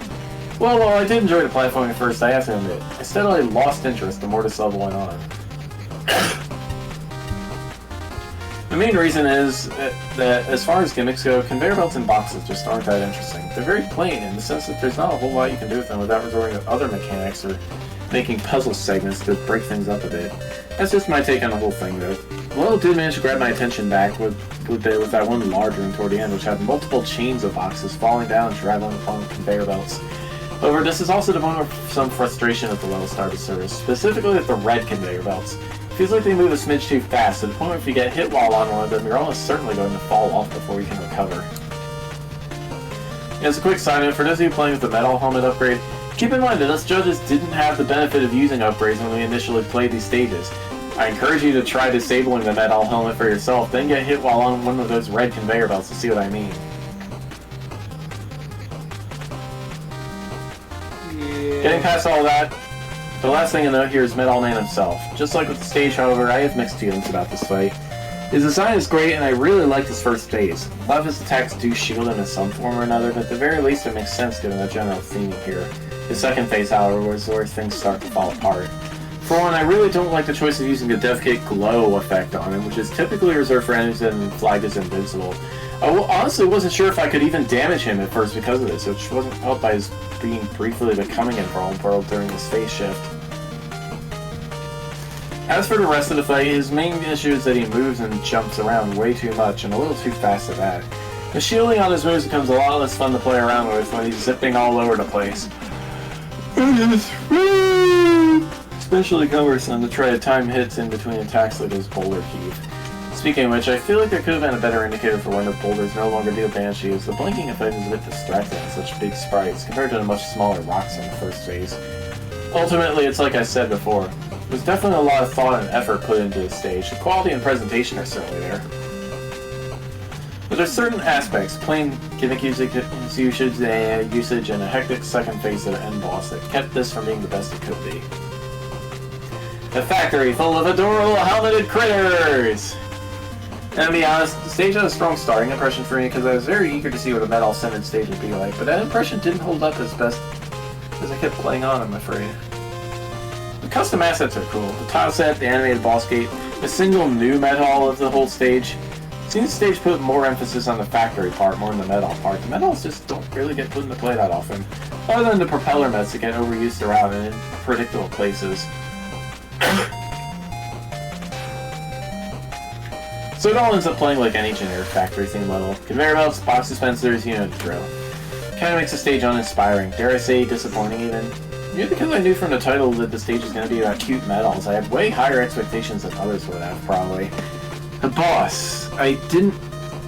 Well, while I did enjoy the platforming at first, I have to admit, I steadily lost interest the more this level went on. The main reason is that as far as gimmicks go, conveyor belts and boxes just aren't that interesting. They're very plain in the sense that there's not a whole lot you can do with them without resorting to other mechanics or making puzzle segments to break things up a bit. That's just my take on the whole thing, though. The level did manage to grab my attention back with that one large room toward the end, which had multiple chains of boxes falling down and traveling along conveyor belts. However, this is also the moment of some frustration at the level start of service, specifically with the red conveyor belts. It feels like they move a smidge too fast, to the point where if you get hit while on one of them, you're almost certainly going to fall off before you can recover. As a quick side note, for those of you playing with the metal helmet upgrade, keep in mind that us judges didn't have the benefit of using upgrades when we initially played these stages. I encourage you to try disabling the metal helmet for yourself, then get hit while on one of those red conveyor belts to see what I mean. Yeah. Getting past all that, the last thing to note here is Metal Man himself. Just like with the stage, however, I have mixed feelings about this fight. His design is great, and I really liked his first phase. A lot of his attacks do shield him in some form or another, but at the very least it makes sense given the general theme here. His second phase, however, was where things start to fall apart. For one, I really don't like the choice of using the Dev Kit glow effect on him, which is typically reserved for enemies that are flagged as invincible. I honestly wasn't sure if I could even damage him at first because of this, which wasn't helped by his being briefly becoming invulnerable during his phase shift. As for the rest of the fight, his main issue is that he moves and jumps around way too much and a little too fast at that. The shielding on his moves becomes a lot less fun to play around with when he's zipping all over the place. Especially cumbersome to try to time hits in between attacks like his boulder heave. Speaking of which, I feel like there could have been a better indicator for when the boulders no longer deal damage to you, as the blinking effect is a bit distracting on such big sprites compared to the much smaller rocks in the first phase. Ultimately, it's like I said before, there's definitely a lot of thought and effort put into this stage. The quality and presentation are certainly there. But there's certain aspects, plain gimmick usage and a hectic second phase of the end boss that kept this from being the best it could be. A factory full of adorable helmeted critters! And to be honest, the stage had a strong starting impression for me because I was very eager to see what a metal-centered stage would be like, but that impression didn't hold up as best as I kept playing on, I'm afraid. The custom assets are cool. The tile set, the animated boss gate, the single new metal of the whole stage. Seems the stage put more emphasis on the factory part more than the metal part. The metals just don't really get put into play that often, other than the propeller mets that get overused around in predictable places. So it all ends up playing like any generic factory-themed level. Conveyor belts, box dispensers, you know the drill. Kinda makes the stage uninspiring, dare I say disappointing even. Maybe because I knew from the title that the stage was going to be about cute metals, I had way higher expectations than others would have, probably. The boss, I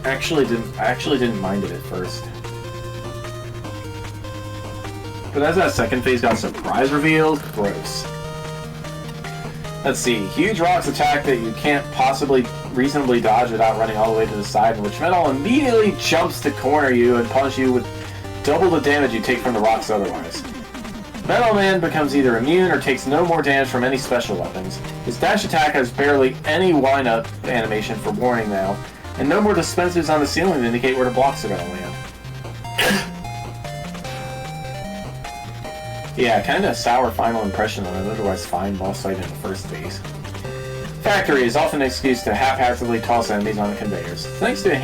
actually didn't mind it at first. But as that second phase got surprise revealed, gross. Let's see, huge rocks attack that you can't possibly reasonably dodge without running all the way to the side, in which metal immediately jumps to corner you and punish you with double the damage you take from the rocks otherwise. Metal Man becomes either immune or takes no more damage from any special weapons. His dash attack has barely any wind-up animation for warning now, and no more dispensers on the ceiling to indicate where the blocks are going to land. Yeah, kinda a sour final impression on an otherwise fine boss fight in the first phase. Factory is often an excuse to haphazardly toss enemies on conveyors. Thanks to a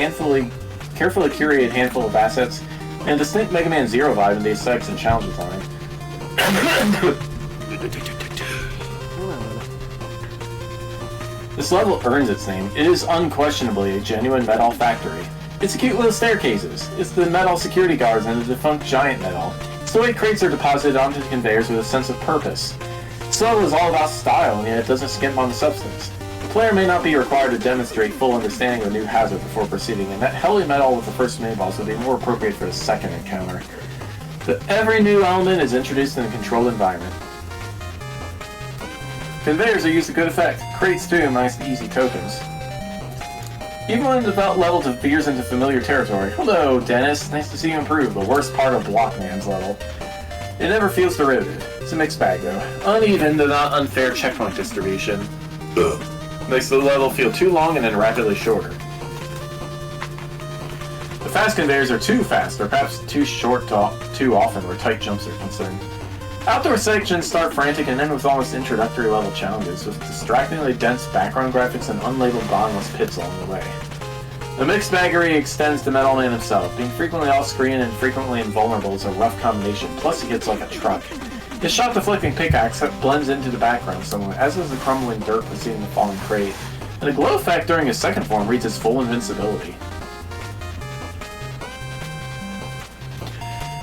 carefully curated handful of assets, and a distinct Mega Man Zero vibe in the aesthetics and challenge design. This level earns its name. It is unquestionably a genuine metal factory. It's the cute little staircases. It's the metal security guards and the defunct giant metal. It's the way crates are deposited onto the conveyors with a sense of purpose. This level is all about style, and yet it doesn't skimp on the substance. The player may not be required to demonstrate full understanding of a new hazard before proceeding, and that heli metal with the first mini-boss would be more appropriate for the second encounter. But every new element is introduced in a controlled environment. Conveyors are used to good effect. Crates too, nice and easy tokens. Even when the level veers into familiar territory. Hello, Dennis. Nice to see you improve. The worst part of Blockman's level. It never feels derivative. It's a mixed bag though. Uneven, though not unfair checkpoint distribution. Makes the level feel too long and then rapidly shorter. The fast conveyors are too fast, or perhaps too short too often where tight jumps are concerned. Outdoor sections start frantic and end with almost introductory level challenges, with distractingly dense background graphics and unlabeled bottomless pits along the way. The mixed baggery extends to Metal Man himself. Being frequently off-screen and frequently invulnerable is a rough combination, plus he hits like a truck. His shot-deflecting pickaxe blends into the background somewhat, as does the crumbling dirt preceding the falling crate, and the glow effect during his second form reads his full invincibility.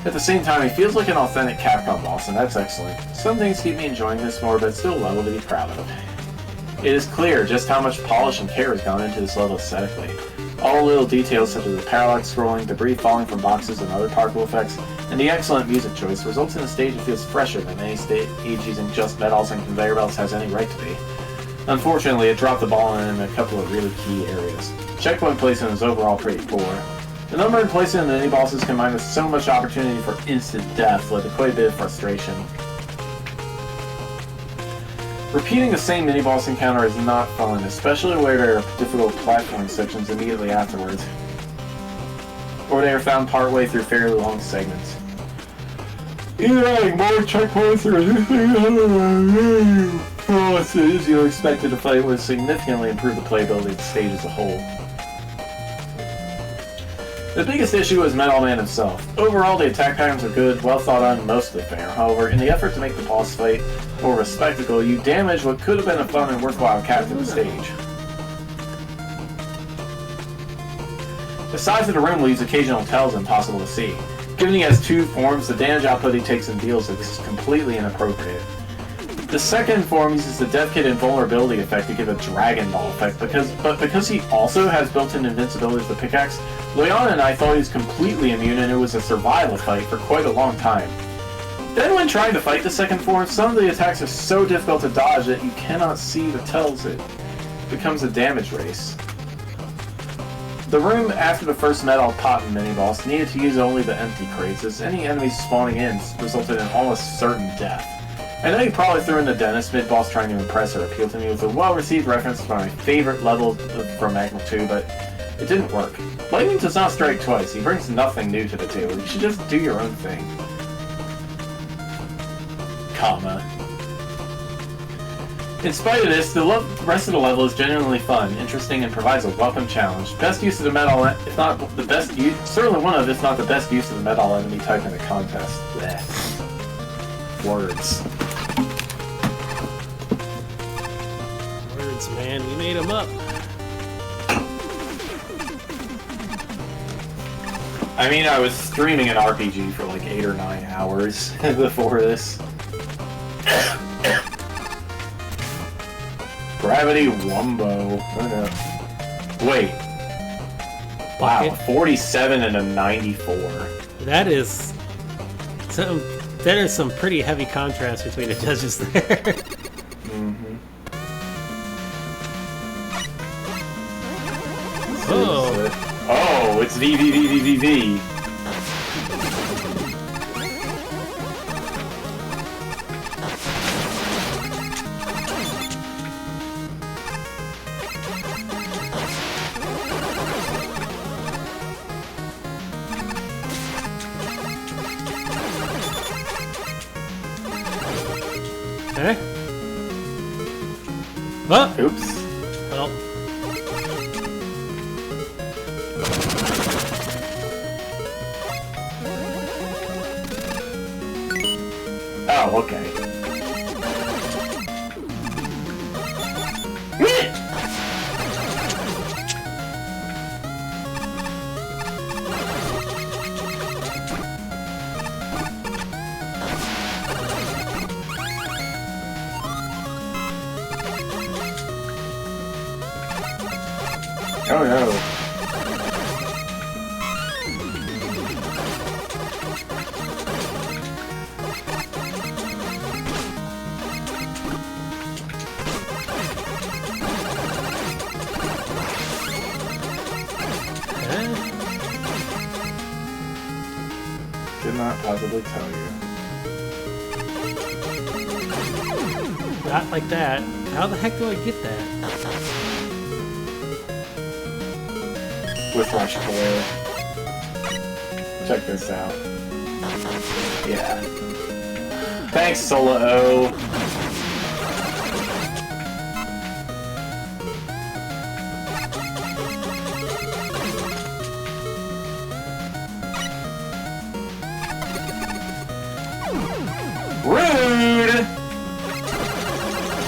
At the same time, he feels like an authentic Capcom boss, and that's excellent. Some things keep me enjoying this more, but it's still a level to be proud of. It is clear just how much polish and care has gone into this level aesthetically. All little details such as the parallax scrolling, debris falling from boxes and other particle effects, and the excellent music choice results in a stage that feels fresher than any stage using just metals and conveyor belts has any right to be. Unfortunately, it dropped the ball in a couple of really key areas. Checkpoint placement is overall pretty poor. The number and placement of the mini-bosses combined with so much opportunity for instant death led to quite a bit of frustration. Repeating the same mini-boss encounter is not fun, especially where there are difficult platforming sections immediately afterwards, or they are found partway through fairly long segments. Either adding more checkpoints or reducing bosses you're expected to fight would significantly improve the playability of the stage as a whole. The biggest issue is Metal Man himself. Overall, the attack patterns are good, well thought out, and mostly fair. However, in the effort to make the boss fight more of a spectacle, you damage what could have been a fun and worthwhile capture the stage. The size of the room leaves occasional tells impossible to see. Given he has two forms, the damage output he takes and deals is completely inappropriate. The second form uses the Death Kit invulnerability effect to give a Dragon Ball effect, because he also has built-in invincibility with the pickaxe, Leon and I thought he was completely immune and it was a survival fight for quite a long time. Then when trying to fight the second form, some of the attacks are so difficult to dodge that you cannot see the tells. It becomes a damage race. The room after the first Metal Pot mini-boss needed to use only the empty crates, as any enemies spawning in resulted in almost certain death. I know you probably threw in the Dentist mid-boss trying to impress or appeal to me with a well-received reference to my favorite level from Magma 2, but it didn't work. Lightning does not strike twice. He brings nothing new to the table. You should just do your own thing. Comma. In spite of this, the rest of the level is genuinely fun, interesting, and provides a welcome challenge. Best use of the metal, if not the best use, certainly one of, if not the best use of the metal enemy type in the contest. Blech. Words. Words, man. We made them up. I mean, I was streaming an RPG for like 8 or 9 hours before this. Gravity Wumbo. Oh no. Wait. Wow, a 47 and a 94. That is some pretty heavy contrast between the judges there. Mm-hmm. Oh. Oh, it's VVVVVV. Okay. Oh! Oops. Well. Oh, okay. Oh no. Did not possibly tell you. Not like that. How the heck do I get that? With Rush Coil. Check this out. Yeah. Thanks, Sola O. Rude!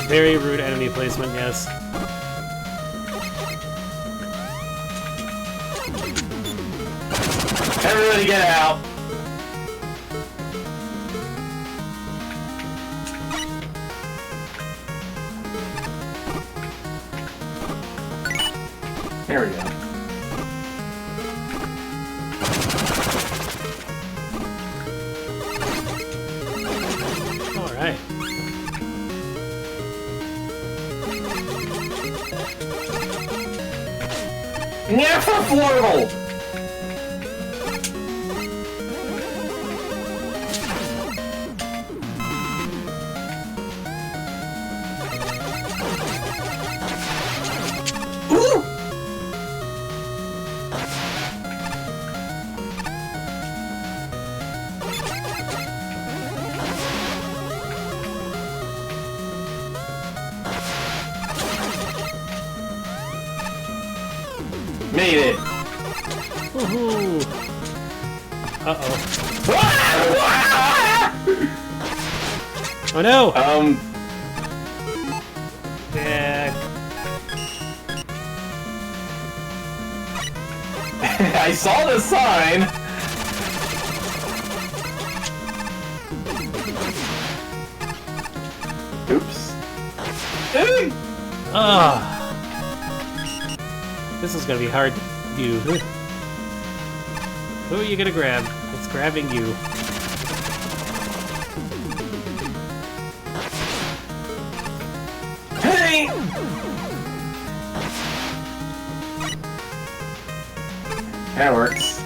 Very rude enemy placement, yes. Everybody get out! There we go. Alright. Never affordable! Made it! Woohoo! Uh-oh. Oh no! Yeah. I saw the sign! Oops. This is gonna be hard to do. Who are you gonna grab? It's grabbing you. Hey! That works.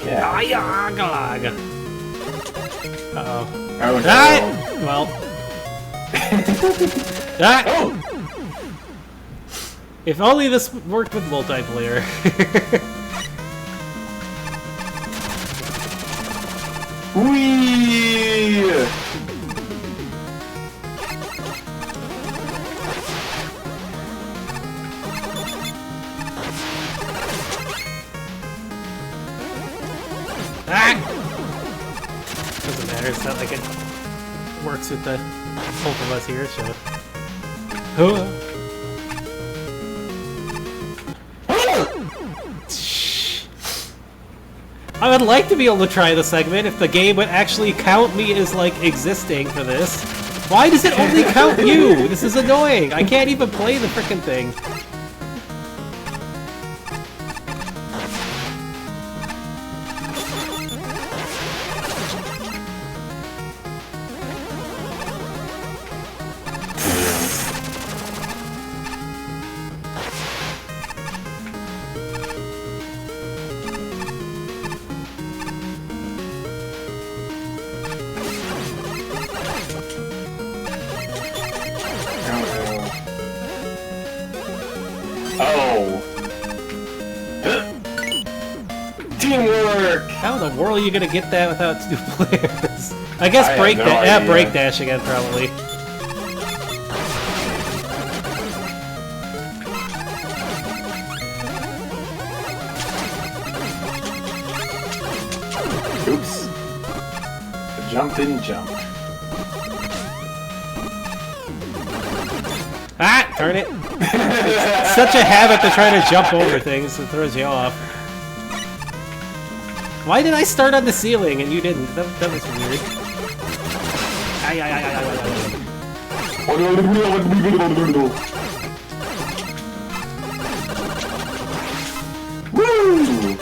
Yeah. Uh-oh. Oh no. Ah! Well. Ah! Oh! If only this worked with multiplayer. Whee! Ah! Doesn't matter, it's not like it works with the both of us here, so. I would like to be able to try the segment if the game would actually count me as, like, existing for this. Why does it only count you? This is annoying. I can't even play the frickin' thing. Oh. Teamwork! How in the world are you gonna get that without two players? I guess I break have no yeah, idea. break dash again probably. Oops. Jump and jump. Ah! Darn it! It's such a habit to try to jump over things, it throws you off. Why did I start on the ceiling and you didn't? That was weird. Ay, ay, ay, ay, ay, ay, ay. Woo!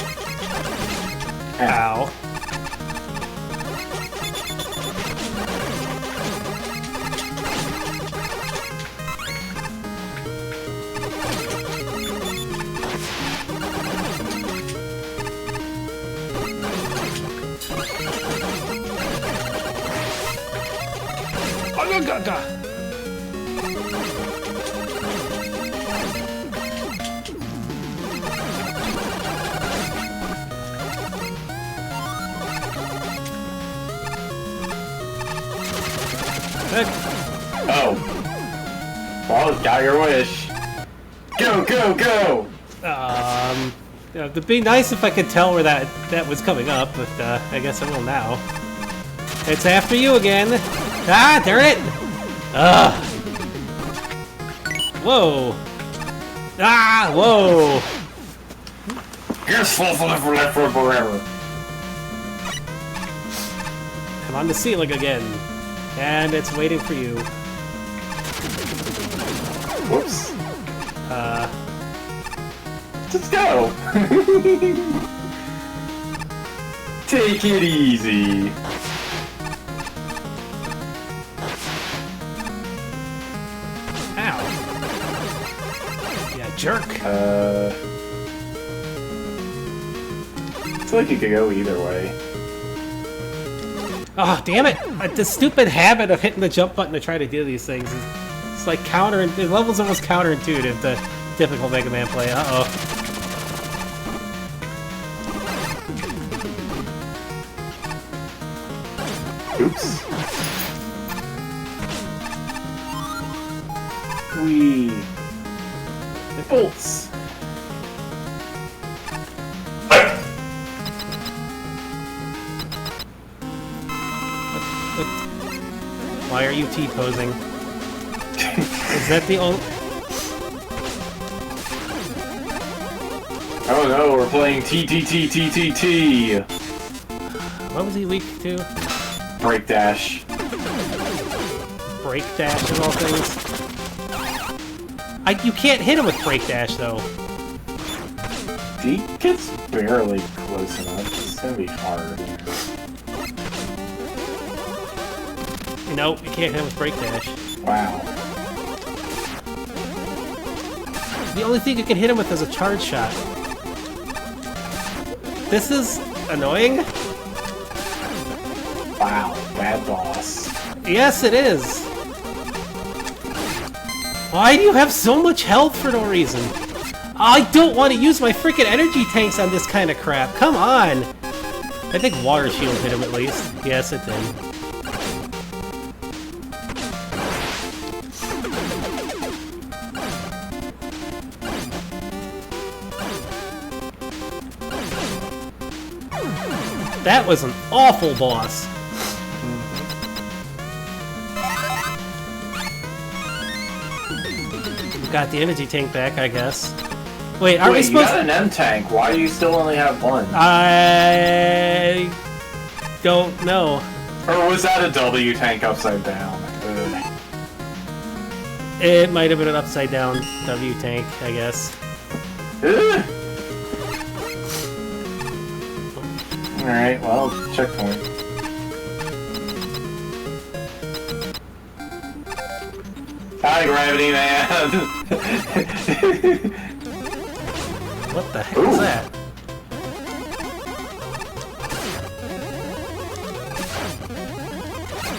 Ow. Oh. Well, got your wish. Go, go, go! It'd be nice if I could tell where that was coming up, but I guess I will now. It's after you again. Ah, darn it! Ugh. Whoa. Ah, whoa. Guess left forever. I'm on the ceiling again. And it's waiting for you. Whoops. Uh, Let's go! Take it easy. ow. Yeah, jerk. It's like you could go either way. Oh, damn it! The stupid habit of hitting the jump button to try to do these things is it's like the level's almost counterintuitive to typical Mega Man play. Uh-oh. Oops. Whee. Bolts. Why are you T-posing? Is that the only... Oh no, we're playing T. What was he weak to? Break dash. Break dash of all things? You can't hit him with break dash, though. He gets barely close enough. It's gonna be hard. Nope, you can't hit him with break dash. Wow. The only thing you can hit him with is a charge shot. This is annoying. Wow, bad boss. Yes, it is. Why do you have so much health for no reason? I don't want to use my freaking energy tanks on this kind of crap. Come on. I think Water Shield hit him at least. Yes, it did. That was an awful boss. Got the energy tank back, I guess. Wait, are we supposed you got an M tank. Why do you still only have one? I don't know. Or was that a W tank upside down? Ugh. It might have been an upside down W tank, I guess. Ugh. Alright, well, checkpoint. Hi, Gravity Man! What the heck is that?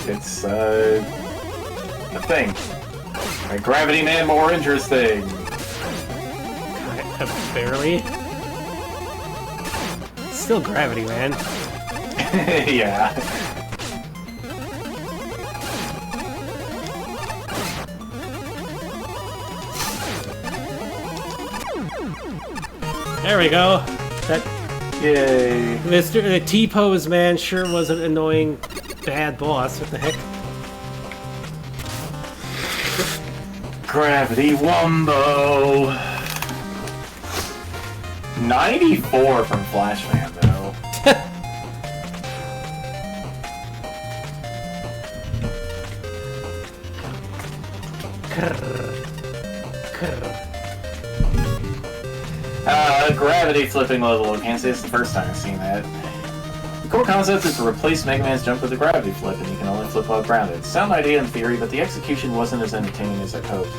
It's, a thing. Make Gravity Man more interesting! Barely. Still Gravity Man. Yeah. There we go. That Yay. Mr. T-pose man sure was an annoying bad boss. What the heck? Gravity Wumbo! 94 from Flashman, though. Gravity flipping level. I can't say it's the first time I've seen that. The core concept is to replace Mega Man's jump with a gravity flip, and you can only flip while grounded. Sound idea in theory, but the execution wasn't as entertaining as I'd hoped.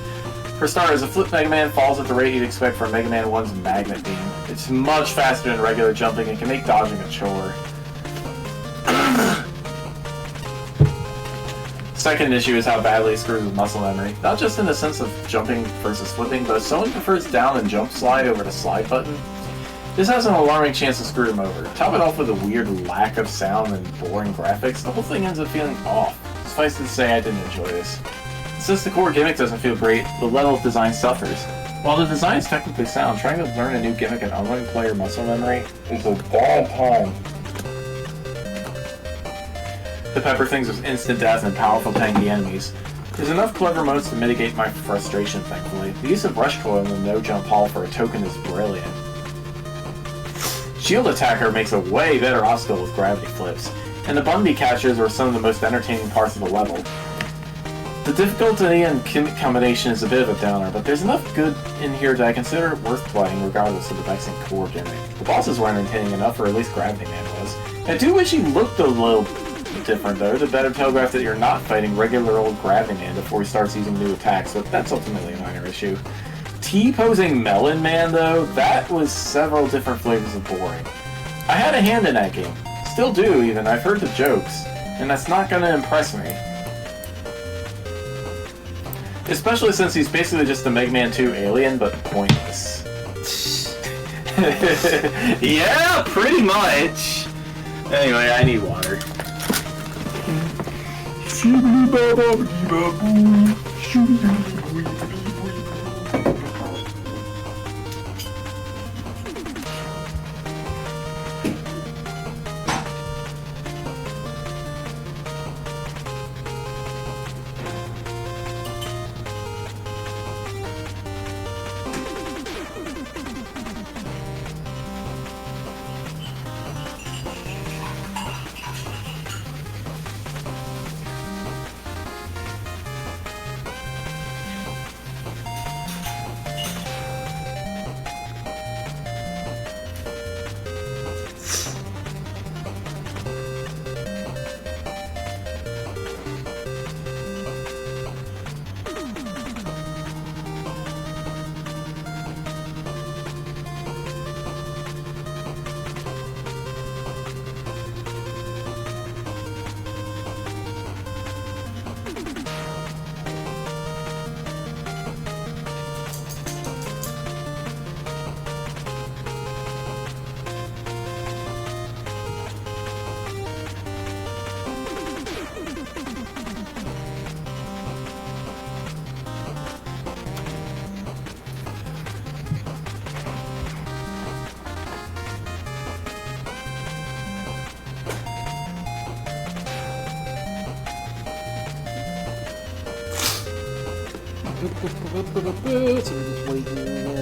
For starters, a flip Mega Man falls at the rate you'd expect from Mega Man 1's Magnet Beam. It's much faster than regular jumping and can make dodging a chore. Second issue is how badly it screws with muscle memory. Not just in the sense of jumping versus flipping, but if someone prefers down and jump slide over the slide button, this has an alarming chance to screw them over. Top it off with a weird lack of sound and boring graphics, the whole thing ends up feeling off. Suffice to say, I didn't enjoy this. Since the core gimmick doesn't feel great, the level of design suffers. While the design is technically sound, trying to learn a new gimmick and unlearn player muscle memory is a bad time. The pepper things with instant death and powerful tanky enemies. There's enough clever modes to mitigate my frustration, thankfully. The use of Rush Coil in the no-jump hall for a token is brilliant. Shield Attacker makes a way better obstacle with gravity flips, and the Bumby catchers are some of the most entertaining parts of the level. The difficulty and gimmick combination is a bit of a downer, but there's enough good in here that I consider it worth playing regardless of the vexing core gimmick. The bosses were entertaining enough, or at least Gravity Man was. I do wish he looked a little different though, to better telegraph that you're not fighting regular old Gravity Man before he starts using new attacks, but that's ultimately a minor issue. T-posing Melon Man though, that was several different flavors of boring. I had a hand in that game. Still do even, I've heard the jokes, and that's not gonna impress me. Especially since he's basically just a Mega Man 2 alien, but pointless. Yeah, pretty much! Anyway, I need water. So we're just waiting now.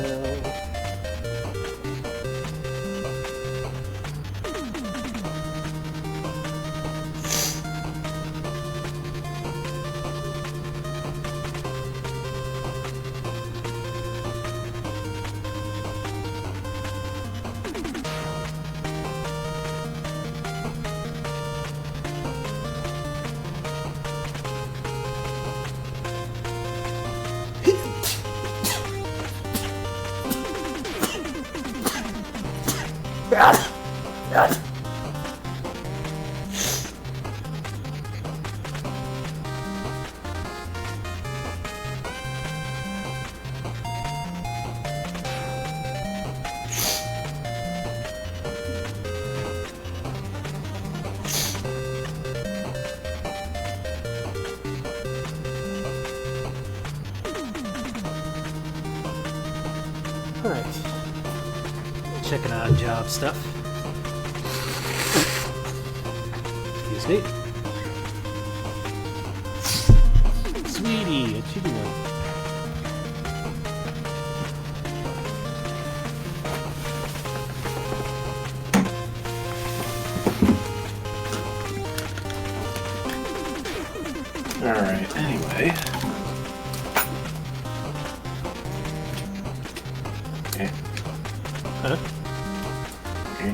Alright. Checking out job stuff. Excuse me. Sweetie, what you doing? Alright, anyway. Okay. Huh? Okay.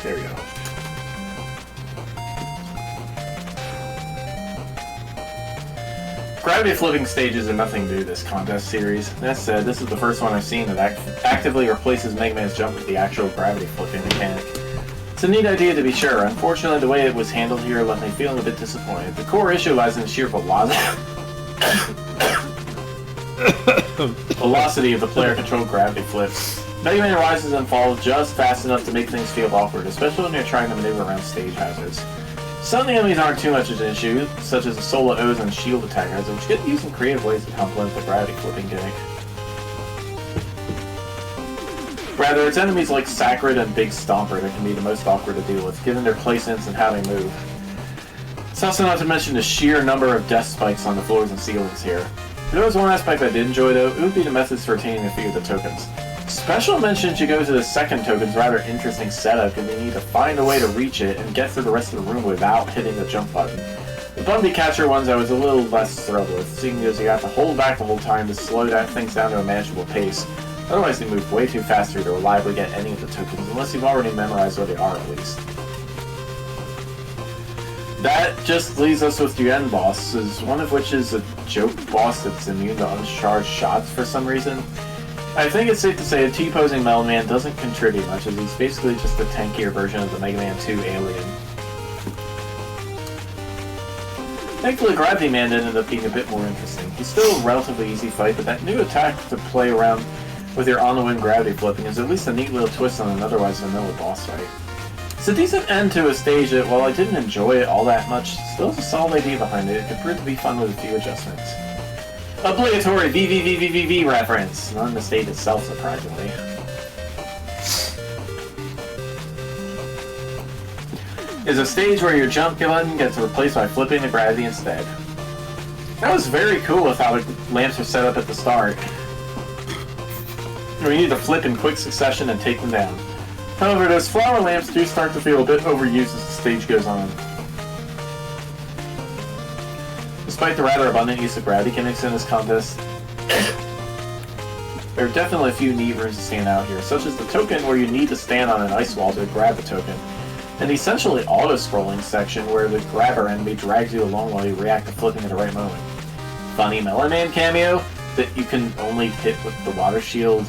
There we go. Gravity flipping stages are nothing new to this contest series. That said, this is the first one I've seen that actively replaces Mega Man's jump with the actual gravity flipping mechanic. It's a neat idea to be sure. Unfortunately, the way it was handled here left me feeling a bit disappointed. The core issue lies in the sheer velocity of the player-controlled gravity flips. Mega Man rises and falls just fast enough to make things feel awkward, especially when you're trying to maneuver around stage hazards. Some of the enemies aren't too much of an issue, such as the Solar O's and shield attackers, which get used in creative ways to complement the gravity flipping gimmick. Rather, it's enemies like Sacred and Big Stomper that can be the most awkward to deal with, given their placements and how they move. It's also not to mention the sheer number of death spikes on the floors and ceilings here. If there was one aspect I did enjoy though, it would be the methods for attaining a few of the tokens. Special mention should go to the second token's rather interesting setup, because you need to find a way to reach it and get through the rest of the room without hitting the jump button. The Bumby Catcher ones I was a little less thrilled with, seeing as you have to hold back the whole time to slow things down to a manageable pace. Otherwise they move way too fast for you to reliably get any of the tokens, unless you've already memorized where they are at least. That just leaves us with the end bosses, one of which is a joke boss that's immune to uncharged shots for some reason. I think it's safe to say that T-posing Metal Man doesn't contribute much, as he's basically just a tankier version of the Mega Man 2 alien. Thankfully, Gravity Man ended up being a bit more interesting. He's still a relatively easy fight, but that new attack to play around with your on-the-wind gravity flipping is at least a neat little twist on an otherwise vanilla boss fight. It's a decent end to a stage that, while I didn't enjoy it all that much, still has a solid idea behind it. It could prove to be fun with a few adjustments. Obligatory VVVVVV reference. Not in the stage itself, surprisingly. Is a stage where your jump button gets replaced by flipping the gravity instead. That was very cool with how the lamps are set up at the start. We need to flip in quick succession and take them down. However, those flower lamps do start to feel a bit overused as the stage goes on. Despite the rather abundant use of gravity gimmicks in this contest, there are definitely a few neat rooms to stand out here, such as the token where you need to stand on an ice wall to grab the token, and the essentially auto-scrolling section where the grabber enemy drags you along while you react to flipping at the right moment. Funny Melon Man cameo that you can only hit with the water shield,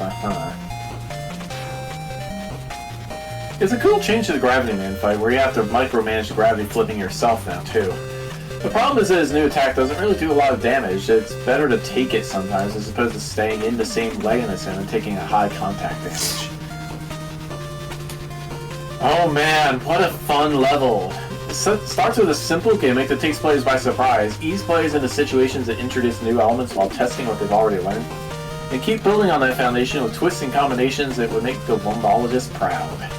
It's a cool change to the Gravity Man fight where you have to micromanage the gravity flipping yourself now too. The problem is that his new attack doesn't really do a lot of damage. It's better to take it sometimes as opposed to staying in the same lane as him and taking a high contact damage. Oh man, what a fun level! It starts with a simple gimmick that takes players by surprise, ease players into situations that introduce new elements while testing what they've already learned, and keep building on that foundation with twists and combinations that would make the Wombologist proud.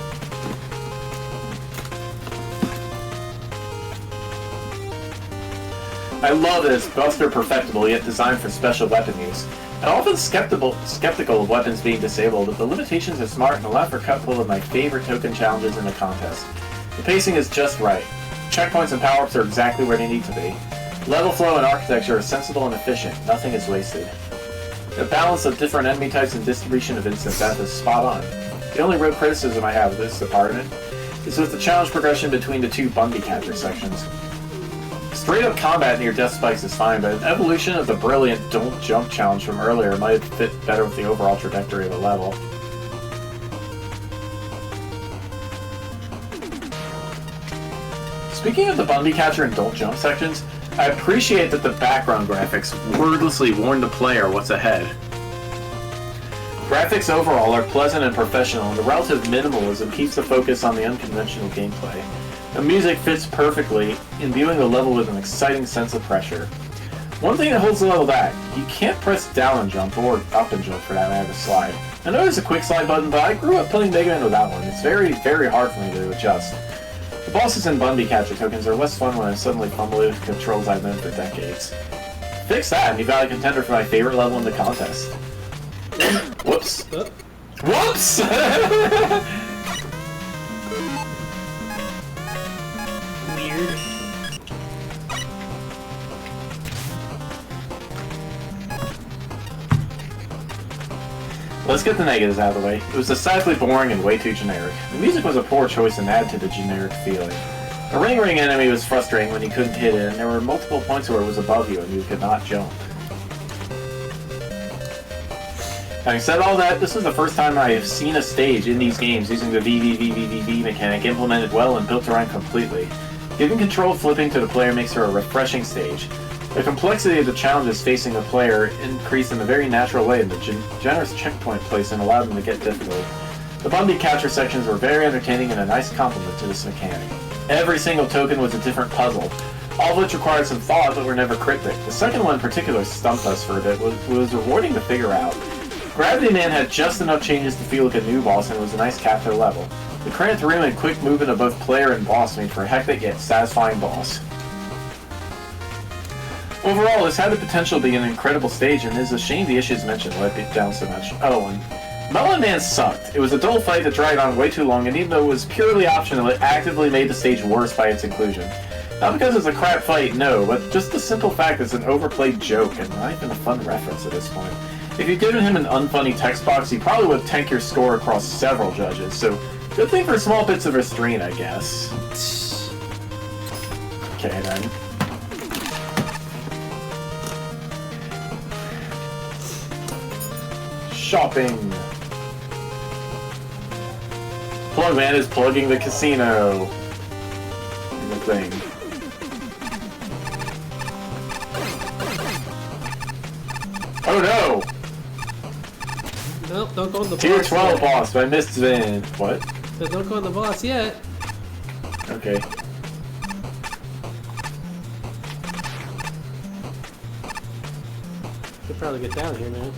I love that it's Buster perfectible yet designed for special weapon use. I'm often skeptical of weapons being disabled, but the limitations are smart and allow for a couple of my favorite token challenges in the contest. The pacing is just right. Checkpoints and power-ups are exactly where they need to be. Level flow and architecture are sensible and efficient. Nothing is wasted. The balance of different enemy types and distribution of instant death is spot on. The only real criticism I have of this department is with the challenge progression between the two Bundy Catcher sections. Straight-up combat near death spikes is fine, but an evolution of the brilliant Don't Jump challenge from earlier might fit better with the overall trajectory of the level. Speaking of the Bundy Catcher and Don't Jump sections, I appreciate that the background graphics wordlessly warn the player what's ahead. Graphics overall are pleasant and professional, and the relative minimalism keeps the focus on the unconventional gameplay. The music fits perfectly, imbuing the level with an exciting sense of pressure. One thing that holds the level back, you can't press down and jump, or up and jump for that matter, to slide. I know there's a quick slide button, but I grew up playing Mega Man without one. It's very, very hard for me to adjust. The bosses and Bundy Catcher tokens are less fun when I suddenly fumble with controls I've known for decades. Fix that, and you've got a contender for my favorite level in the contest. Whoops. Whoops! Weird. Let's get the negatives out of the way. It was decidedly boring and way too generic. The music was a poor choice and added to the generic feeling. The ring enemy was frustrating when you couldn't hit it, and there were multiple points where it was above you and you could not jump. Having said all that, this was the first time I have seen a stage in these games using the VVVVVV mechanic implemented well and built around completely. Giving control flipping to the player makes for a refreshing stage. The complexity of the challenges facing the player increased in a very natural way, and the generous checkpoint placement allowed them to get difficult. The Bundy Catcher sections were very entertaining and a nice complement to this mechanic. Every single token was a different puzzle, all of which required some thought but were never cryptic. The second one in particular stumped us for a bit, was rewarding to figure out. Gravity Man had just enough changes to feel like a new boss and was a nice cap to the level. The cramped room and quick movement of both player and boss made for a hectic yet satisfying boss. Overall, this had the potential to be an incredible stage, and it is a shame the issues mentioned let it down so much. Oh, and Melon Man sucked. It was a dull fight that dragged on way too long, and even though it was purely optional, it actively made the stage worse by its inclusion. Not because it's a crap fight, no, but just the simple fact that it's an overplayed joke, and not even a fun reference at this point. If you'd given him an unfunny text box, he probably would tank your score across several judges, so good thing for small bits of restraint, I guess. Okay, then. Shopping. Plug Man is plugging the casino. The thing. Oh no! Nope, don't go on the boss. Tier 12 boss by Mist Van. What? Don't go on the boss yet. Okay. Could probably get down here now.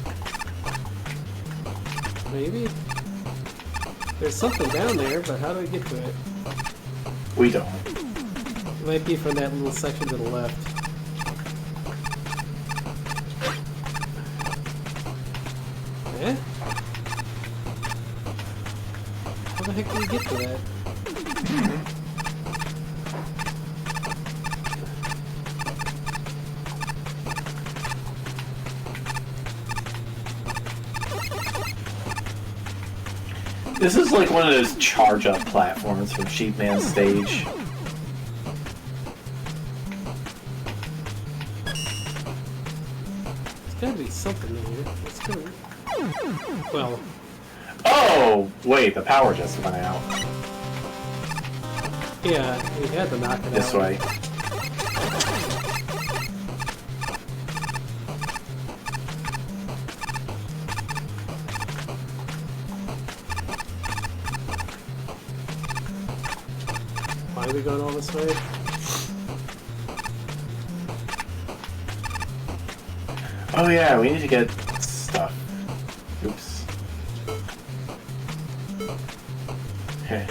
Maybe? There's something down there, but how do I get to it? We don't. It might be from that little section to the left. Eh? How the heck do we get to that? This is like one of those charge-up platforms from Sheep Man's stage. There's gotta be something in here. Let's go. Well, Oh! Wait, the power just went out. yeah, we had to knock it This out. way. Why are we going all this way? Oh yeah, we need to get stuff. Oops. Heh.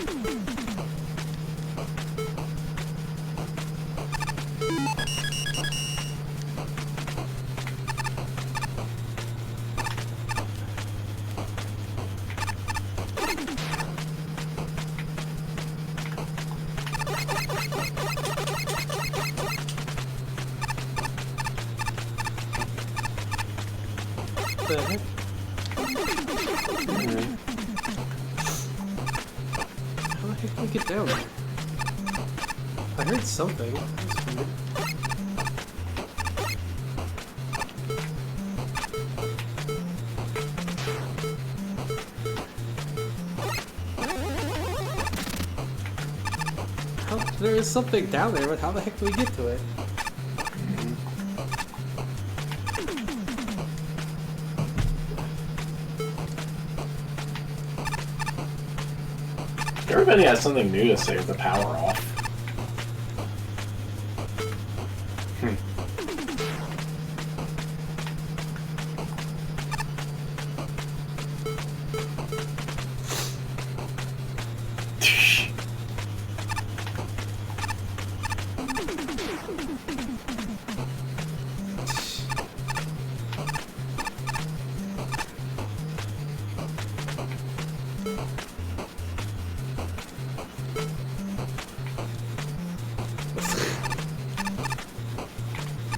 What the heck? How the heck do we get down there? I heard something. That's weird. There is something down there, but how the heck do we get to it? Everybody has something new to say with the power off.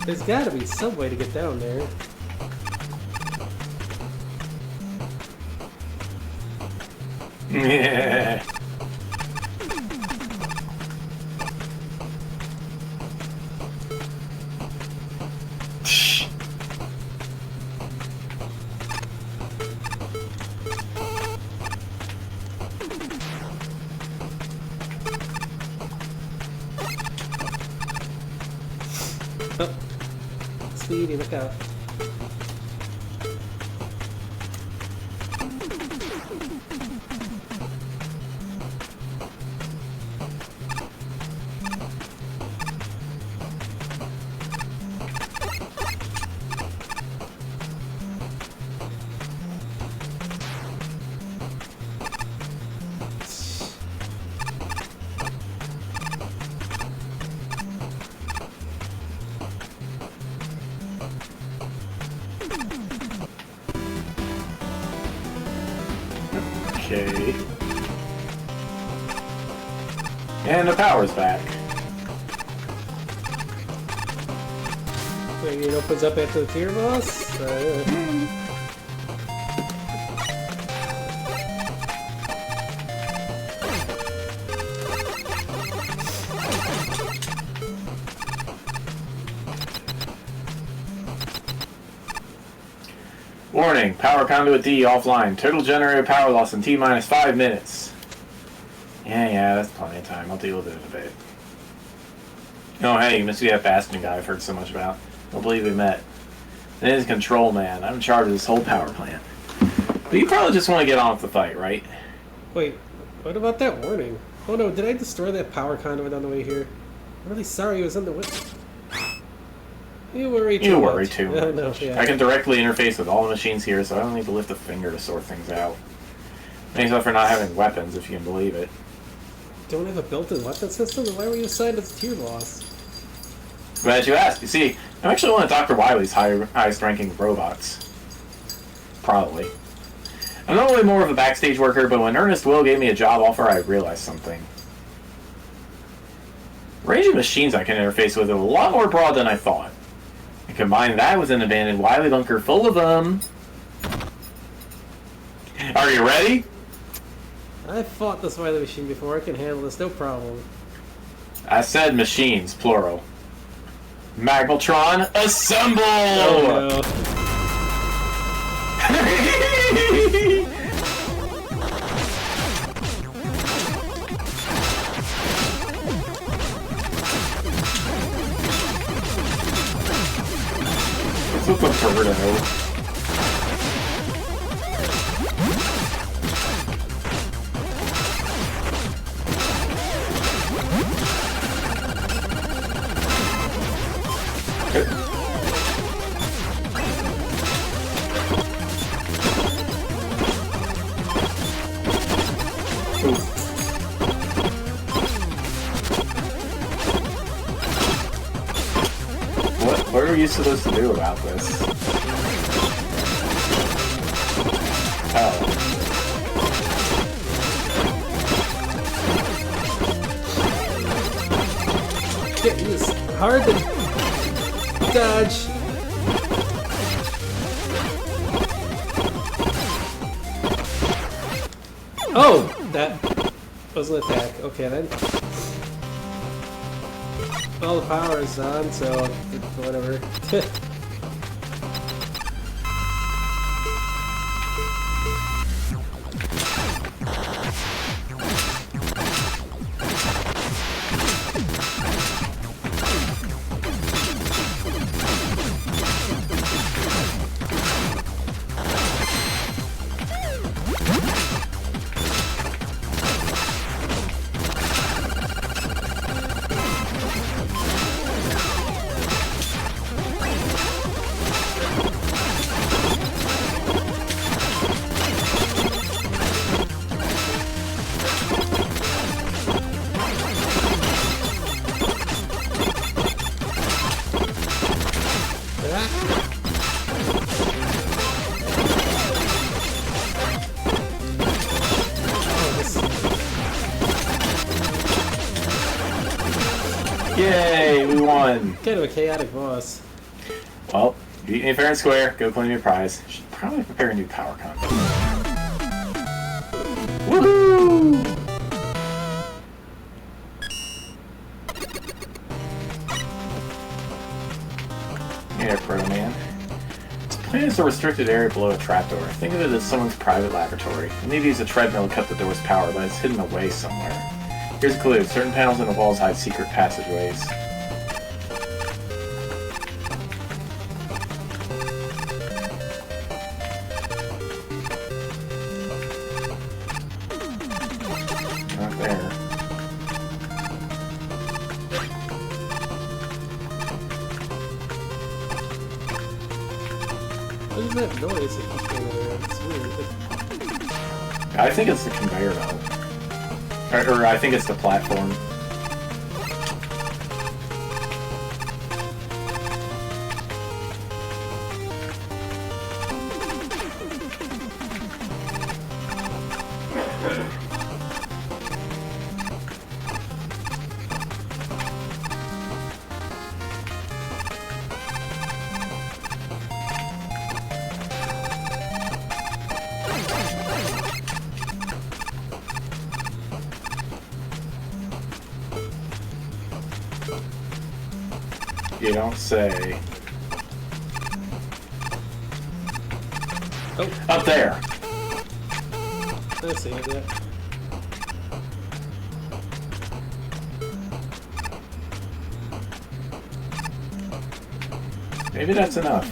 There's gotta be some way to get down there. Yeah. Oh. Speedy, look out. Okay. And the power's back. Wait, it opens up after the tier boss? Warning, power conduit D offline. Total generator power loss in T-minus 5 minutes. Yeah, that's plenty of time. I'll deal with it in a bit. Oh, hey, you must be that Bastion guy I've heard so much about. Don't believe we met. And his control man. I'm in charge of this whole power plant. But you probably just want to get on with the fight, right? Wait, what about that warning? Oh no, did I destroy that power conduit on the way here? I'm really sorry it was in the way. You worry too You much. worry too much. No, yeah. I can directly interface with all the machines here, so I don't need to lift a finger to sort things out. Makes up for not having weapons, if you can believe it. Don't have a built-in weapon system? Then why were you assigned as tier boss? Glad you asked. You see, I'm actually one of Dr. Wily's highest-ranking robots. Probably. I'm not only more of a backstage worker, but when Ernest Will gave me a job offer, I realized something. The range of machines I can interface with are a lot more broad than I thought. And combine that with an abandoned Wily bunker full of them. Are you ready? I've fought this Wily machine before. I can handle this, no problem. I said machines, plural. Magmaltron, assemble! Oh What's with the tornado? What are you supposed to do about this? Oh. It's hard to dodge. Oh! That was an attack. Okay then. All the power is on, so whatever. Yay, we won! Kind of a chaotic boss. Well, you beat me fair and square. Go claim your prize. Should probably prepare a new power conduit. Woohoo! Hey there, Proto Man. This planet is a restricted area below a trapdoor. Think of it as someone's private laboratory. You need to use a treadmill to cut the door's power, but it's hidden away somewhere. Here's a clue. Certain panels in the walls hide secret passageways. Not there. What is that noise that keeps going around? It's weird. I think it's the conveyor belt. Or I think it's the platform. You don't say. Oh, Up there! let's see. Yeah. Maybe that's enough.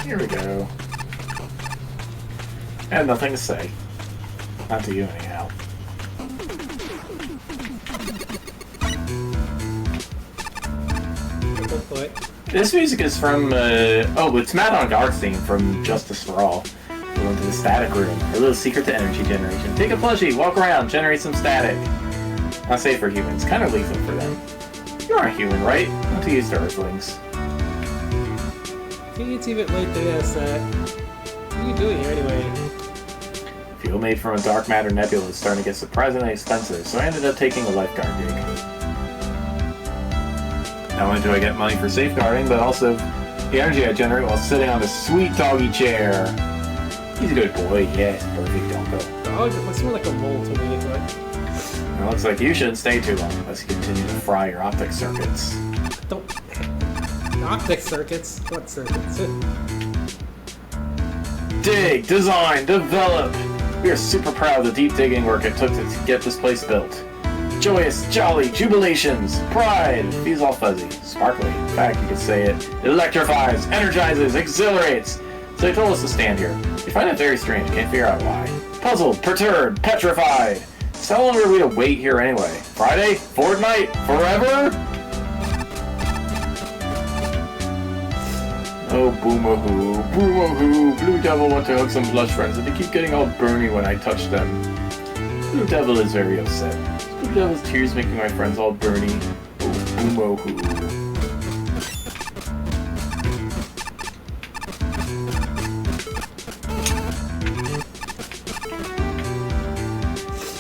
Here we go. I have nothing to say. Not to you, anyhow. This music is from, oh, it's Matt on Guard's theme from Justice for All. We went to the static room. A little secret to energy generation. Take a plushie, walk around, generate some static. Not safe for humans, kind of lethal for them. You aren't human, right? Not to use to Earthlings. I think it's even late to ask that. What are you doing here anyway? Fuel made from a dark matter nebula is starting to get surprisingly expensive, so I ended up taking a lifeguard gig. Not only do I get money for safeguarding, but also the energy I generate while sitting on this sweet doggy chair. He's a good boy, yes, perfect donko. Dog? It looks more like a mole to me, but... It looks like you shouldn't stay too long unless you continue to fry your optic circuits. Don't... Optic circuits? What circuits? Dig, design, develop! We are super proud of the deep digging work it took to get this place built. Joyous, jolly, jubilations, pride, feels all fuzzy, sparkly. In fact, you could say it electrifies, energizes, exhilarates. So they told us to stand here. We find it very strange, can't figure out why. Puzzled, perturbed, petrified. So how long are we to wait here anyway? Friday? Fortnite? Forever? Oh, boomahoo, boomahoo. Blue Devil want to hug some blush friends, and they keep getting all burny when I touch them. Blue Devil is very upset. Blue Devil's tears making my friends all burny. Oh, boomahoo.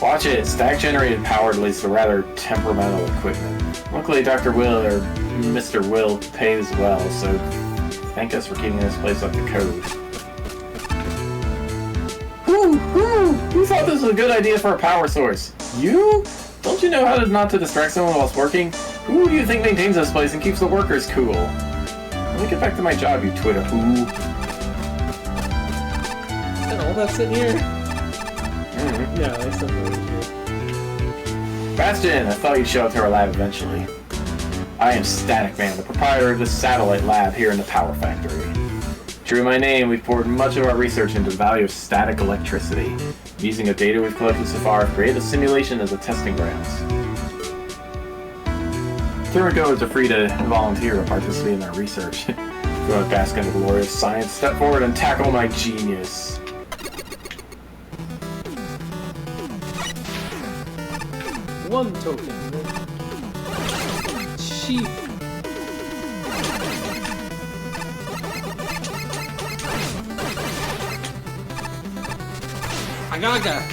Watch it. Static-generated power leads to rather temperamental equipment. Luckily, Dr. Will, or Mr. Will, pays well, so thank us for keeping this place up to code. Who thought this was a good idea for a power source? You? Don't you know how not to distract someone whilst working? Who do you think maintains this place and keeps the workers cool? Let me get back to my job, you Twitter who. Is that all that's in here? Yeah, there's something in here. Bastion, I thought you'd show up to our lab eventually. I am Static Man, the proprietor of this satellite lab here in the power factory. True to my name, we've poured much of our research into the value of static electricity. Using the data we've collected so far, I've created a simulation as a testing grounds. Thermogoers are free to volunteer or participate in our research. If you want to bask in the glory of science, step forward and tackle my genius. One token. Sheep. Agaga.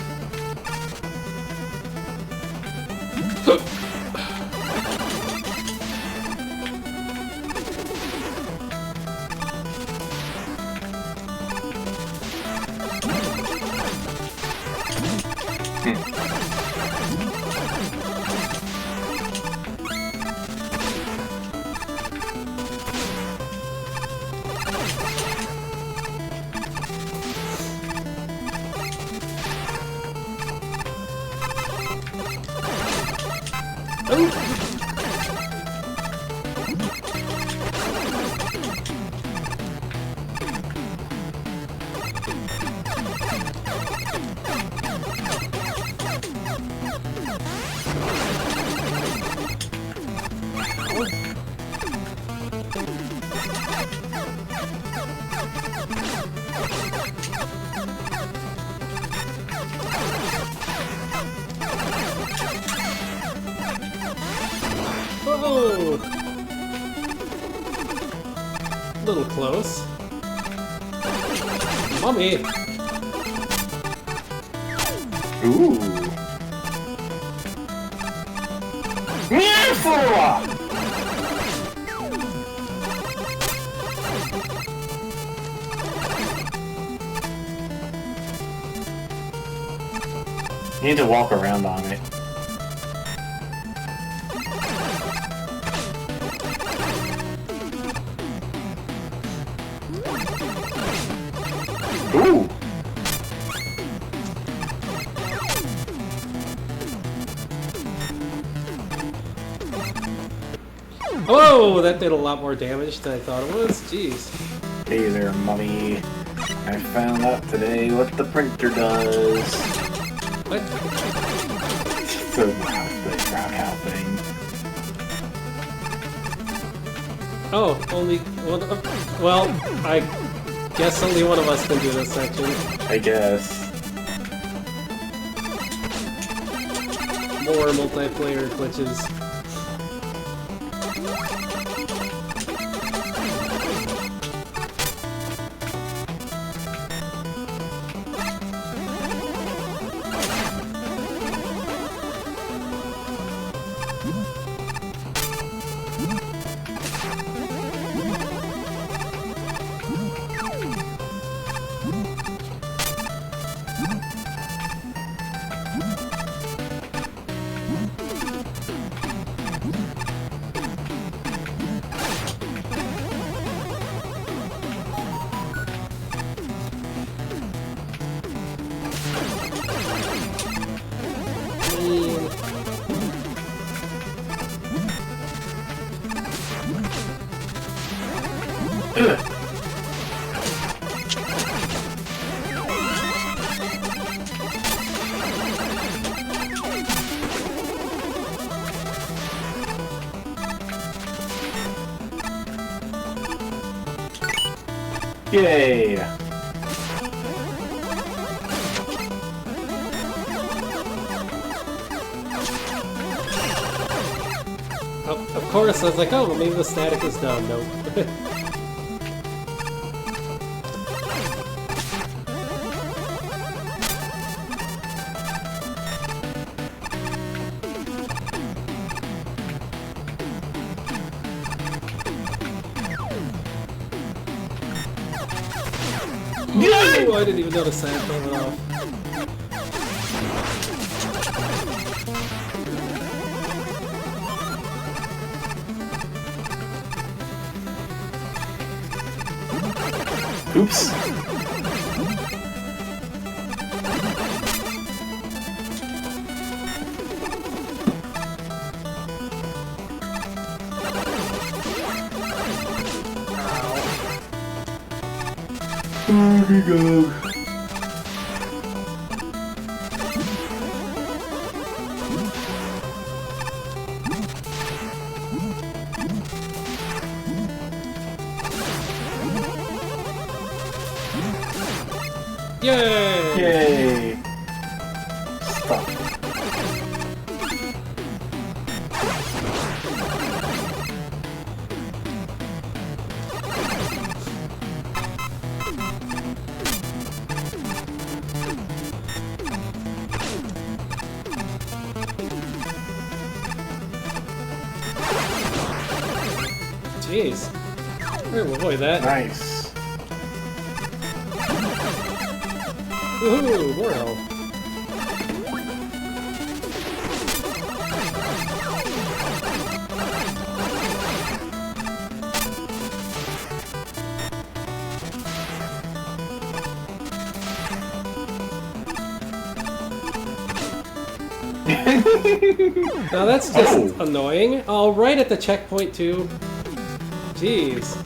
Oh! A little close. Mommy! Ooh. Mierda! You need to walk around on it. Ooh! Oh, that did a lot more damage than I thought it was. Jeez. Hey there, mummy. I found out today what the printer does. What? So the crowd cow thing. Oh, only one. Well, I guess only one of us can do this section. I guess. More multiplayer glitches. Yay! Of course, I was like, oh, well, maybe the static is done. Nope. Oh, I didn't even notice that. Throw it off. Oops. There we go. Yay! Yay! Stop. Jeez. We're gonna avoid that. Nice. Woohoo! More health. Now that's just annoying. Oh, right at the checkpoint too. Jeez.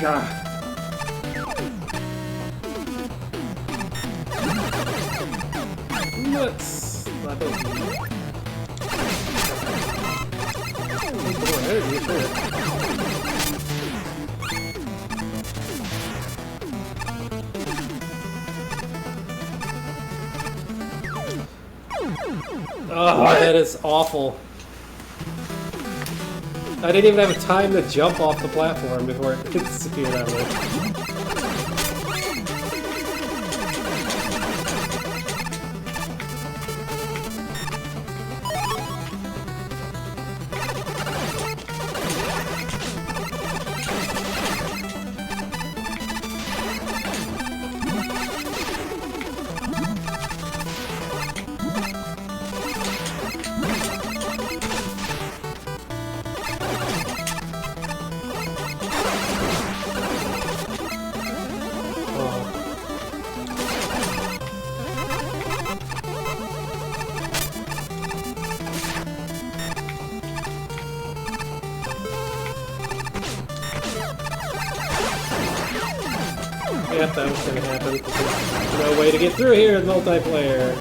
God. Nuts. More energy, shit. Oh, that is awful. I didn't even have time to jump off the platform before it disappeared out of it. Yep, that was gonna happen. There's no way to get through here in multiplayer.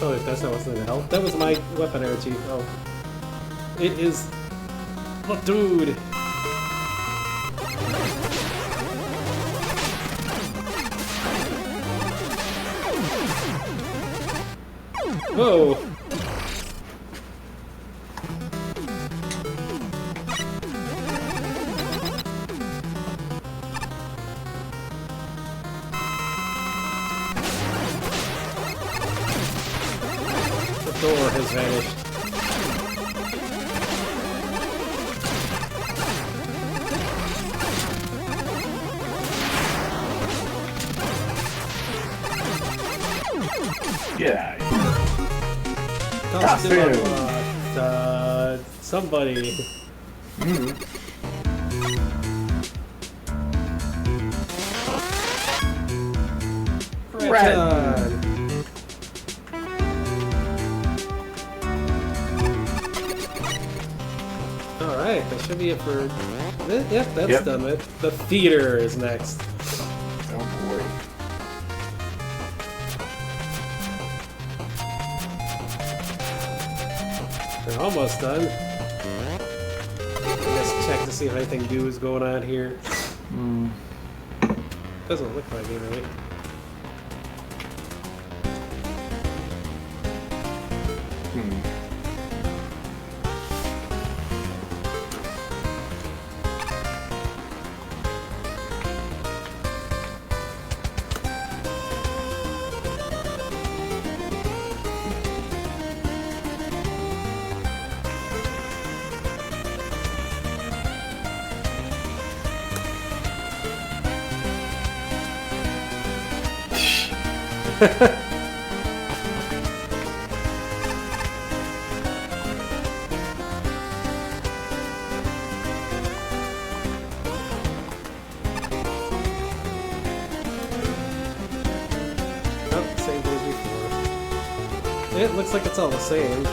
Oh, that's not what's in the help. That was my weapon energy. Oh. It is... Look, dude! Whoa! The door has vanished. Get out of here. Costume unlocked. Somebody. Red. Alright, that should be it for... Yep, that's done with. The theater is next. Oh boy. They're almost done. Let's check to see if anything new is going on here. Doesn't look like it, right? Oh, same thing as before. It looks like it's all the same.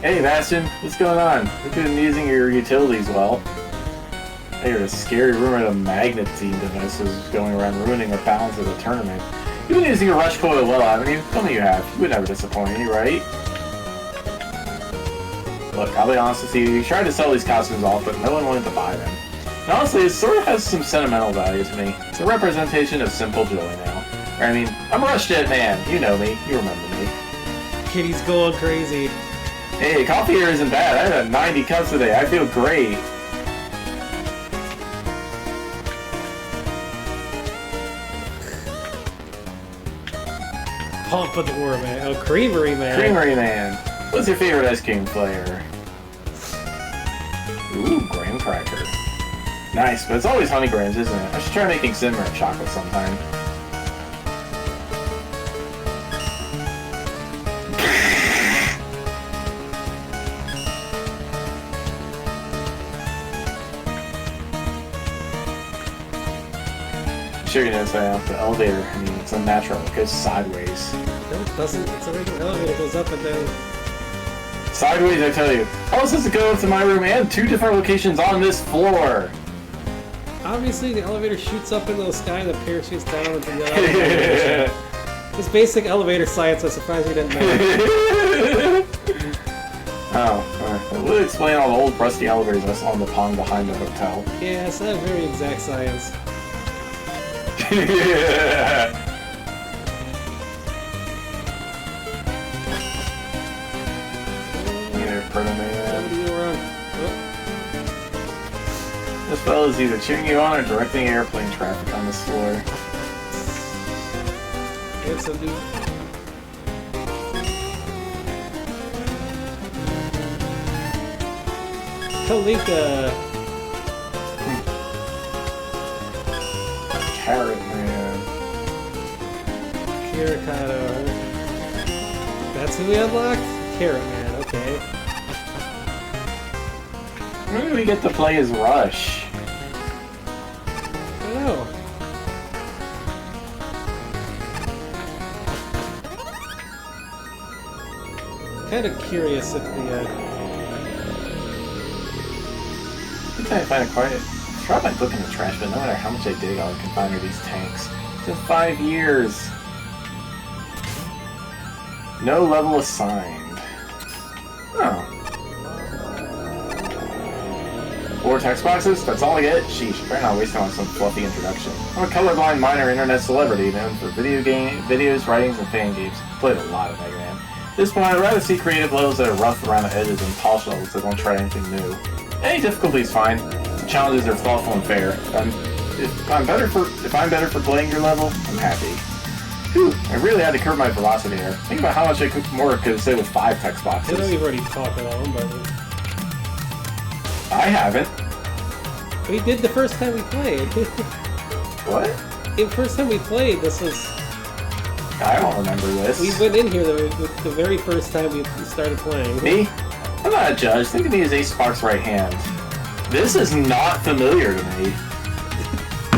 Hey, Bastion, what's going on? We've been using your utilities well. I heard a scary rumor that a magnetine device is going around ruining our balance of the tournament. You've been using your rush coil well, haven't you? Tell me you have. You would never disappoint me, right? Look, I'll be honest with you, you tried to sell these costumes off, but no one wanted to buy them. And honestly, it sort of has some sentimental value to me. It's a representation of simple joy now. I mean, I'm a Rush Jet man. You know me. You remember me. Kitty's going crazy. Hey, coffee here isn't bad. I had 90 cups today. I feel great. Pompadour man. Oh, Creamery man. Creamery man. What's your favorite ice cream flavor? Ooh, graham cracker. Nice, but it's always honey grahams, isn't it? I should try making cinnamon chocolate sometime. sure you notice that the elevator, I mean, it's unnatural. It goes sideways. No, it doesn't. It's a regular elevator. It goes up and down. Sideways, I tell you. How is this to go to my room and 2 different locations on this floor? Obviously, the elevator shoots up into the sky and the parachutes down into the elevator. It's basic elevator science. I'm surprised you didn't know. Oh, alright. It would explain all the old rusty elevators I saw on the pond behind the hotel. Yeah, it's not very exact science. Somebody around. This fellow is either cheering you on or directing airplane traffic on this floor. It's a dude. Kalinka. Carrot Man. Kirikado. That's who we unlocked? Carrot Man, okay. When do we get to play as Rush? I don't know. Kind of curious if the I find it quite. I tried my book in the trash, but no matter how much I dig, all I can find are these tanks. Just 5 years. No level assigned. Oh. 4 text boxes? That's all I get? Sheesh, better not waste it on some fluffy introduction. I'm a colorblind minor internet celebrity known for videos, writings, and fan games. Played a lot of Mega Man. At this point, I'd rather see creative levels that are rough around the edges and polished levels that don't try anything new. Any difficulty is fine. The challenges are thoughtful and fair. If I'm better for playing your level, I'm happy. Whew, I really had to curb my velocity there. Think about how much more I could have said with 5 text boxes. I know you've already talked about them, but I haven't. we did the first time we played. What? The first time we played, this was... I don't remember this. We went in here the very first time we started playing. Me? I'm not a judge. Think of me as Ace Spark's right hand. This is not familiar to me.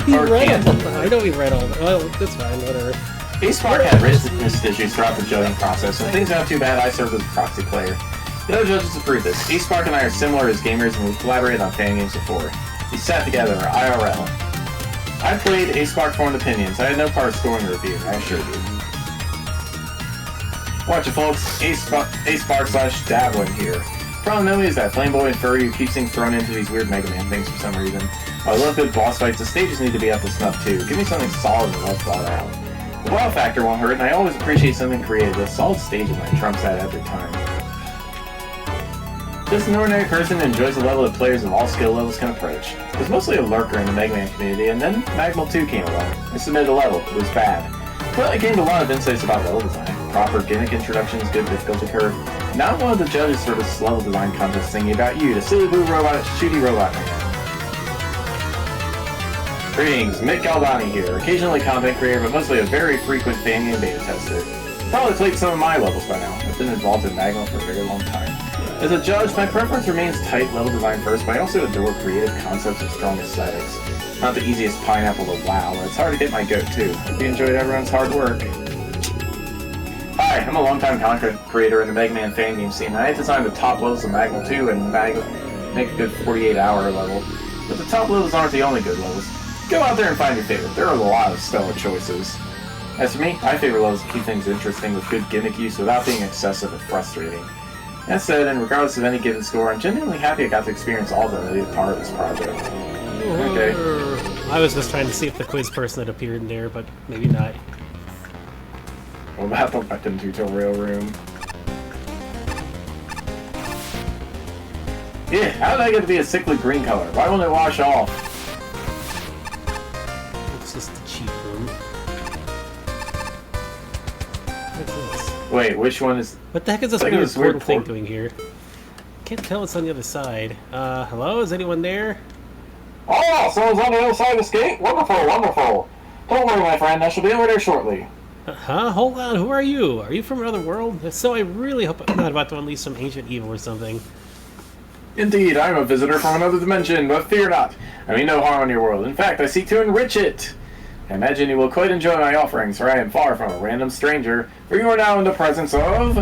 We read all the... I know we read all the... Well, that's fine, whatever. Ace Spark had resistance issues throughout the judging process. When things got too bad, I served as a proxy player. The other judges approve this. Ace Spark and I are similar as gamers, and we've collaborated on fan games before. We sat together, IRL. I played Ace Spark formed opinions. I had no part of scoring the review, I assure you. Watch it, folks. Ace Spark / Dablin here. Problem though is that Flameboy and Furry who keeps things thrown into these weird Mega Man things for some reason. While I love good boss fights, the stages need to be up to snuff too. Give me something solid and well thought out. The wow factor won't hurt, and I always appreciate something creative. A solid stage is my trumps that every time. Just an ordinary person enjoys a level that players of all skill levels can approach. I was mostly a lurker in the Mega Man community, and then Magmal 2 came along. I submitted a level. It was bad. But I gained a lot of insights about level design. Proper gimmick introductions, good difficulty curve. Not one of the judges for this level design contest thinking about you, the silly blue robot, shooty robot man. Greetings, Mick Galdani here, occasionally content creator, but mostly a very frequent fan game beta tester. Probably played some of my levels by now. I've been involved in Magma for a very long time. As a judge, my preference remains tight level design first, but I also adore creative concepts and strong aesthetics. Not the easiest pineapple to wow, but it's hard to get my goat too. Hope you enjoyed everyone's hard work. Hi, I'm a longtime content creator in the Mega Man fan game scene, and I designed the top levels of Magma 2 and make a good 48-hour level. But the top levels aren't the only good levels. Go out there and find your favorite. There are a lot of stellar choices. As for me, my favorite levels keep things interesting with good gimmick use without being excessive and frustrating. That said, and regardless of any given score, I'm genuinely happy I got to experience all of them and be a part of this project. Okay. I was just trying to see if the quiz person had appeared in there, but maybe not. What about the weapon tutorial room? Yeah, how did I get to be a sickly green color? Why won't it wash off? It's just the cheat room. What's this? Wait, which one is... What the heck is this Like weird this weird portal thing port- doing here? Can't tell what's on the other side. Hello? Is anyone there? Oh, someone's on the other side of the gate? Wonderful, wonderful. Don't worry, my friend, I shall be over there shortly. Huh? Hold on, who are you? Are you from another world? If so, I really hope I'm not about to unleash some ancient evil or something. Indeed, I am a visitor from another dimension, but fear not. I mean no harm on your world. In fact, I seek to enrich it. I imagine you will quite enjoy my offerings, for I am far from a random stranger, for you are now in the presence of...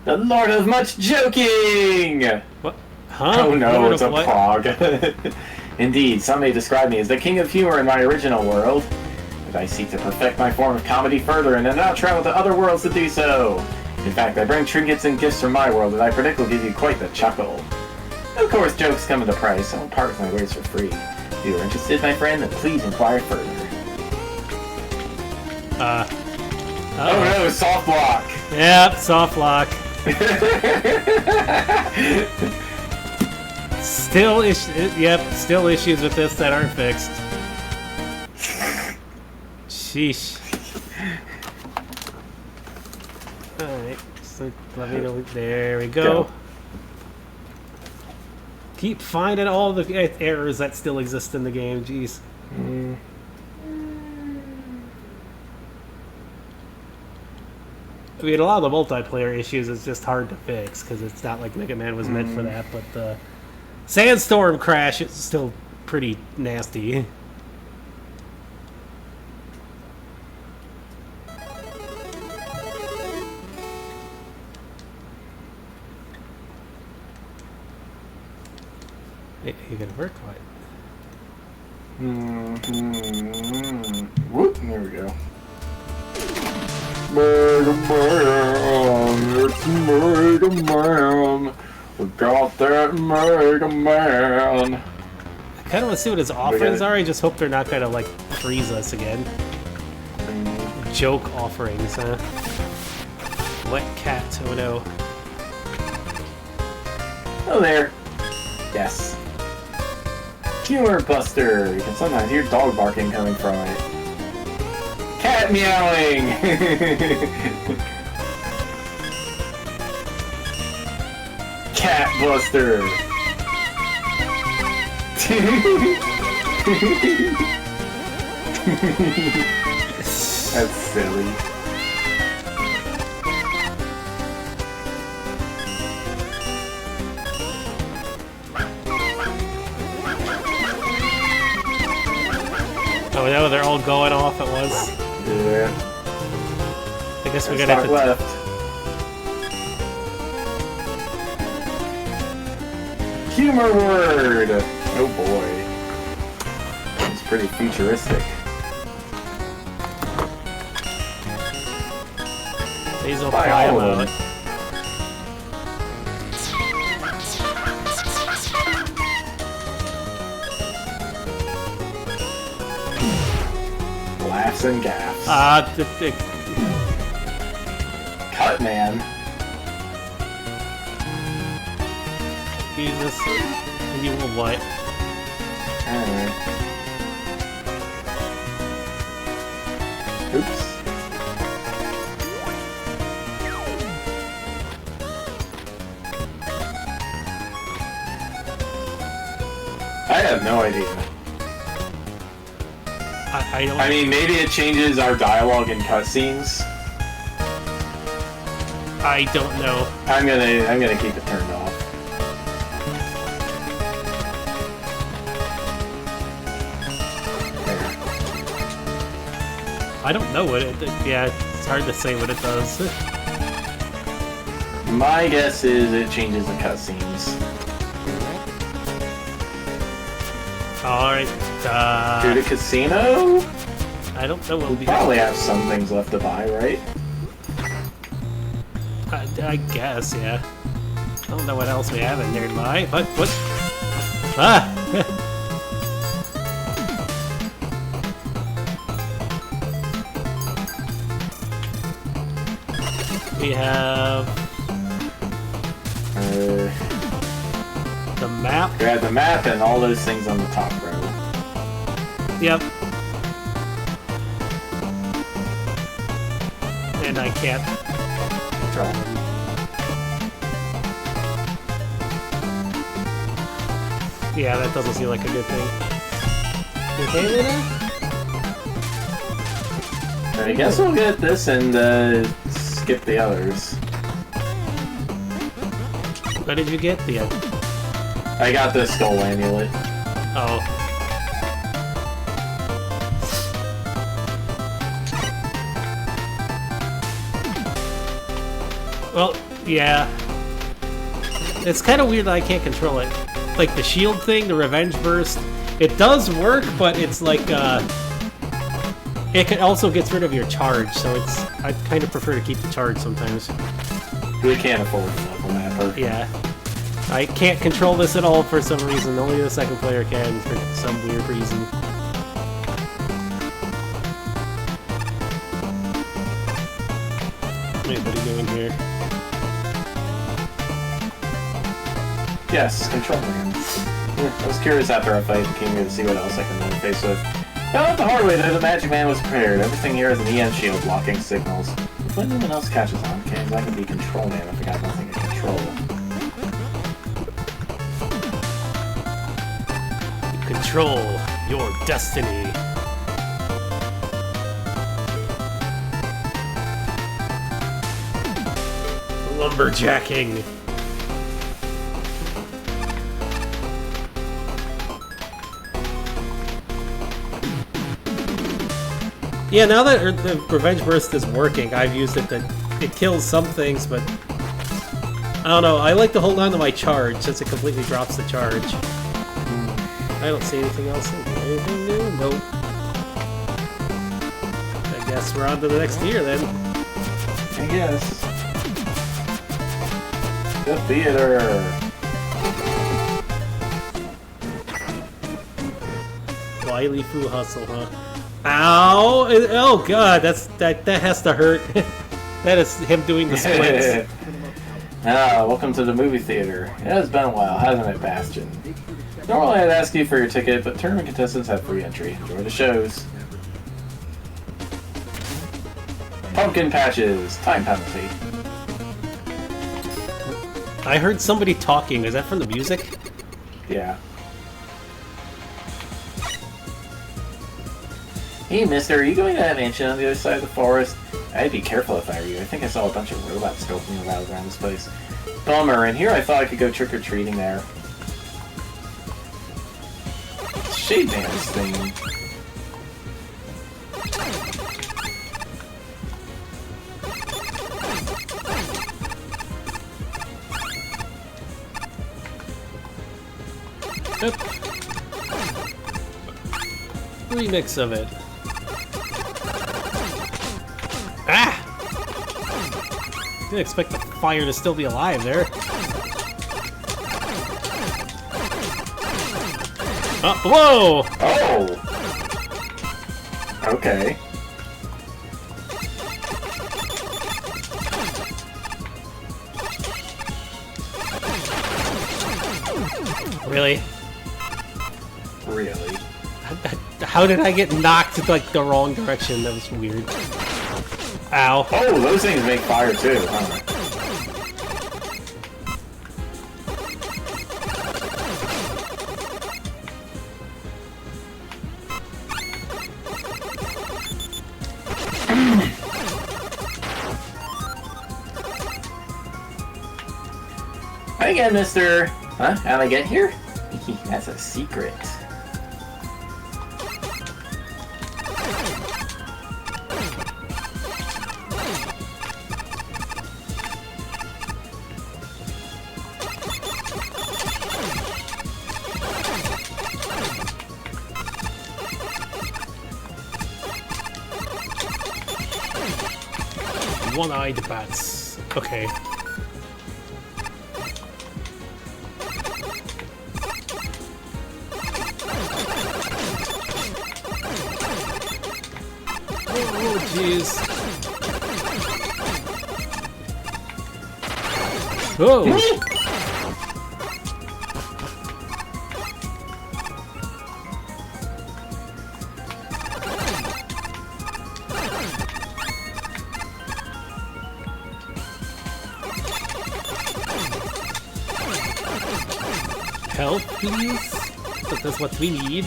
the Lord of Much Joking! What? Huh? Oh no, Lord it's of a what? Pog. Indeed, some may describe me as the king of humor in my original world, but I seek to perfect my form of comedy further and then now travel to other worlds to do so. In fact, I bring trinkets and gifts from my world that I predict will give you quite the chuckle. Of course, jokes come at a price, so I'll part with my ways for free. If you are interested, my friend, then please inquire further. Oh no, soft block! Yep, soft lock. Still issues with this that aren't fixed. Sheesh. Alright, so let me know. There we go. Keep finding all the errors that still exist in the game, jeez. I mean, a lot of the multiplayer issues is just hard to fix because it's not like Mega Man was meant for that, but the Sandstorm crash is still pretty nasty. Hey, you gonna work on it? Whoop, there we go. Mega Man, it's Mega Man. We got that Mega Man. I kind of want to see what his offerings are. I just hope they're not gonna like freeze us again. Joke offerings, huh? Wet cat, oh no. Oh there. Yes. Humor Buster. You can sometimes hear dog barking coming from it. Cat meowing! Cat Buster! That's silly. Oh no, they're all going off at once. Yeah. I guess we're gonna have to... left. Humor word! Oh boy. It's pretty futuristic. These will By fly all them of out. them. Laughs and gaffs. Cut man. Jesus. You will what? Oops. I have no idea. I don't... I mean, maybe it changes our dialogue in cutscenes. I don't know. I'm gonna keep it turned off. I don't know what it... Yeah, it's hard to say what it does. My guess is it changes the cutscenes. Alright, To the casino? I don't know what We we... probably have some things left to buy, right? I guess, yeah. I don't know what else we have in there to buy, but what? Ah! We have the map. We have the map and all those things on the top row. Yep. And I can't. Yeah, that doesn't seem like a good thing. Okay, Luna? I guess we'll get this and skip the others. What did you get? The I got the skull amulet. Oh. Well, yeah. It's kind of weird that I can't control it. Like the shield thing, the revenge burst, it does work, but it's like, it also gets rid of your charge, so I kind of prefer to keep the charge sometimes. We can't afford the level mapper. Yeah. I can't control this at all for some reason. Only the second player can for some weird reason. Wait, what are you doing here? Yes, control hands. I was curious after I fight the king here to see what else I can interface with. Found out the hard way that the magic man was prepared. Everything here is an EM shield blocking signals. When anyone else catches on, Kings, I can be control man if I got nothing to control. Control your destiny. Lumberjacking. Yeah, now that the Revenge Burst is working, I've used it to... It kills some things, but... I don't know, I like to hold on to my charge, since it completely drops the charge. I don't see anything else in here. Anything new? Nope. I guess we're on to the next tier, then. I guess. The theater! Wily Fu Hustle, huh? Ow! Oh god, that has to hurt. That is him doing the splits. Welcome to the movie theater. It has been a while, hasn't it, Bastion? Normally I'd ask you for your ticket, but tournament contestants have free entry. Enjoy the shows. Pumpkin patches. Time penalty. I heard somebody talking. Is that from the music? Yeah. Hey, mister, are you going to that mansion on the other side of the forest? I'd be careful if I were you. I think I saw a bunch of robots scoping around this place. Bummer, and here I thought I could go trick-or-treating there. Shade Man's thing. Yep. Remix of it. Ah! Didn't expect the fire to still be alive there. Whoa! Oh! Okay. Really? Really? How did I get knocked like the wrong direction? That was weird. Ow. Oh, those things make fire too, huh? Hi again, mister. Huh? How'd I get here? That's a secret. One-eyed bats. Okay. Oh, jeez. Oh! Help, please? That's what we need.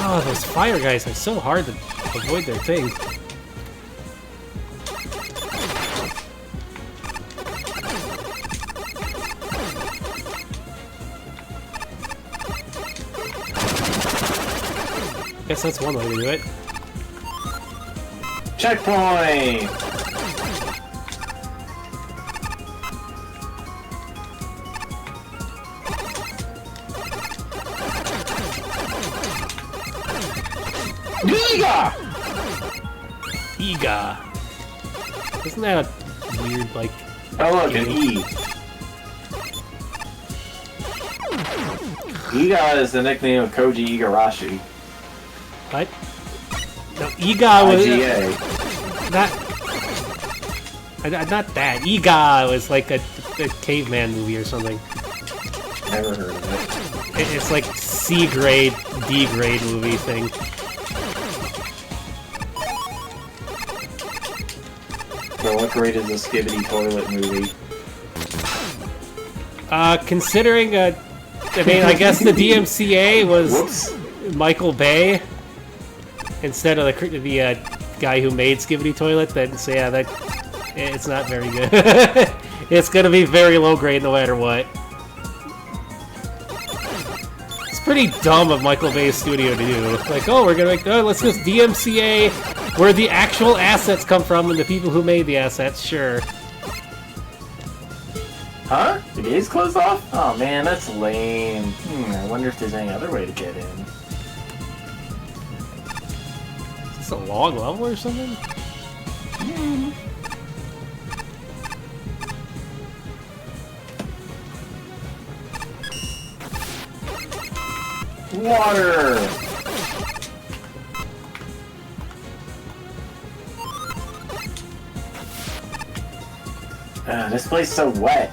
Oh, those fire guys are so hard to avoid their thing. Guess that's one way to do it. Checkpoint! Giga! Ega. Isn't that a weird, like... Oh look, an E. Giga is the nickname of Koji Igarashi. What? No, Ega was... IGA. Not that. Ega was like a caveman movie or something. Never heard of it. It's like C-grade, D-grade movie thing. So what grade is the Skibidi Toilet movie? Considering, I mean, I guess the DMCA was Whoops. Michael Bay instead of the guy who made Skibidi Toilet, then, so yeah, that, it's not very good. It's gonna be very low grade no matter what. It's pretty dumb of Michael Bay's studio to do. Like, oh, we're gonna make, let's just DMCA where the actual assets come from and the people who made the assets, sure. Huh? The gate's closed off? Oh man, that's lame. I wonder if there's any other way to get in. Is this a long level or something? Water! This place is so wet.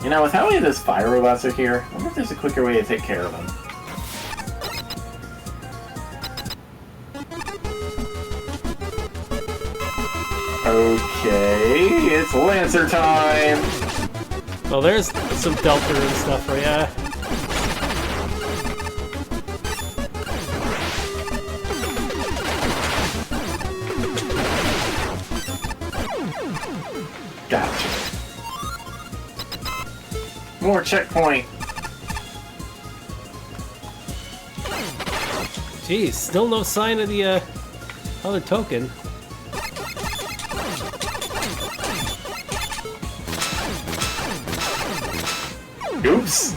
You know, with how many of those fire robots are here, I wonder if there's a quicker way to take care of them. Okay, it's Lancer time! Well, there's some Delta and stuff for ya. Gotcha. More checkpoint. Jeez, still no sign of the other token. Oops.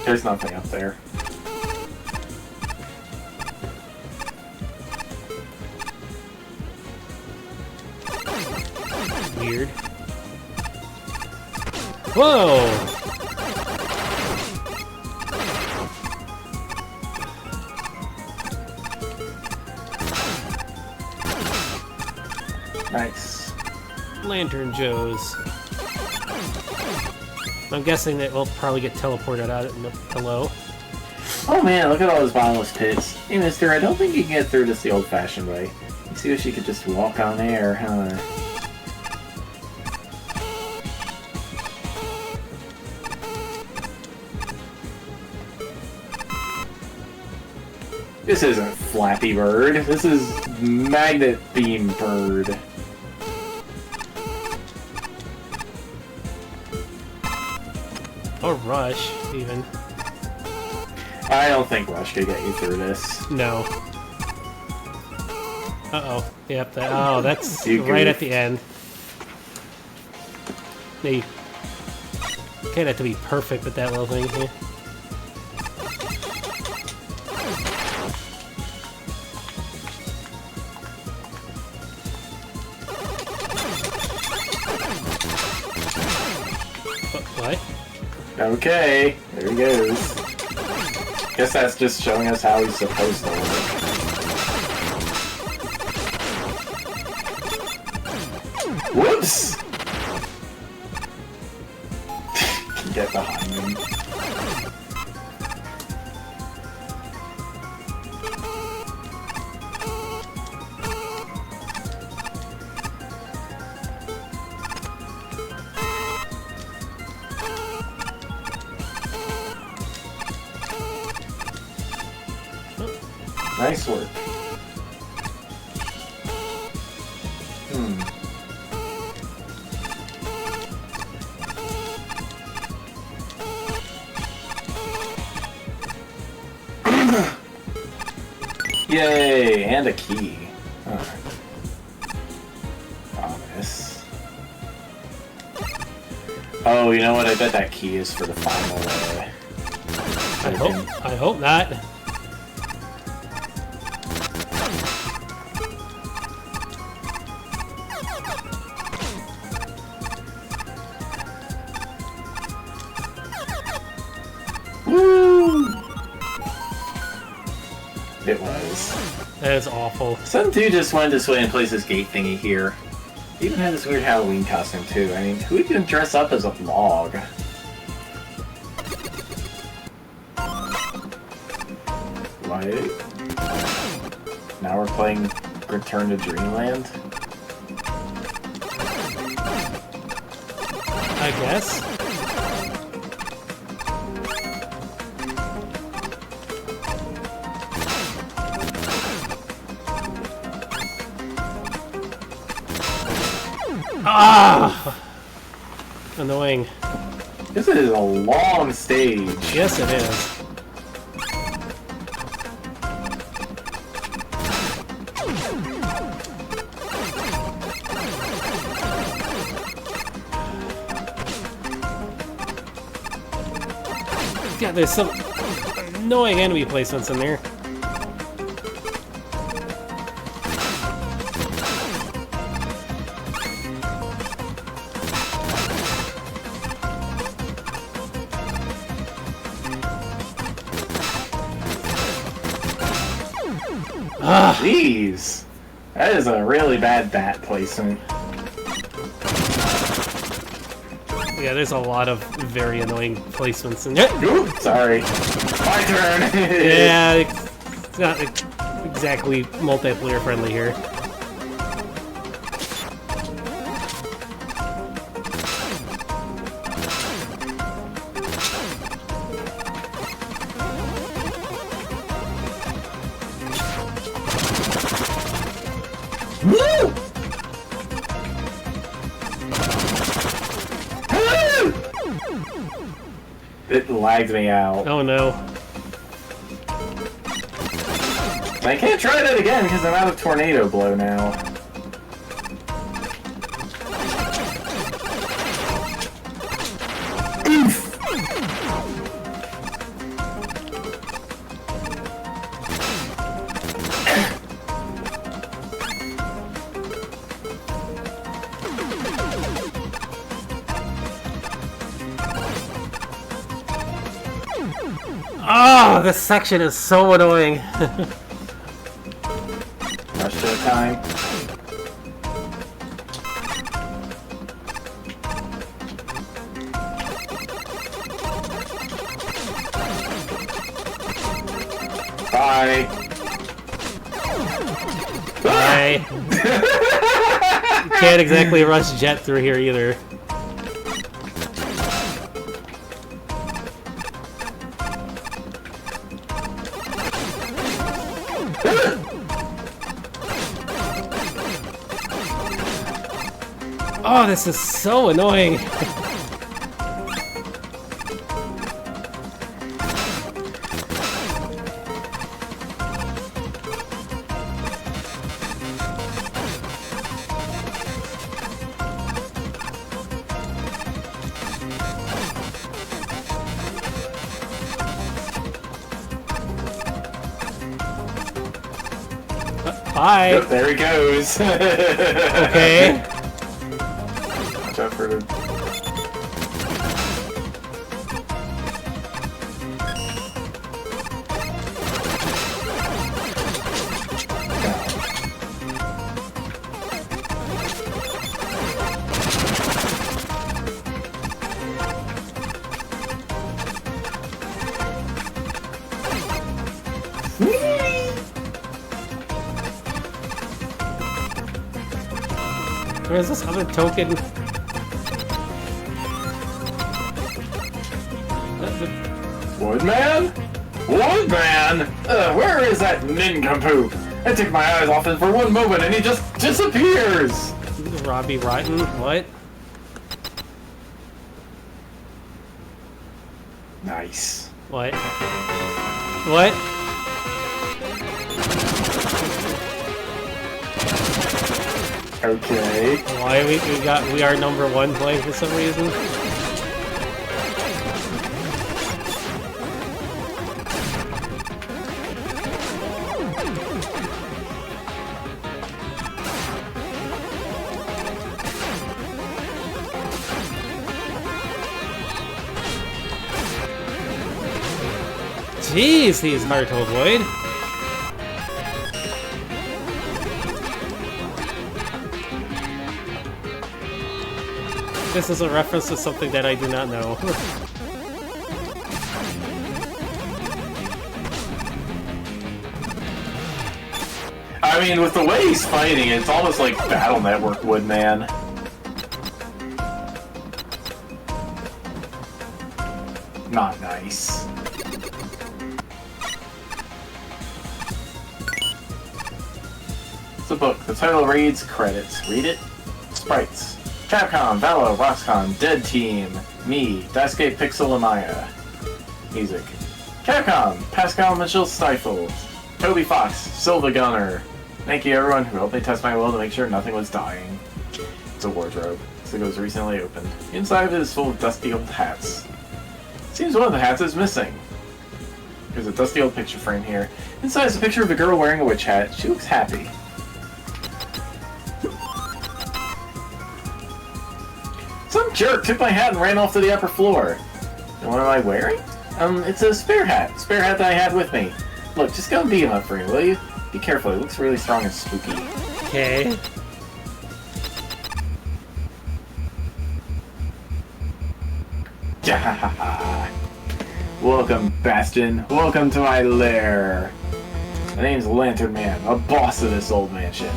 There's nothing up there. Weird. Whoa! Nice. Lantern Joes. I'm guessing that we'll probably get teleported out below. Oh man, look at all those bottomless pits. Hey mister, I don't think you can get through this the old-fashioned way. Let's see if she could just walk on air, huh? This isn't Flappy Bird. This is Magnet Beam Bird. Or Rush, even. I don't think Rush could get you through this. No. Uh-oh. Yep, oh, that's You right goof. at the end. They kind of have to be perfect with that little thing here. What? Okay, there he goes. Guess that's just showing us how he's supposed to work. Whoops! Get behind him. Nice work. Yay! And a key. Alright. Promise. Oh, you know what? I bet that key is for the final. I hope not. Woo! It was. That is awful. Some dude just went this way and placed this gate thingy here. He even had this weird Halloween costume too. I mean, who can dress up as a log? What? Now we're playing Return to Dreamland? I guess. Ah! Annoying. This is a long stage. Yes, it is. Yeah, there's some annoying enemy placements in there. Jeez. That is a really bad bat placement. Yeah, there's a lot of very annoying placements in there. Ooh, sorry. My turn! Yeah, it's not exactly multiplayer friendly here. Woo! It lagged me out. Oh no. I can't try that again because I'm out of tornado blow now. Oof! Oh, this section is so annoying. Rush to the time. Bye. Bye. You can't exactly rush Jet through here either. Oh, this is so annoying. Bye. Yep, there he goes. Okay. Watch out for the... Where's this other token? Woodman? Woodman? Where is that nincompoop? I take my eyes off him for one moment and he just disappears! Robbie Rotten? What? Nice. What? What? Okay. Why we are number 1 playing for some reason? Jeez, he's hard to avoid. This is a reference to something that I do not know. I mean, with the way he's fighting, it's almost like Battle Network would, man. Not nice. It's a book. The title reads Credits. Read it? Sprites. Capcom, Valo, Roxcon, Dead Team, me, Daisuke Pixel Amaya. Music. Capcom, Pascal Mitchell Stifle, Toby Fox, Silva Gunner. Thank you everyone who helped me test my will to make sure nothing was dying. It's a wardrobe. So it was recently opened. Inside of it is full of dusty old hats. Seems one of the hats is missing. There's a dusty old picture frame here. Inside is a picture of a girl wearing a witch hat. She looks happy. Some jerk took my hat and ran off to the upper floor. And what am I wearing? It's a spare hat. Spare hat that I had with me. Look, just go and beat him up for me, will you? Be careful, it looks really strong and spooky. Okay. Welcome, Bastion. Welcome to my lair. My name's Lantern Man, a boss of this old mansion.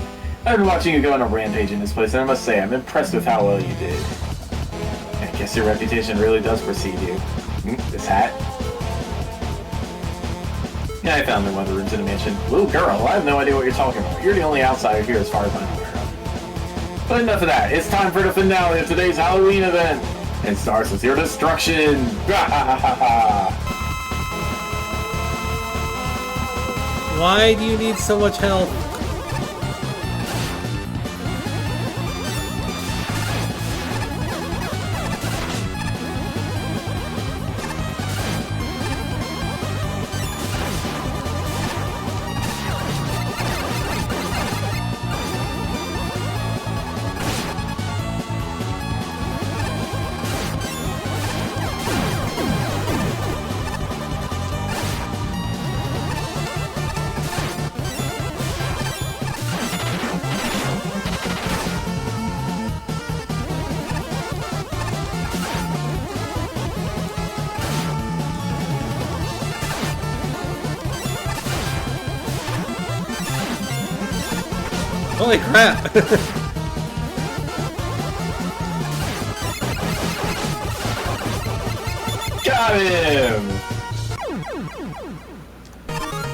I've been watching you go on a rampage in this place, and I must say, I'm impressed with how well you did. I guess your reputation really does precede you. This hat? Yeah, I found in one of the rooms in the mansion. Little girl, I have no idea what you're talking about. You're the only outsider here as far as I'm aware of. But enough of that. It's time for the finale of today's Halloween event. It starts with your destruction. Why do you need so much help? Holy crap! Got him!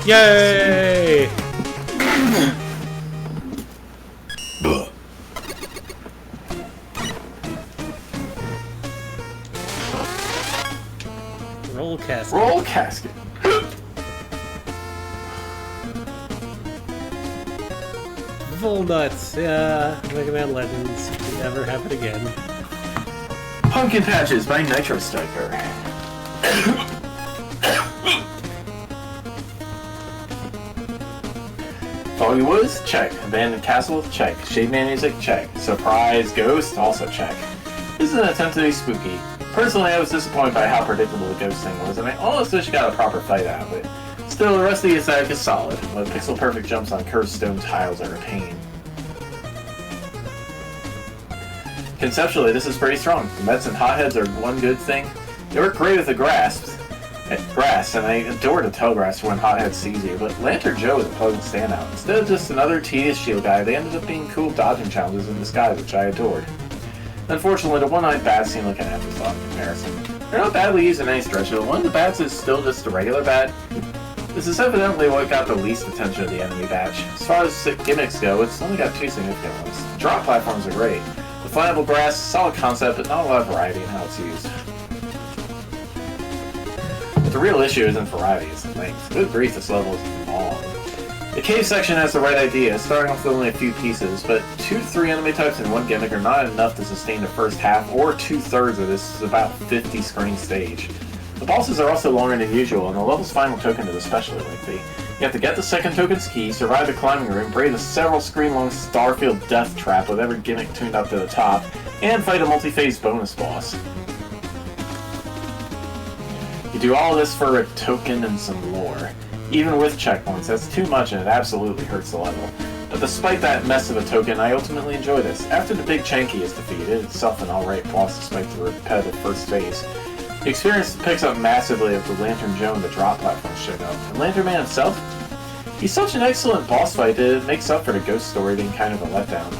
Yay! Roll casket. Roll casket. Full nuts. Yeah, Mega Man Legends. Could never happen again. Pumpkin Patches by Nitro Striker. Foggy Woods? Check. Abandoned Castle? Check. Shade Man Music? Check. Surprise Ghost? Also check. This is an attempt to be spooky. Personally, I was disappointed by how predictable the ghost thing was, and I almost wish you got a proper fight out of it. Still, the rest of the aesthetic is solid, but pixel-perfect jumps on curved stone tiles are a pain. Conceptually, this is pretty strong. The Mets and hotheads are one good thing. They work great with the grass, and I adore the toe grass when hothead sees you, but Lantern Joe is a pleasant standout. Instead of just another tedious shield guy, they ended up being cool dodging challenges in disguise, which I adored. Unfortunately, the one-eyed bats seem like an afterthought in comparison. They're not badly used in any stretch, but one of the bats is still just a regular bat. This is evidently what got the least attention of the enemy batch. As far as gimmicks go, it's only got two significant ones. Drop platforms are great. The flammable grass, solid concept, but not a lot of variety in how it's used. But the real issue isn't variety, it's length. Good grief, this level is long. The cave section has the right idea, starting off with only a few pieces, but 2 to 3 enemy types and 1 gimmick are not enough to sustain the first half or 2/3 of this about 50 screen stage. The bosses are also longer than usual, and the level's final token is especially lengthy. You have to get the second token's key, survive the climbing room, brave the several screen-long Starfield death trap with every gimmick tuned up to the top, and fight a multi-phase bonus boss. You do all of this for a token and some lore. Even with checkpoints, that's too much and it absolutely hurts the level. But despite that mess of a token, I ultimately enjoy this. After the big Chanky is defeated, itself an alright boss despite the repetitive first phase, the experience picks up massively as the Lantern Joe and the drop platform showed up. And Lantern Man himself? He's such an excellent boss fight that it makes up for the ghost story being kind of a letdown.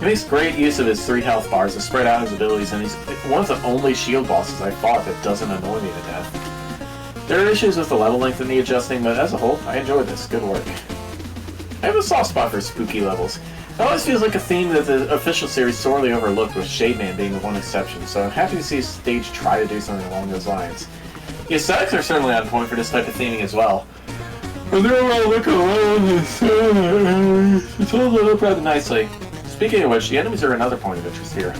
He makes great use of his 3 health bars to spread out his abilities, and he's one of the only shield bosses I fought that doesn't annoy me to death. There are issues with the level length and the adjusting, but as a whole, I enjoyed this. Good work. I have a soft spot for spooky levels. It always feels like a theme that the official series sorely overlooked, with Shade Man being the one exception, so I'm happy to see a stage try to do something along those lines. The aesthetics are certainly on point for this type of theming as well. And they're all looking it's all lit up rather nicely. Speaking of which, the enemies are another point of interest here.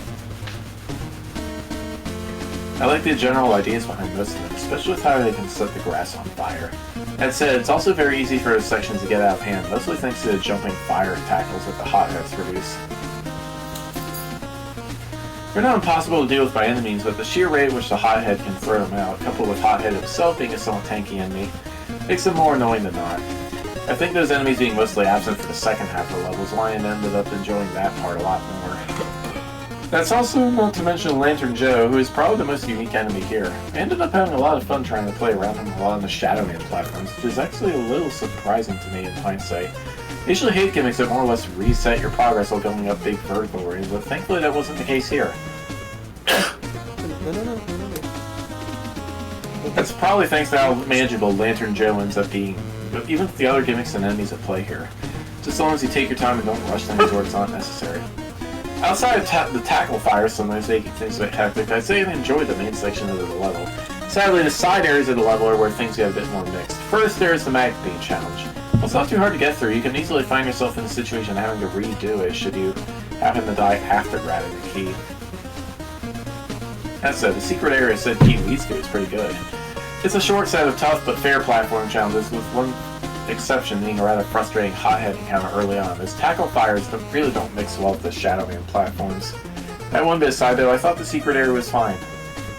I like the general ideas behind most of them, especially with how they can set the grass on fire. That said, it's also very easy for those sections to get out of hand, mostly thanks to the jumping fire tackles that the hotheads produce. They're not impossible to deal with by any means, but the sheer rate at which the hothead can throw them out, coupled with Hothead himself being a somewhat tanky enemy, makes them more annoying than not. I think those enemies being mostly absent for the second half of the levels, Lion ended up enjoying that part a lot more. That's also not to mention Lantern Joe, who is probably the most unique enemy here. I ended up having a lot of fun trying to play around him a lot on the Shadow Man platforms, which is actually a little surprising to me in hindsight. I usually hate gimmicks that more or less reset your progress while going up big vertical rings, but thankfully that wasn't the case here. That's probably thanks to how manageable Lantern Joe ends up being, but even with the other gimmicks and enemies at play here. Just as long as you take your time and don't rush things where it's not necessary. Outside of the tackle fire, sometimes making things a bit hectic, I'd say I enjoyed the main section of the level. Sadly, the side areas of the level are where things get a bit more mixed. First, there is the Mag Beam challenge. While it's not too hard to get through, you can easily find yourself in a situation having to redo it should you happen to die after grabbing the key. That said, the secret area said key leads to is pretty good. It's a short set of tough but fair platform challenges, with one exception being a rather frustrating hothead encounter early on, as tackle fires really don't mix well with the Shadow Man platforms. That one bit aside though, I thought the secret area was fine.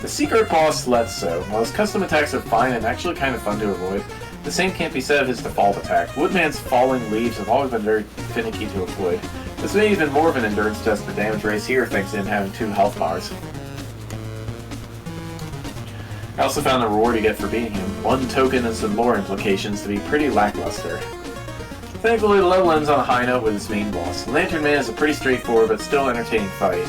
The secret boss less so. While his custom attacks are fine and actually kind of fun to avoid, the same can't be said of his default attack. Woodman's falling leaves have always been very finicky to avoid. This made even more of an endurance test for damage race here thanks to him having 2 health bars. I also found the reward you get for beating him, 1 token and some lore implications, to be pretty lackluster. Thankfully, the level ends on a high note with his main boss. Lantern Man is a pretty straightforward but still entertaining fight.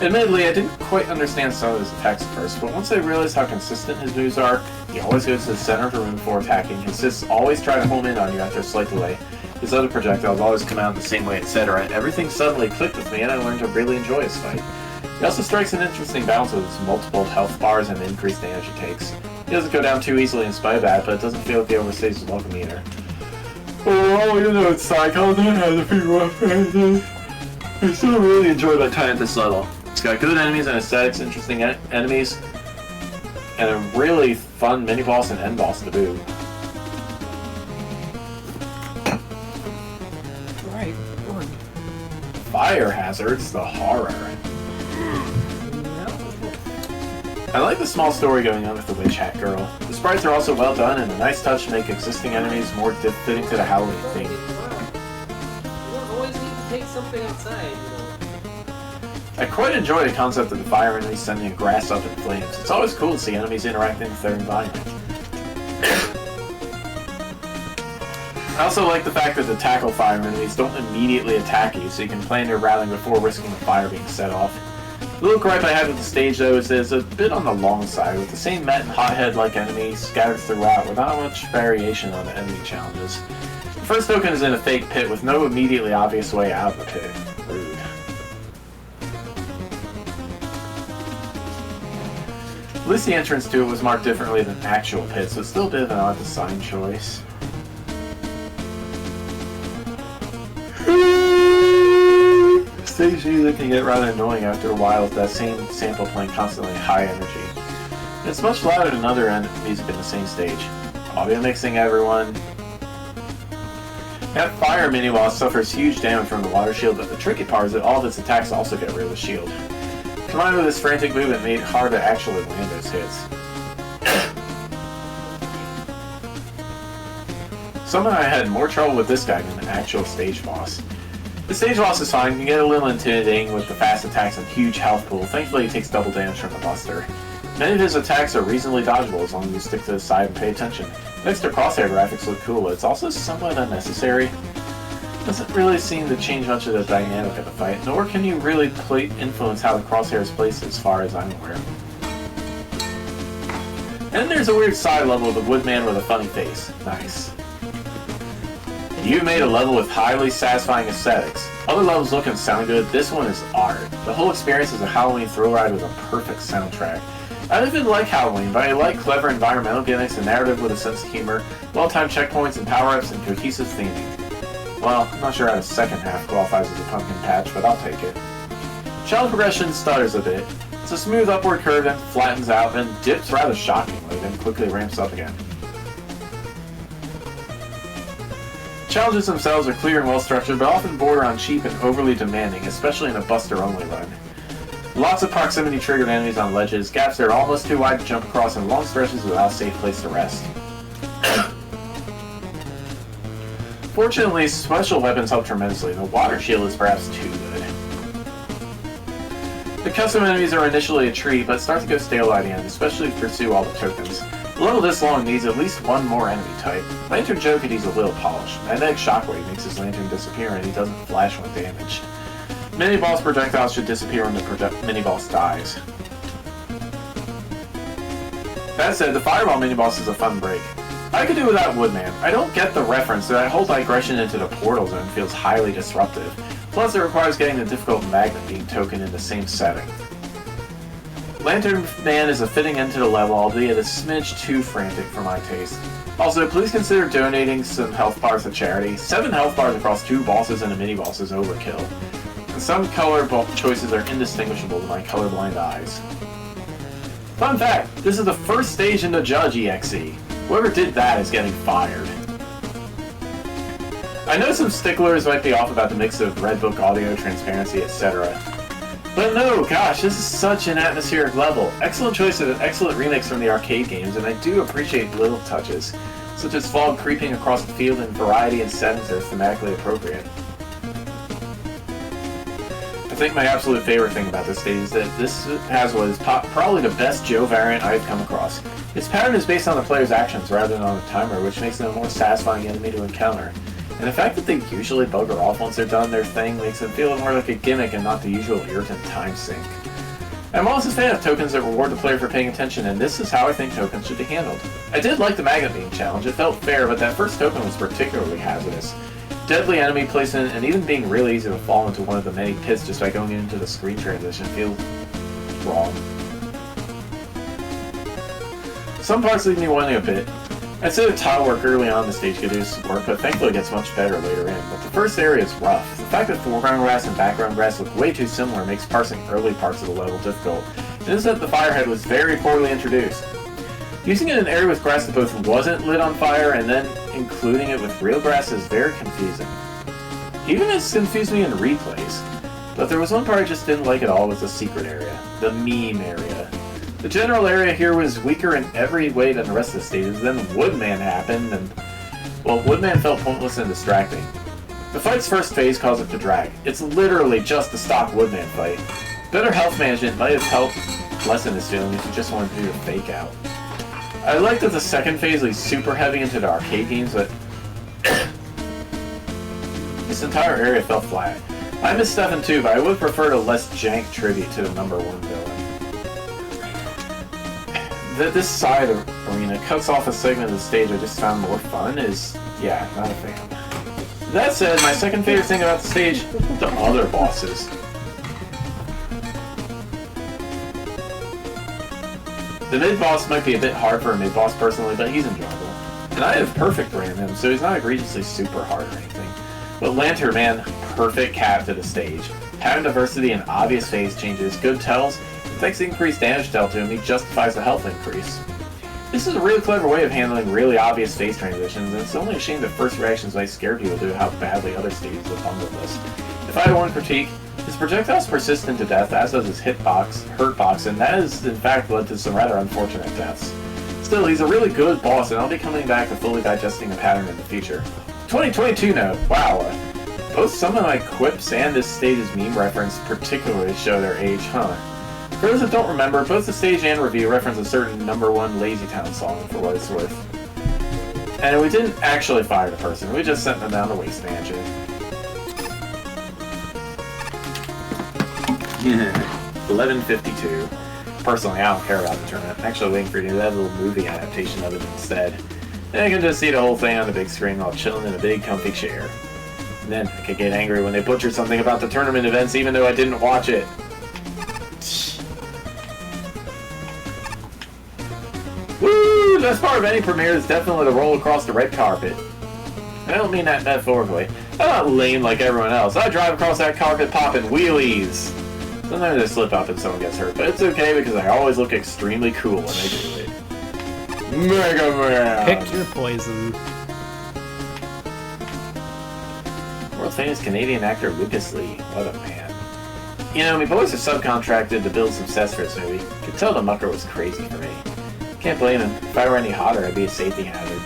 Admittedly, I didn't quite understand some of his attacks at first, but once I realized how consistent his moves are, he always goes to the center of the room before attacking, his assists always try to home in on you after a slight delay, his other projectiles always come out the same way, etc. Everything suddenly clicked with me and I learned to really enjoy his fight. He also strikes an interesting balance with his multiple health bars and the increased damage he takes. He doesn't go down too easily in spite of that, but it doesn't feel like he overstays his welcome either. Oh, you know it's Psycho, that has a few rough edges. I still really enjoyed my time at this level. It's got good enemies and aesthetics, interesting enemies, and a really fun mini-boss and end-boss to boot. Right, good. Fire hazards, the horror. I like the small story going on with the Witch Hat Girl. The sprites are also well done and a nice touch to make existing enemies more fitting to the Halloween theme. You don't always need to take something outside, you know. I quite enjoy the concept of the fire enemies sending grass up in flames. It's always cool to see enemies interacting with their environment. I also like the fact that the tackle fire enemies don't immediately attack you, so you can plan your routing before risking the fire being set off. The little gripe I have with the stage though is it's a bit on the long side, with the same Met and Hothead-like enemies scattered throughout without much variation on the enemy challenges. The first token is in a fake pit with no immediately obvious way out of the pit. Rude. At least the entrance to it was marked differently than actual pits, so it's still a bit of an odd design choice. Stage music can get rather annoying after a while with that same sample playing constantly high energy. It's much louder than other music in the same stage. Audio mixing, everyone. That fire mini-boss suffers huge damage from the water shield, but the tricky part is that all of its attacks also get rid of the shield. Combined with this frantic movement, made it hard to actually land those hits. Somehow I had more trouble with this guy than the actual stage boss. The stage boss is fine, can get a little intimidating with the fast attacks and huge health pool. Thankfully he takes double damage from the buster. Many of his attacks are reasonably dodgeable as long as you stick to the side and pay attention. Next, their crosshair graphics look cool, but it's also somewhat unnecessary. Doesn't really seem to change much of the dynamic of the fight, nor can you really influence how the crosshair is placed as far as I'm aware. And there's a weird side level of the woodman with a funny face. Nice. You made a level with highly satisfying aesthetics. Other levels look and sound good, this one is art. The whole experience is a Halloween thrill ride with a perfect soundtrack. I don't even like Halloween, but I like clever environmental gimmicks, a narrative with a sense of humor, well-timed checkpoints and power-ups, and cohesive theming. Well, I'm not sure how the second half qualifies as a pumpkin patch, but I'll take it. Challenge progression stutters a bit. It's a smooth upward curve, then flattens out, then dips rather shockingly, then quickly ramps up again. Challenges themselves are clear and well-structured, but often border on cheap and overly demanding, especially in a buster-only run. Lots of proximity-triggered enemies on ledges, gaps that are almost too wide to jump across, and long stretches without a safe place to rest. Fortunately, special weapons help tremendously. The water shield is perhaps too good. The custom enemies are initially a treat, but start to go stale by the end, especially if you pursue all the tokens. A level this long needs at least one more enemy type. Lantern Joe could use a little polish. Magnetic Shockwave makes his lantern disappear and he doesn't flash when damaged. Mini-boss projectiles should disappear when the mini-boss dies. That said, the Fireball mini-boss is a fun break. I could do without Woodman. I don't get the reference that whole digression into the portal zone feels highly disruptive. Plus, it requires getting the difficult Magnet Beam token in the same setting. Lantern Man is a fitting end to the level, albeit a smidge too frantic for my taste. Also, please consider donating some health bars to charity. 7 health bars across 2 bosses and a mini-boss is overkill. And some color choices are indistinguishable to my colorblind eyes. Fun fact, this is the first stage in the Judge EXE. Whoever did that is getting fired. I know some sticklers might be off about the mix of Red Book audio, transparency, etc. But no, gosh, this is such an atmospheric level. Excellent choice of an excellent remix from the arcade games, and I do appreciate little touches, such as fog creeping across the field in variety and settings that are thematically appropriate. I think my absolute favorite thing about this stage is that this has what is probably the best Joe variant I've come across. Its pattern is based on the player's actions rather than on the timer, which makes it a more satisfying enemy to encounter. And the fact that they usually bugger off once they're done their thing makes them feel more like a gimmick and not the usual irritant time sink. I'm also a fan of tokens that reward the player for paying attention, and this is how I think tokens should be handled. I did like the Magnet Beam challenge, it felt fair, but that first token was particularly hazardous. Deadly enemy placement, and even being really easy to fall into one of the many pits just by going into the screen transition feels wrong. Some parts leave me wanting a bit. I'd say the tile work early on in the stage could do some work, but thankfully it gets much better later in. But the first area is rough. The fact that foreground grass and background grass look way too similar makes parsing early parts of the level difficult. It is that the firehead was very poorly introduced. Using it in an area with grass that both wasn't lit on fire and then including it with real grass is very confusing. Even it's confused me in replays. But there was one part I just didn't like at all, was the secret area. The meme area. The general area here was weaker in every way than the rest of the stages. Then Woodman happened, and, well, Woodman felt pointless and distracting. The fight's first phase caused it to drag. It's literally just a stock Woodman fight. Better health management might have helped lessen this feeling if you just wanted to do a fake out. I like that the second phase leads super heavy into the arcade games, but this entire area felt flat. I miss Stefan too, but I would have preferred a less jank tribute to the #1 villain. That this side arena cuts off a segment of the stage I just found more fun is, yeah, not a fan. That said, my second favorite thing about the stage, the other bosses. The mid-boss might be a bit hard for a mid-boss personally, but he's enjoyable. And I have perfect random, so he's not egregiously super hard or anything. But Lantern Man, perfect cat to the stage. Pattern diversity and obvious phase changes, good tells, and thanks to increased damage dealt to him, he justifies the health increase. This is a really clever way of handling really obvious phase transitions, and it's only a shame that first reactions might scare people due to how badly other stages have bundled this. If I had one critique, his projectiles persist into death, as does his hurtbox, and that has in fact led to some rather unfortunate deaths. Still, he's a really good boss, and I'll be coming back to fully digesting the pattern in the future. 2022 note, wow, both some of my quips and this stage's meme reference particularly show their age, huh? For those that don't remember, both the stage and review reference a certain #1 Lazy Town song, for what it's worth. And we didn't actually fire the person, we just sent them down to Waste Mansion. 11:52. Personally, I don't care about the tournament. I'm actually waiting for you to do that little movie adaptation of it instead. Then I can just see the whole thing on the big screen while chilling in a big comfy chair. And then I could get angry when they butcher something about the tournament events even though I didn't watch it. Woo! The best part of any premiere is definitely the roll across the red carpet. I don't mean that metaphorically. I'm not lame like everyone else. I drive across that carpet popping wheelies. Sometimes I slip up and someone gets hurt, but it's okay because I always look extremely cool when I do it. Mega Man! Pick your poison. World famous Canadian actor Lucas Lee. What a man. You know, my boys are subcontracted to build some sets for this movie. Could tell the mucker was crazy for me. Can't blame him. If I were any hotter, I'd be a safety hazard.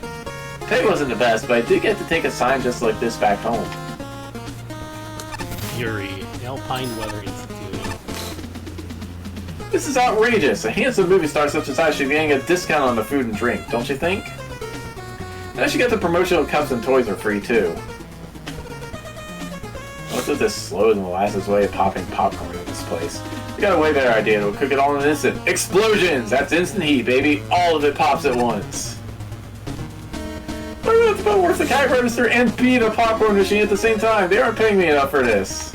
Pay wasn't the best, but I did get to take a sign just like this back home. Fury, Alpine Weather Institute. This is outrageous. A handsome movie star such as I should be getting a discount on the food and drink, don't you think? And I should get the promotional cups and toys are free too. What's with this slow and molasses way of popping popcorn in this place? We got a way better idea. We'll cook it all in an instant. Explosions! That's instant heat, baby. All of it pops at once. Why do I have to put worth the cash register and be the popcorn machine at the same time? They aren't paying me enough for this.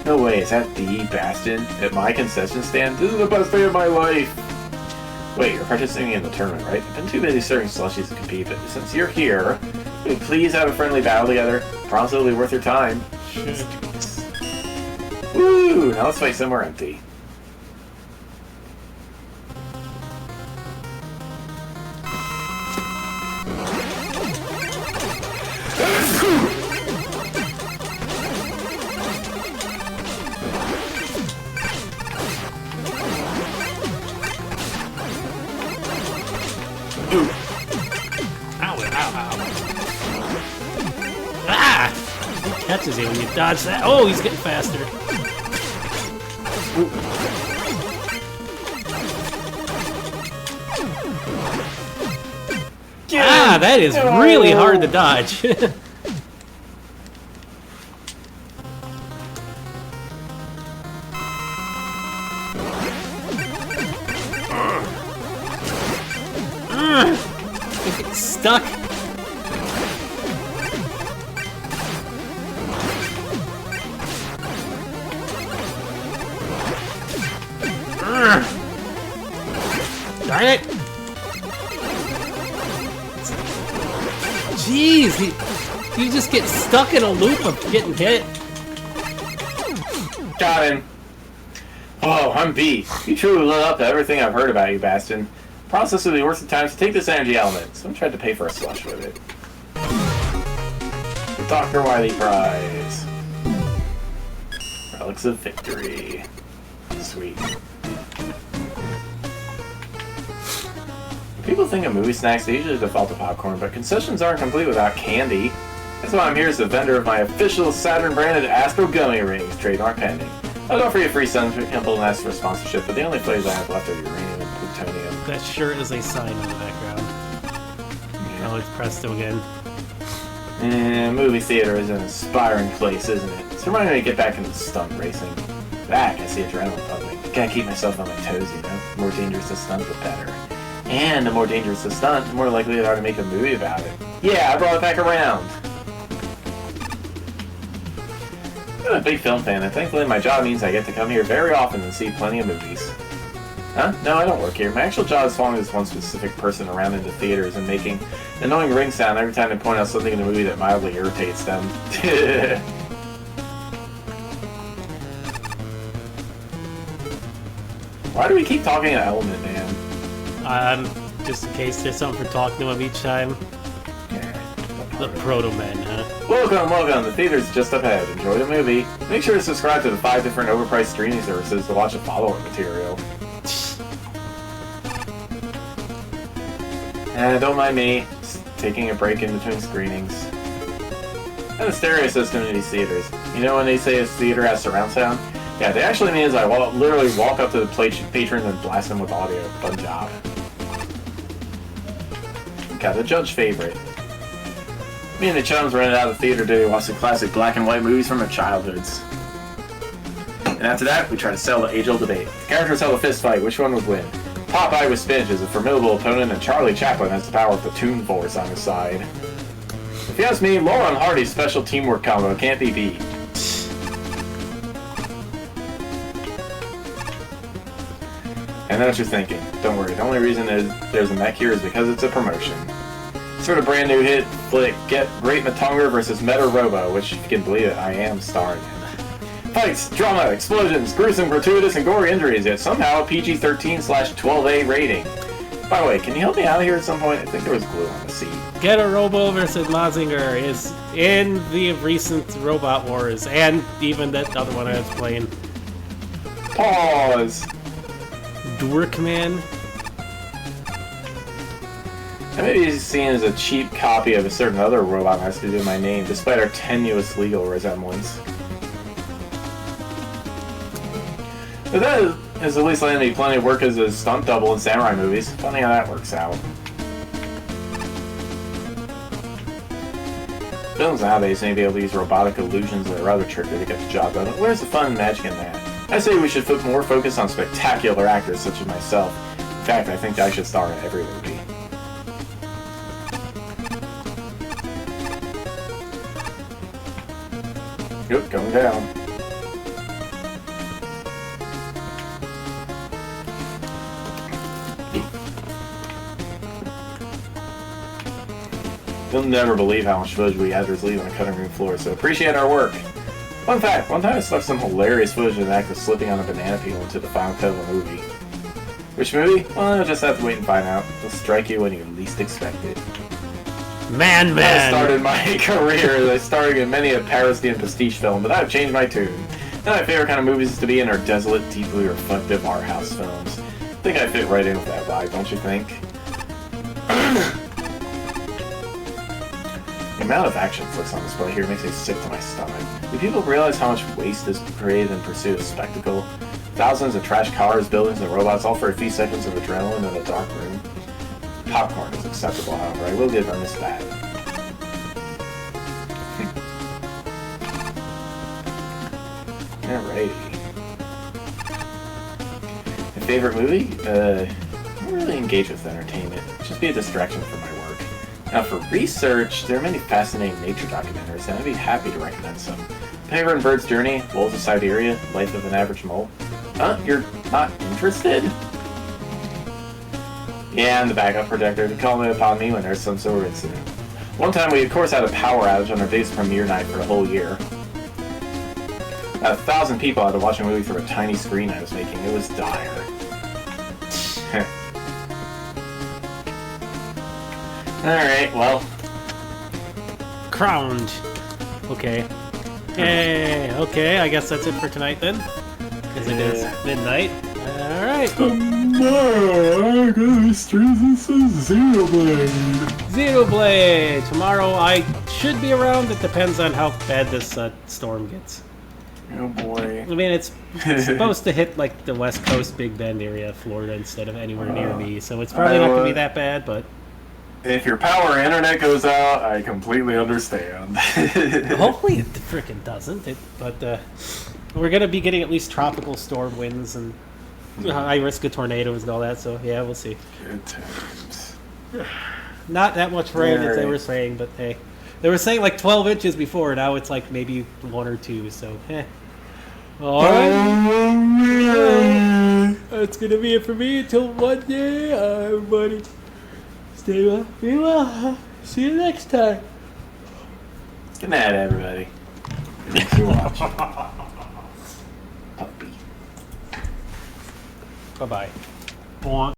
No way, is that the Bastion at my concession stand? This is the best day of my life! Wait, you're participating in the tournament, right? I've been too busy serving slushies to compete, but since you're here, will you please have a friendly battle together? Promise it'll be worth your time. Woo! Now let's fight somewhere empty. Catches you when you dodge that. Oh, he's getting faster. Ah, that is really hard to dodge. It's stuck. Darn it! Jeez, you just get stuck in a loop of getting hit. Got him. Whoa, I'm B. You truly lit up to everything I've heard about you, Bastion. Process would be worth the time to take this energy element. Someone tried to pay for a slush with it. The Dr. Wily prize. Relics of victory. Sweet. People think of movie snacks, they usually default to popcorn, but concessions aren't complete without candy. That's why I'm here as the vendor of my official Saturn-branded Astro Gummy Rings, trademark pending. I'll offer you a free sample and ask for sponsorship, but the only flavors I have left are uranium and plutonium. That sure is a sign in the background. Yeah. Oh, it's Presto again. Movie theater is an inspiring place, isn't it? It's reminding me to get back into stunt racing. Back, I see adrenaline pumping. Gotta keep myself on my toes, you know? The more dangerous the stunt, the better. And the more dangerous the stunt, the more likely they are to make a movie about it. Yeah, I brought it back around. I'm a big film fan, and thankfully my job means I get to come here very often and see plenty of movies. Huh? No, I don't work here. My actual job is following this one specific person around into theaters and making an annoying ring sound every time they point out something in the movie that mildly irritates them. Why do we keep talking to Element Man? Just in case there's something for talking to him each time. The Proto Man, huh? Welcome, welcome. The theater's just up ahead. Enjoy the movie. Make sure to subscribe to the 5 different overpriced streaming services to watch the follow-up material. Don't mind me. Just taking a break in between screenings. And the stereo system in these theaters. You know when they say a theater has surround sound? Yeah, they actually means I literally walk up to the patrons and blast them with audio. Fun job. Got a judge favorite. Me and the chums rented out of the theater today to watch the classic black and white movies from our childhoods. And after that, we try to settle the age-old debate. The characters held a fist fight. Which one would win? Popeye with Spinach is a formidable opponent, and Charlie Chaplin has the power of the Toon Force on his side. If you ask me, Laura and Hardy's special teamwork combo can't be beat. And that's what you're thinking. Don't worry, the only reason there's a mech here is because it's a promotion. Sort of brand new hit flick, get Great Matonga versus Meta Robo, which, if you can believe it, I am starring in. Fights, drama, explosions, gruesome, gratuitous, and gory injuries, yet somehow a PG-13/12A rating. By the way, can you help me out here at some point? I think there was glue on the seat. Get a Robo versus Mazinger is in the recent Robot Wars, and even that other one I was playing. Pause! Dorkman. I may be seen as a cheap copy of a certain other robot master to do my name, despite our tenuous legal resemblance. But that has at least landed me plenty of work as a stunt double in samurai movies. Funny how that works out. Films nowadays may be able to use robotic illusions that are rather tricky to get the job done. Where's the fun and magic in that? I say we should put more focus on spectacular actors such as myself. In fact, I think I should star in every movie. Yep, going down. You'll never believe how much footage we editors leave on the cutting room floor, so appreciate our work. Fun fact, one time I stuck some hilarious footage of an actor slipping on a banana peel into the final cut of a movie. Which movie? Well, you'll just have to wait and find out. It'll strike you when you least expect it. Man! I started my career as I starred in many a parody and pastiche film, but I've changed my tune. Now my favorite kind of movies to be in are desolate, deeply reflective art house films. I think I fit right in with that vibe, don't you think? The amount of action flicks on display here makes me sick to my stomach. Do people realize how much waste is created in pursuit of spectacle? Thousands of trash cars, buildings, and robots, all for a few seconds of adrenaline in a dark room. Popcorn is acceptable, however. I will give Ernest that. Alrighty. My favorite movie? I don't really engage with entertainment. Just be a distraction from my work. Now for research, there are many fascinating nature documentaries, and I'd be happy to recommend some. Paper and Bird's Journey, Wolves of Siberia, Life of an Average Mole. Huh? You're not interested? Yeah, I'm the backup protector. They call me upon me when there's some sort of incident. One time we of course had a power outage on our biggest premiere night for a whole year. 1,000 people had to watch a movie through a tiny screen I was making. It was dire. Alright, well. Crowned. Okay. Hey, okay, I guess that's it for tonight then. Because it is midnight. Alright. Tomorrow, I'm gonna stream some Zero Blade. Zero Blade! Tomorrow I should be around. It depends on how bad this storm gets. Oh boy. I mean, it's supposed to hit like the West Coast, Big Bend area of Florida instead of anywhere near me, so it's probably not going to be that bad, but... If your power or internet goes out, I completely understand. Hopefully it frickin' doesn't, but we're going to be getting at least tropical storm winds and high risk of tornadoes and all that, so yeah, we'll see. Good times. Not that much rain as they were saying, but hey. They were saying like 12 inches before, now it's like maybe 1 or 2, so eh. Alright. That's gonna be it for me until one day. Everybody, stay well. Be well. See you next time. Good night, everybody. Thanks for watching. Puppy. Bye bye.